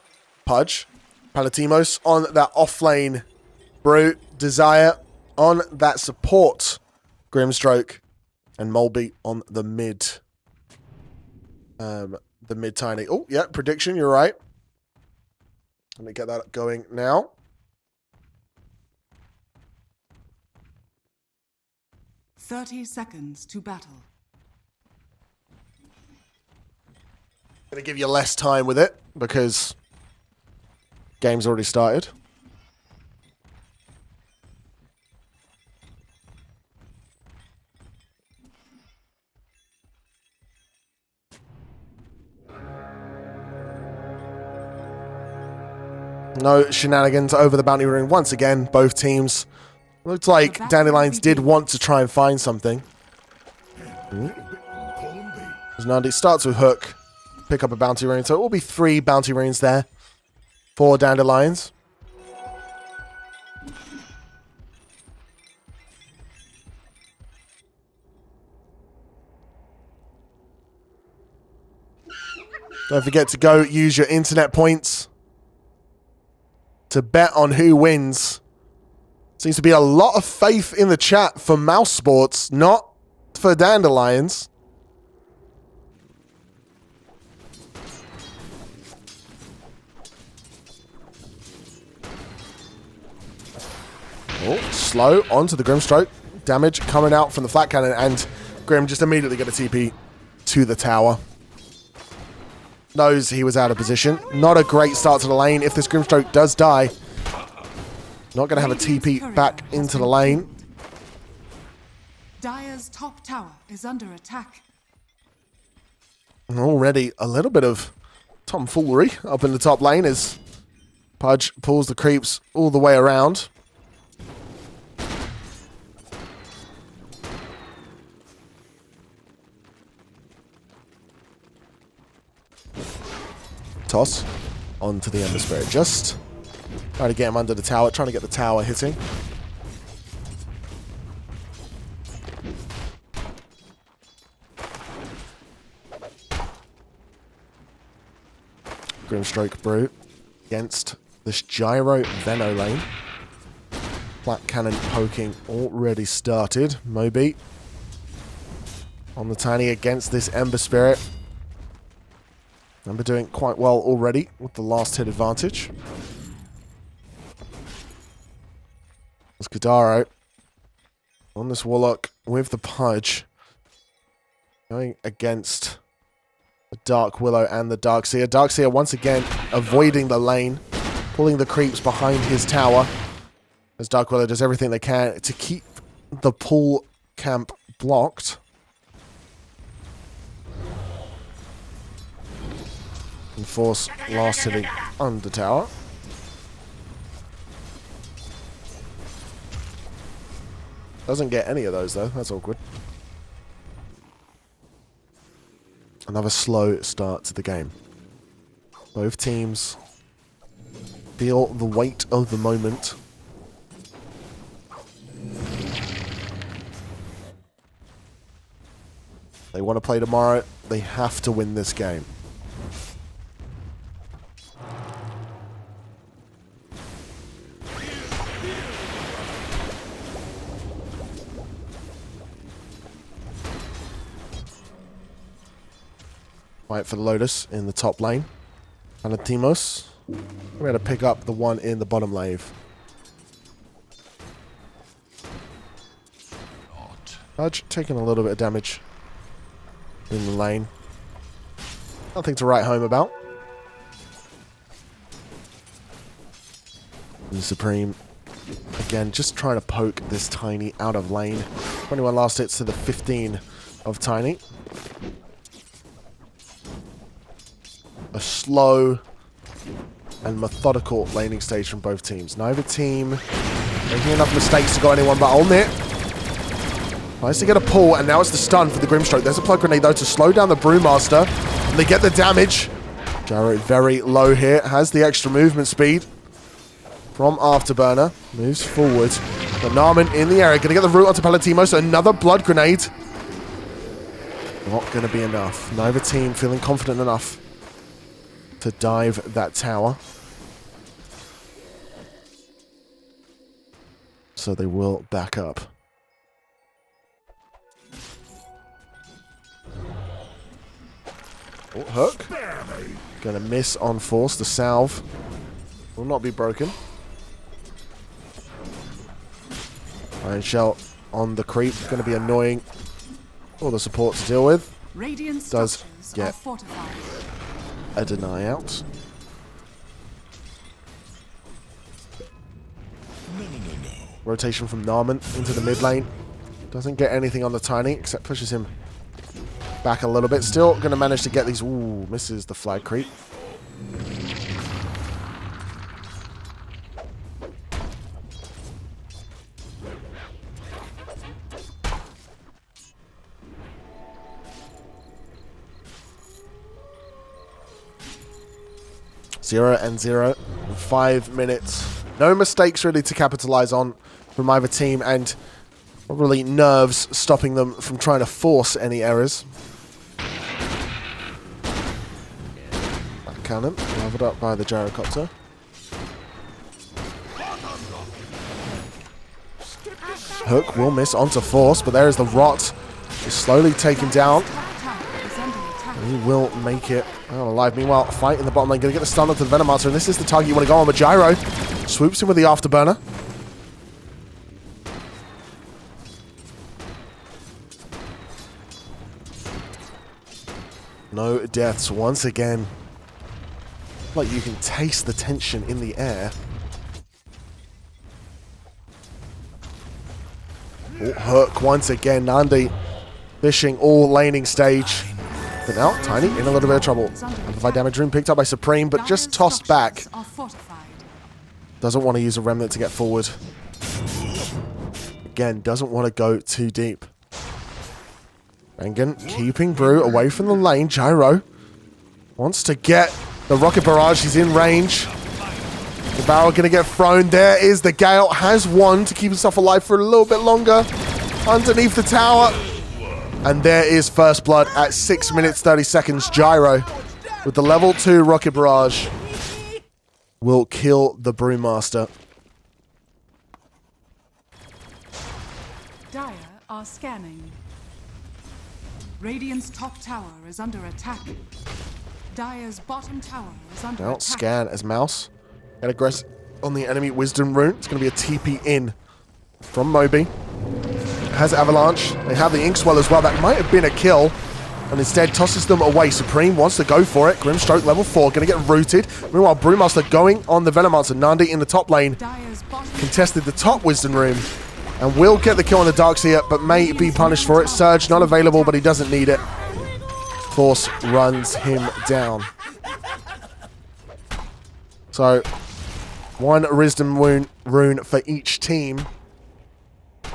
Pudge. Palatimos on that off-lane Brute. Desire on that support Grimstroke. And Molby on the mid. The mid Tiny. Oh, yeah, prediction, you're right. Let me get that going now. "30 seconds to battle." Gonna give you less time with it because game's already started. No shenanigans over the bounty ring once again. Both teams. Looked like Dandelions did want to try and find something. As Dande starts with Hook, pick up a bounty rune. So it will be 3 bounty runes there for Dandelions. Don't forget to go use your internet points to bet on who wins. Seems to be a lot of faith in the chat for MOUZ Sports, not for Dandelions. Oh, slow onto the Grimstroke. Damage coming out from the flat cannon, and Grim just immediately get a TP to the tower. Knows he was out of position. Not a great start to the lane. If this Grimstroke does die, not going to have a TP back into the lane. Dire's top tower is under attack. And already a little bit of tomfoolery up in the top lane as Pudge pulls the creeps all the way around. Toss onto the Ember Spirit. Just trying to get him under the tower, trying to get the tower hitting. Grimstroke Brute against this Gyro Veno lane. Flat cannon poking already started. Moby on the Tiny against this Ember Spirit. Ember doing quite well already with the last hit advantage. As Kadaro on this Warlock with the Pudge going against the Dark Willow and the Darkseer. Darkseer once again avoiding the lane, pulling the creeps behind his tower as Dark Willow does everything they can to keep the pull camp blocked. And force last hitting under tower. Doesn't get any of those though, that's awkward. Another slow start to the game. Both teams feel the weight of the moment. They want to play tomorrow, they have to win this game. Fight for the Lotus in the top lane. Anatimos. We're going to pick up the one in the bottom lane. Pudge taking a little bit of damage in the lane. Nothing to write home about. And Supreme, again, just trying to poke this Tiny out of lane. 21 last hits to the 15 of Tiny. A slow and methodical laning stage from both teams. Neither team making enough mistakes to go anyone but on it. Nice to get a pull, and now it's the stun for the Grimstroke. There's a plug grenade though to slow down the Brewmaster. And they get the damage. Jarrett very low here, has the extra movement speed from Afterburner. Moves forward. But Narman in the area, gonna get the root onto Palatimo, so another blood grenade. Not gonna be enough. Neither team feeling confident enough to dive that tower. So they will back up. Oh, Hook. Gonna miss on force. The salve will not be broken. Iron Shell on the creep. Gonna be annoying. All the support to deal with. Radiant Does get are fortified. a deny out. Rotation from Narman into the mid lane. Doesn't get anything on the Tiny, except pushes him back a little bit. Still going to manage to get these. Ooh, misses the flag creep. 0-0 in 5 minutes. No mistakes really to capitalize on from either team, and probably nerves stopping them from trying to force any errors. That cannon leveled up by the gyrocopter. Hook will miss onto force, but there is the rot. He's slowly taken down. He will make it out alive. Meanwhile, fight in the bottom lane. Going to get the stun onto the Venomancer, and this is the target you want to go on. But Gyro swoops in with the afterburner. No deaths once again. Like you can taste the tension in the air. Oh, Hook once again. Dande fishing all laning stage. But now, Tiny in a little bit of trouble. Amplified damage rune picked up by Supreme, but just tossed back. Doesn't want to use a remnant to get forward. Again, doesn't want to go too deep. Rengen keeping Brew away from the lane. Gyro wants to get the rocket barrage. He's in range. The barrel going to get thrown. There is the Gale. Has one to keep himself alive for a little bit longer. Underneath the tower. And there is first blood at 6 minutes 30 seconds. Gyro with the level 2 rocket barrage will kill the Brewmaster. Dire are scanning. Radiant's top tower is under attack. Dire's bottom tower is under Now attack. scan as MOUZ. Get aggressive on the enemy Wisdom Rune. It's going to be a TP in from Moby. Has Avalanche. They have the Inkswell as well. That might have been a kill. And instead tosses them away. Supreme wants to go for it. Grimstroke level 4. Going to get rooted. Meanwhile, Brewmaster going on the Venomancer. Dande in the top lane. Contested the top Wisdom Rune. And will get the kill on the Darkseer, but may be punished for it. Surge not available, but he doesn't need it. Force runs him down. So, 1 Wisdom Rune for each team.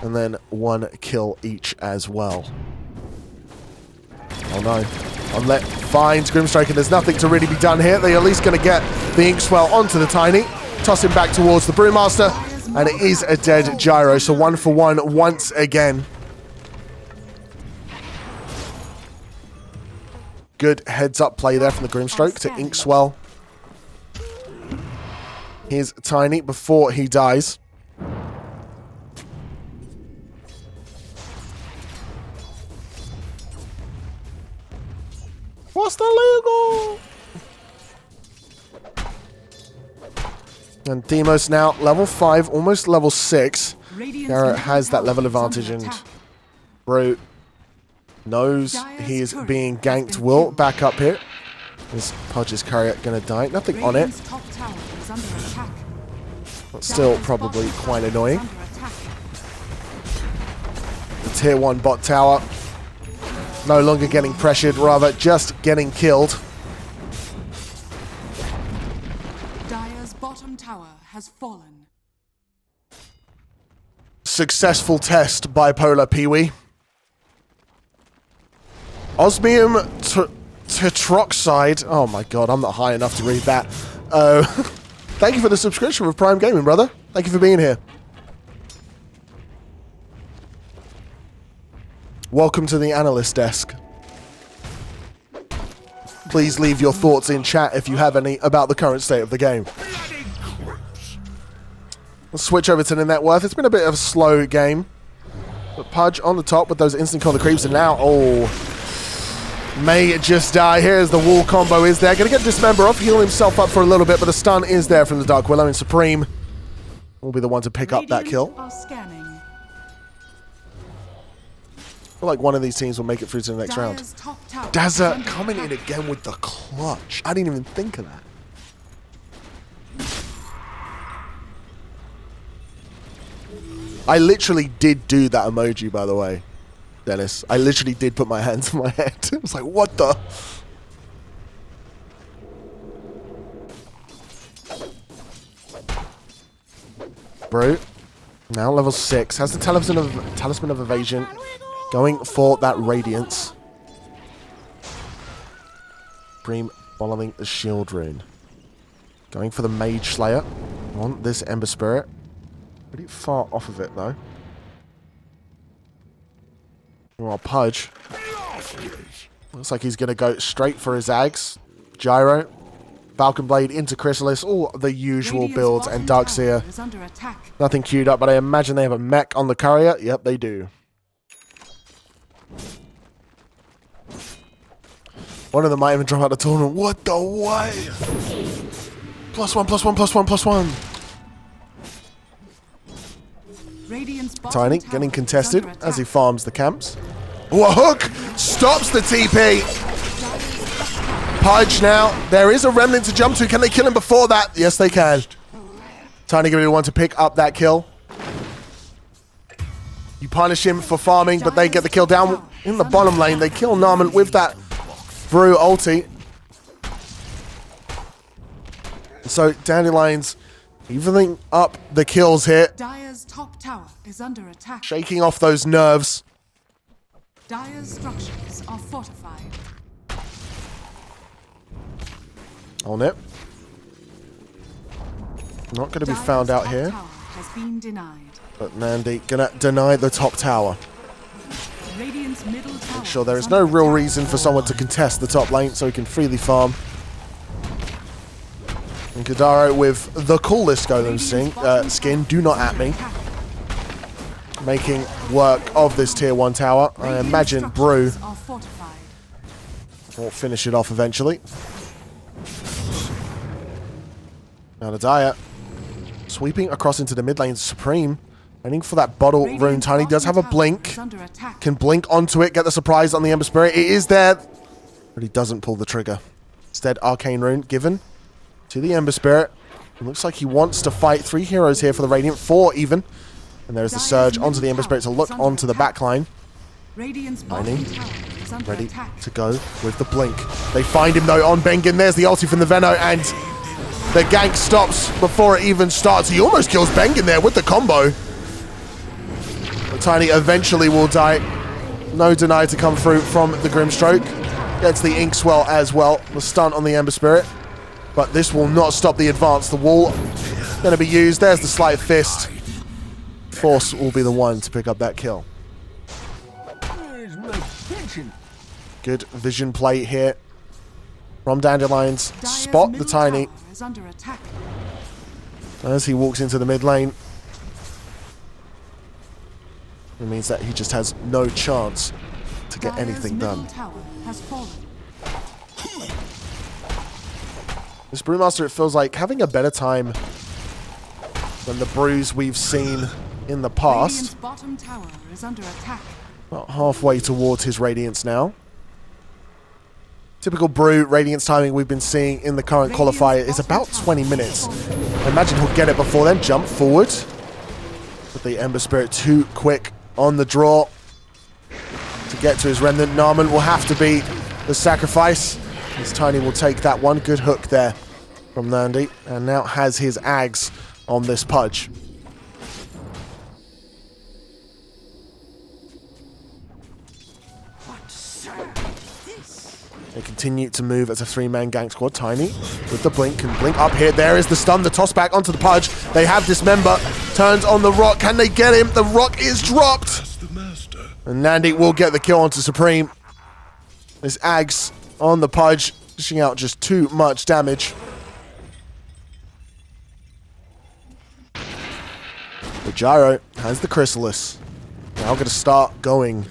And then 1 kill each as well. Oh no. Unlet finds Grimstroke, and there's nothing to really be done here. They're at least going to get the Inkswell onto the Tiny. Toss him back towards the Brewmaster. And it is a dead Gyro. So 1 for 1 once again. Good heads-up play there from the Grimstroke to Inkswell. Here's Tiny before he dies. What's the legal? And Demos now level 5, almost level 6. Garrett has that level advantage, and Brew knows he is being ganked. Will back up here. This Pudge's Carrier going to die. Nothing on it. But still probably quite annoying. The tier 1 bot tower no longer getting pressured, rather just getting killed. Dire's bottom tower has fallen. Successful test, Bipolar Pee-wee. Osmium tetroxide. Oh my god, I'm not high enough to read that. Thank you for the subscription with Prime Gaming, brother. Thank you for being here. Welcome to the analyst desk. Please leave your thoughts in chat if you have any about the current state of the game. Let's switch over to the net worth. It's been a bit of a slow game. But Pudge on the top with those instant collar creeps, and now, may just die. Here's the wall combo is there. Gonna get Dismember off, heal himself up for a little bit, but the stun is there from the Dark Willow, and Supreme will be the one to pick up that kill. I feel like one of these teams will make it through to the next round. Dazza coming in again with the clutch. I didn't even think of that. I literally did do that emoji, by the way, Dennis. I literally did put my hands on my head. It was like, what the? Brew, now level 6, has the Talisman of Evasion. Going for that Radiance. Supreme following the Shield Rune. Going for the Mage Slayer on this Ember Spirit. Pretty far off of it, though. Well, Pudge. Looks like he's going to go straight for his Ags. Gyro. Falcon Blade into Chrysalis. All the usual builds. And Darkseer. Nothing queued up, but I imagine they have a mech on the courier. Yep, they do. One of them might even drop out the tournament. What the what? +1, +1, +1, +1. Tiny getting contested as he farms the camps. Oh, a hook stops the TP. Pudge now. There is a remnant to jump to. Can they kill him before that? Yes, they can. Tiny going to want to pick up that kill. You punish him for farming, but they get the kill down in the bottom lane. They kill Narman with that Brew ulti. So Dandelions evening up the kills here. Dire's top tower is under attack. Shaking off those nerves. Dire's structures are fortified. On it. Not going to be found out here. Has been denied. But Nandi gonna deny the top tower. Radiant's middle tower. Make sure there is no real reason for someone to contest the top lane so he can freely farm. And Kadaro with the coolest golem skin, do not at me. Making work of this tier 1 tower. I imagine Brew will finish it off eventually. Now the Dire sweeping across into the mid lane. Supreme waiting for that bottle rune. Tiny does have a blink. Can blink onto it, get the surprise on the Ember Spirit. It is there, but he doesn't pull the trigger. Instead, Arcane Rune given to the Ember Spirit. It looks like he wants to fight 3 heroes here for the Radiant, 4 even. And there's the surge onto the Ember Spirit to look onto the backline. Tiny ready to go with the blink. They find him though on Bengen. There's the ulti from the Veno, and the gank stops before it even starts. He almost kills Bengen there with the combo. But Tiny eventually will die. No deny to come through from the Grimstroke. Gets the Inkswell as well. The stun on the Ember Spirit. But this will not stop the advance. The wall going to be used. There's the Sleight of Fist. Force will be the one to pick up that kill. Good vision play here from Dandelions. Spot the Tiny as he walks into the mid lane. It means that he just has no chance to get anything done. This Brewmaster, it feels like having a better time than the Brews we've seen in the past. About halfway towards his Radiance now. Typical Brew Radiance timing we've been seeing in the current qualifier is about 20 minutes. I imagine he'll get it before then, jump forward. But the Ember Spirit too quick on the draw to get to his Remnant. Narman will have to be the sacrifice. As Tiny will take that one. Good hook there from Nandi. And now has his Ags on this Pudge. They continue to move as a 3-man gank squad. Tiny with the blink, can blink up here. There is the stun, the toss back onto the Pudge. They have Dismember, turns on the rock. Can they get him? The rock is dropped. And Nandi will get the kill onto Supreme. This Ags on the Pudge, dishing out just too much damage. But Gyro has the Chrysalis. Now going to start going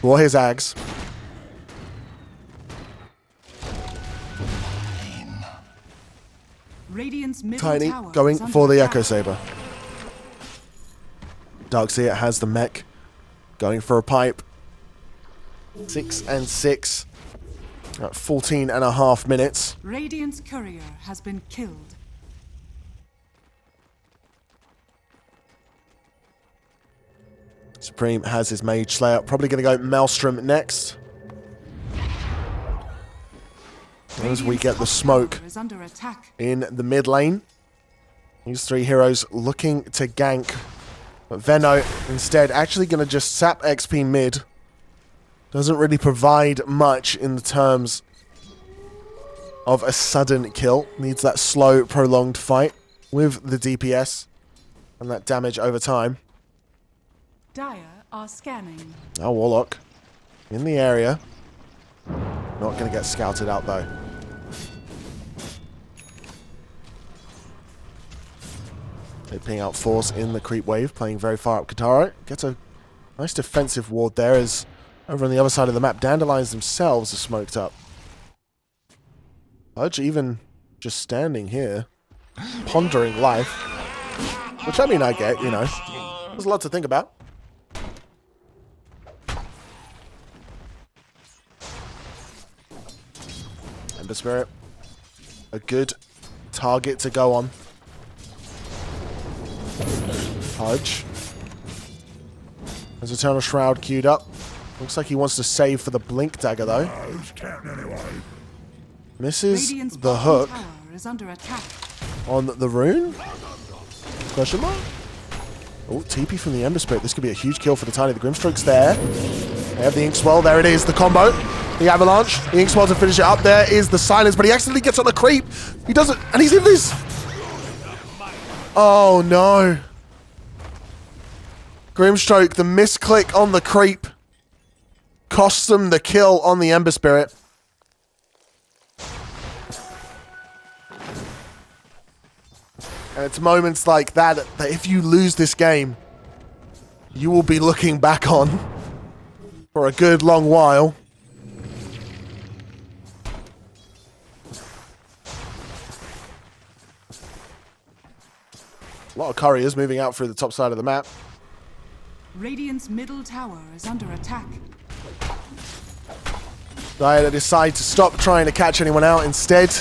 for his Ags. Tiny going for the Echo Saber. Darkseer has the mech. Going for a pipe. 6 and 6. At 14.5 minutes. Radiant's courier has been killed. Supreme has his Mage Slayer. Probably going to go Maelstrom next. As we get the smoke in the mid lane. These 3 heroes looking to gank. But Veno instead actually going to just sap XP mid. Doesn't really provide much in the terms of a sudden kill. Needs that slow, prolonged fight with the DPS and that damage over time. Dire are scanning. Now Warlock in the area. Not going to get scouted out though. They ping out force in the creep wave, playing very far up. Kataro gets a nice defensive ward there as over on the other side of the map, Dandelions themselves are smoked up. Pudge even just standing here, pondering life. Which I mean I get, you know. There's a lot to think about. Ember Spirit. A good target to go on. Pudge. There's Eternal Shroud queued up. Looks like he wants to save for the Blink Dagger though. Misses the hook Is under attack. on the rune. Question mark? Oh, TP from the Ember Spirit. This could be a huge kill for the Tiny. The Grimstroke's there. They have the Inkswell. There it is. The combo. The Avalanche. The Inkswell to finish it up. There is the Silence, but he accidentally gets on the creep. He doesn't, and he's in this. Oh no. Grimstroke, the misclick on the creep. Costs them the kill on the Ember Spirit. And it's moments like that that if you lose this game, you will be looking back on for a good long while. A lot of couriers moving out through the top side of the map. Radiant's middle tower is under attack. They decide to stop trying to catch anyone out instead.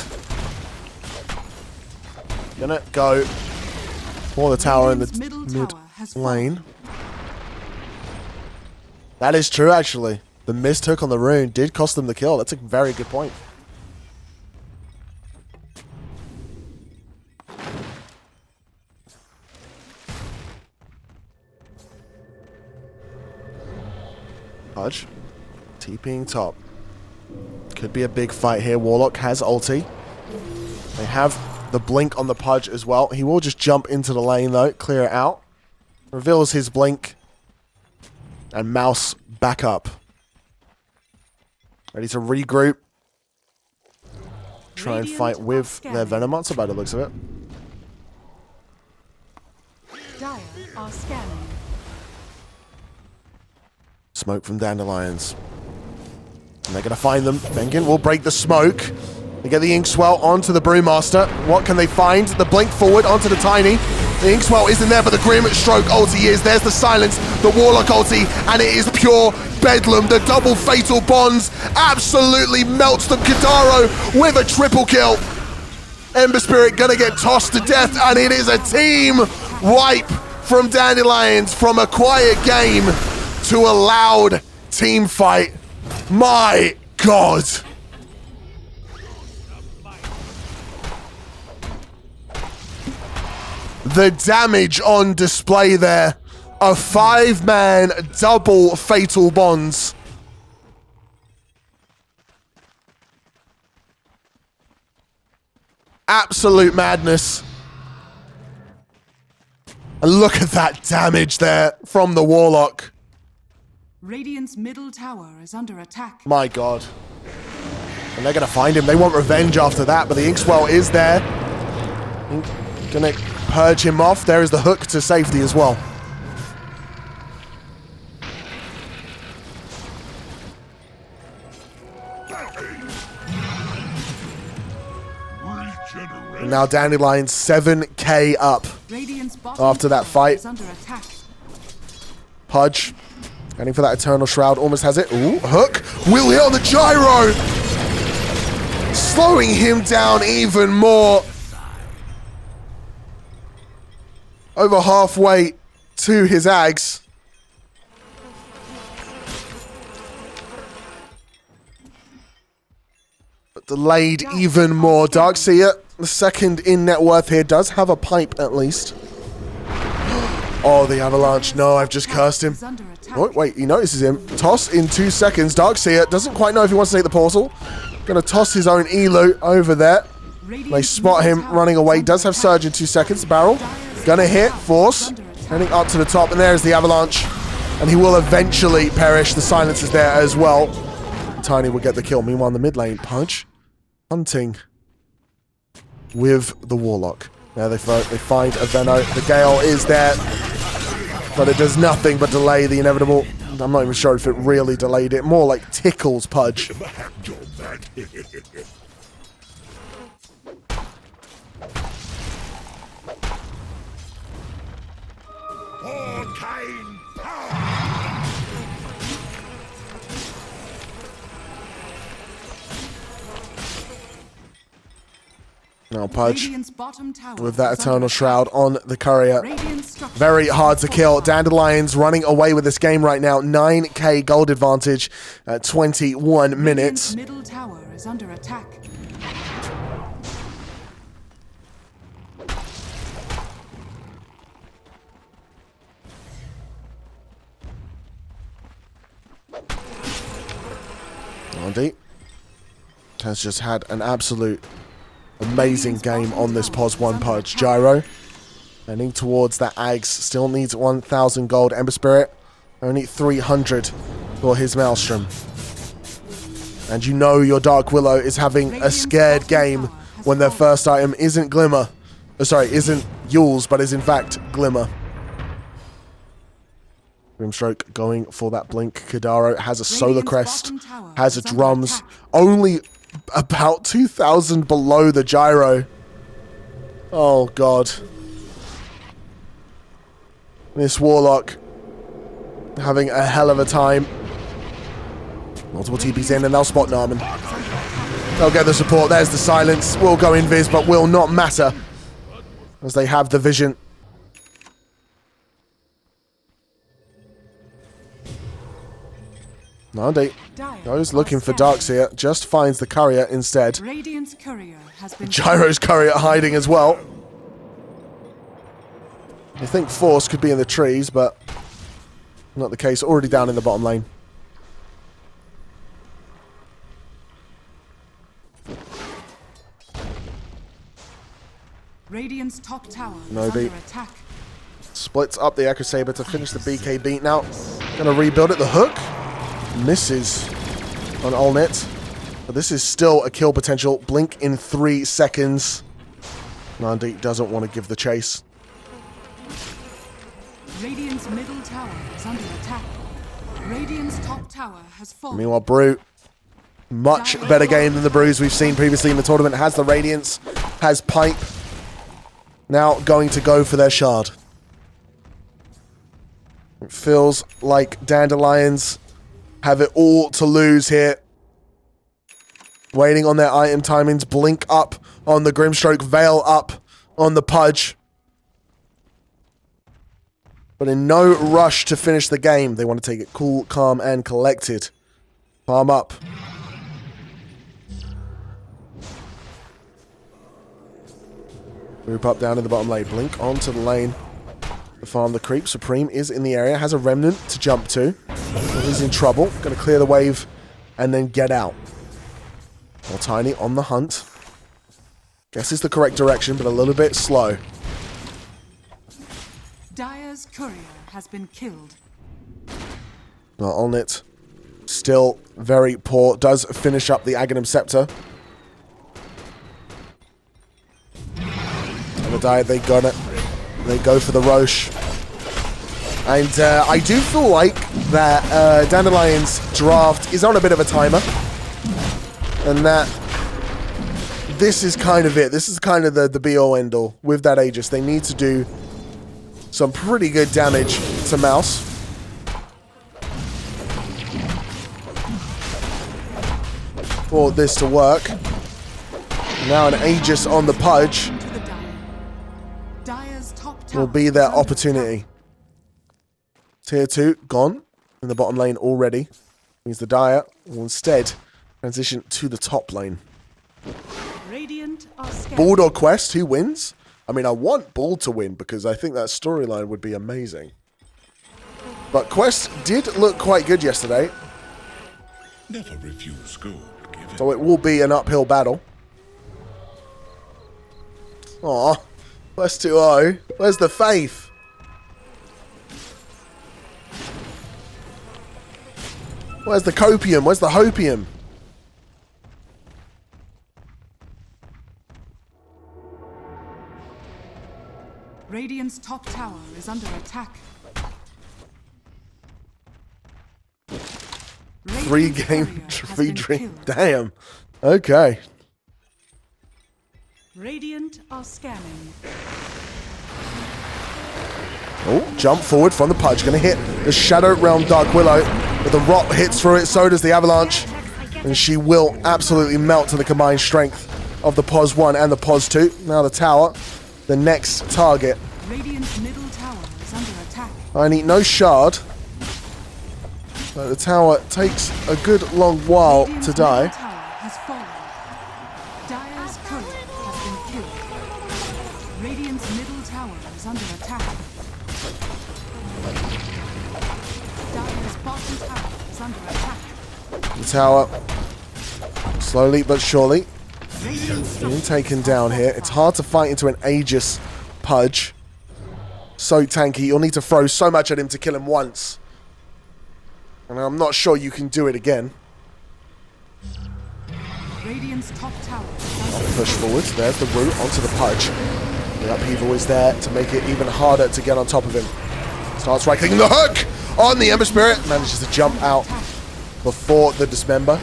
Gonna go for the tower in the mid lane. That is true, actually. The missed hook on the rune did cost them the kill. That's a very good point. Pudge. TPing top. Could be a big fight here. Warlock has ulti. They have the blink on the Pudge as well. He will just jump into the lane though, clear it out. Reveals his blink. And MOUZ back up. Ready to regroup. Try and fight with their Venom Monster by the looks of it. Dire are scanning. Smoke from Dandelions. And they're going to find them. Bengen will break the smoke. They get the Inkswell onto the Brewmaster. What can they find? The blink forward onto the Tiny. The Inkswell isn't there, but the Grimstroke ulti is. There's the Silence, the Warlock ulti, and it is pure bedlam. The double fatal bonds absolutely melts them. Kadaro with a triple kill. Ember Spirit gonna get tossed to death, and it is a team wipe from Dandelions from a quiet game to a loud team fight. My God. The damage on display there. A 5-man double fatal bonds. Absolute madness. And look at that damage there from the Warlock. Radiant's middle tower is under attack. My God. And they're going to find him. They want revenge after that, but the Inkswell is there. Gonna purge him off. There is the hook to safety as well. And now Dandelions 7k up after that fight. Pudge heading for that Eternal Shroud. Almost has it. Ooh, hook. Will hit on the gyro. Slowing him down even more. Over halfway to his Ags. But delayed even more. Darkseer, the second in net worth here, does have a pipe at least. Oh, the Avalanche. No, I've just cursed him. Oh, wait, he notices him. Toss in 2 seconds. Darkseer doesn't quite know if he wants to take the portal. Gonna toss his own Elu over there. They spot him running away. Does have Surge in 2 seconds. Barrel. Gonna hit. Force. Heading up to the top. And there's the Avalanche. And he will eventually perish. The silence is there as well. Tiny will get the kill. Meanwhile, in the mid lane, Pudge hunting with the Warlock. Now they find a Venno. The Gale is there. But it does nothing but delay the inevitable. I'm not even sure if it really delayed it. More like tickles Pudge. Now Pudge with that Eternal Shroud on the Courier. Very hard to kill. Dandelions running away with this game right now. 9k gold advantage at 21 minutes. Middle tower is under attack. Dande has just had an absolute amazing game on this POS 1 Pudge. Gyro heading towards that Ags. Still needs 1,000 gold. Ember Spirit only 300 for his Maelstrom. And you know your Dark Willow is having a scared game when their first item isn't Glimmer. Oh, sorry, isn't Yules, but is in fact Glimmer. Grimstroke going for that blink. Kadaro has a Solar Crest, has a Drums. Only about 2,000 below the Gyro. Oh, God. This Warlock having a hell of a time. Multiple TPs in, and they'll spot Narman. They'll get the support. There's the silence. Will go invis, but will not matter as they have the vision. Dande goes looking for Darkseer, just finds the Courier instead. Radiant's courier has been Gyro's Courier hiding as well. I think Force could be in the trees, but not the case. Already down in the bottom lane. Radiant's top tower is Nobi under attack. splits up the Echo Saber to finish the BK beat now. Gonna rebuild it. The hook misses on Olnit, but this is still a kill potential. Blink in 3 seconds. Dande doesn't want to give the chase. Radiant's middle tower is under attack. Radiant's top tower has fallen. Meanwhile, Brew, much better game than the Brews we've seen previously in the tournament. Has the Radiance, has Pipe. Now going to go for their Shard. It feels like Dandelions have it all to lose here. Waiting on their item timings. Blink up on the Grimstroke. Veil up on the Pudge. But in no rush to finish the game. They want to take it cool, calm, and collected. Farm up. Group up down in the bottom lane. Blink onto the lane. The farm the creep. Supreme is in the area. Has a Remnant to jump to. He's in trouble. Going to clear the wave and then get out. Well, Tiny on the hunt. Guess it's the correct direction, but a little bit slow. Dire's courier has been killed. Well, Olnit still very poor. Does finish up the Aghanim Scepter. And the Dire, they got it. They go for the Roche. And I do feel like that Dandelion's draft is on a bit of a timer. And that this is kind of it. This is kind of the be-all end-all with that Aegis. They need to do some pretty good damage to MOUZ. For this to work. Now an Aegis on the Pudge will be their opportunity. Tier 2 gone in the bottom lane already. Means the Dire will instead transition to the top lane. Bald or Quest, who wins? I mean, I want Bald to win because I think that storyline would be amazing. But Quest did look quite good yesterday. Never refuse gold given. So it will be an uphill battle. Aw. Where's 2-0? Where's the faith? Where's the copium? Where's the hopium? Radiant's top tower is under attack. 3-game free dream. Damn. Okay. Radiant are scanning. Oh, jump forward from the Pudge. Gonna hit the Shadow Realm Dark Willow. But the Rot hits through it, so does the Avalanche. And she will absolutely melt to the combined strength of the POS 1 and the POS 2. Now the tower, the next target. Radiant's middle tower is under attack. I need no shard. So the tower takes a good long while to die. Middle tower has fallen. Dire's courier has been killed. Radiant's middle tower is under attack. Dire's bottom tower is under attack. The tower, slowly but surely, being taken down here. It's hard to fight into an Aegis Pudge. So tanky, you'll need to throw so much at him to kill him once. And I'm not sure you can do it again. Radiant's top tower. Push forward, there's the route onto the Pudge. The upheaval is there to make it even harder to get on top of him. Starts right-clicking the hook on the Ember Spirit. Manages to jump out before the Dismember.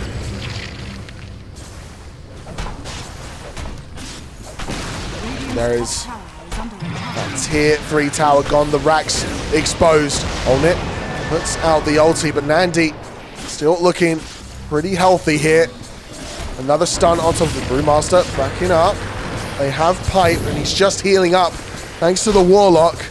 There is that tier 3 tower gone. The racks exposed on it. Puts out the ulti, but Dande still looking pretty healthy here. Another stun on top of the Brewmaster, backing up. They have Pipe, and he's just healing up thanks to the Warlock.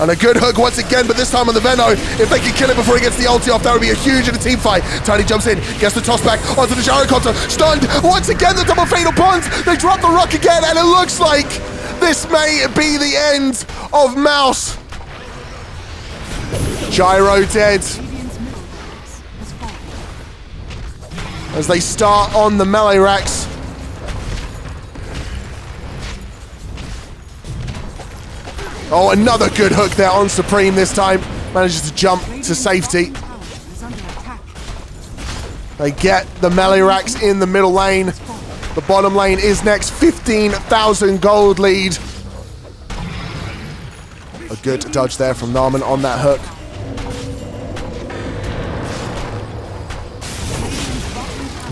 And a good hook once again, but this time on the Veno. If they can kill it before he gets the ulti off, that would be a huge in a team fight. Tiny jumps in, gets the toss back onto the Gyrocopter. Stunned once again, the double fatal bonds. They drop the rock again, and it looks like this may be the end of MOUZ. Gyro dead. As they start on the melee racks. Oh, another good hook there on Supreme this time. Manages to jump to safety. They get the melee racks in the middle lane. The bottom lane is next. 15,000 gold lead. A good dodge there from Narman on that hook.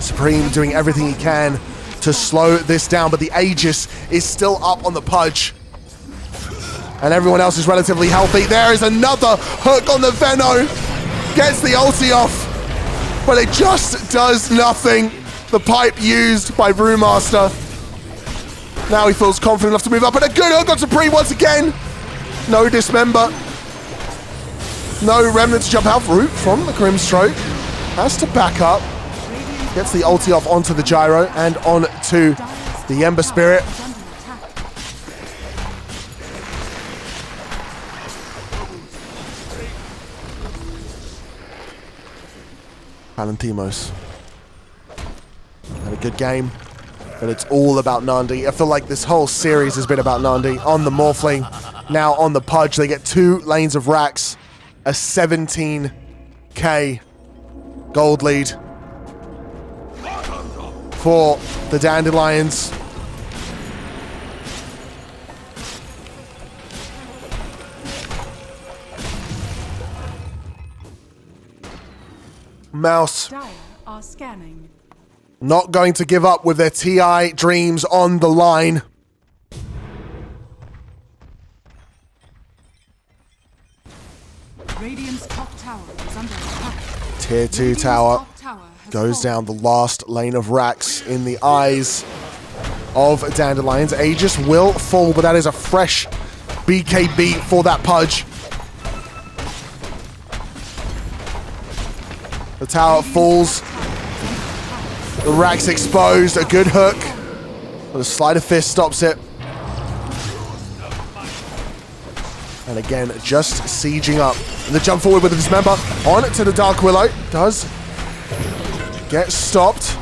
Supreme doing everything he can to slow this down, but the Aegis is still up on the Pudge. And everyone else is relatively healthy. There is another hook on the Veno. Gets the ulti off, but it just does nothing. The pipe used by Brewmaster. Now he feels confident enough to move up, and a good hook on Supreme once again. No Dismember. No Remnant to jump out. Root from the Grimstroke. Has to back up. Gets the ulti off onto the Gyro and onto the Ember Spirit. Palanthimos. Had a good game, but it's all about Dande. I feel like this whole series has been about Dande on the Morphling. Now on the Pudge, they get 2 lanes of racks, a 17k gold lead for the Dandelions. MOUZ are scanning. Not going to give up with their TI dreams on the line. Radiant's top tower is under attack. Tier 2 tower goes down the last lane of racks in the eyes of Dandelions. Aegis will fall, but that is a fresh BKB for that Pudge. The tower falls. The rack's exposed. A good hook. But a sleight of fist stops it. And again, just sieging up. And the jump forward with the Dismember on to the Dark Willow. Does get stopped.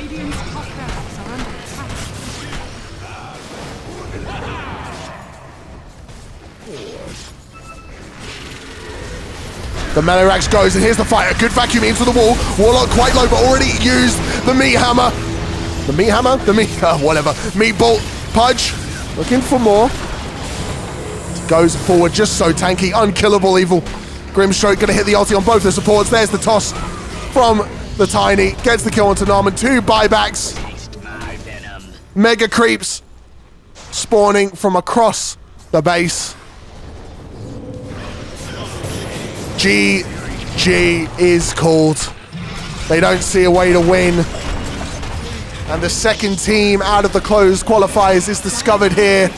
Radiant's top barracks are under attack. The melee Rax goes, and here's the fight. A good vacuum into the wall. Warlock quite low, but already used the meat hammer. The meat hammer? The meat, whatever. Meat bolt. Pudge, looking for more. Goes forward, just so tanky. Unkillable evil. Grimstroke gonna hit the ulti on both the supports. There's the toss from the Tiny. Gets the kill onto Narman. 2 buybacks. Mega creeps spawning from across the base. GG is called. They don't see a way to win. And the second team out of the closed qualifiers is discovered here.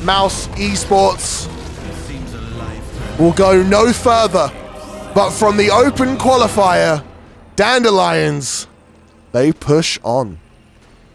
MOUZ Esports will go no further, but from the open qualifier, Dandelions, they push on.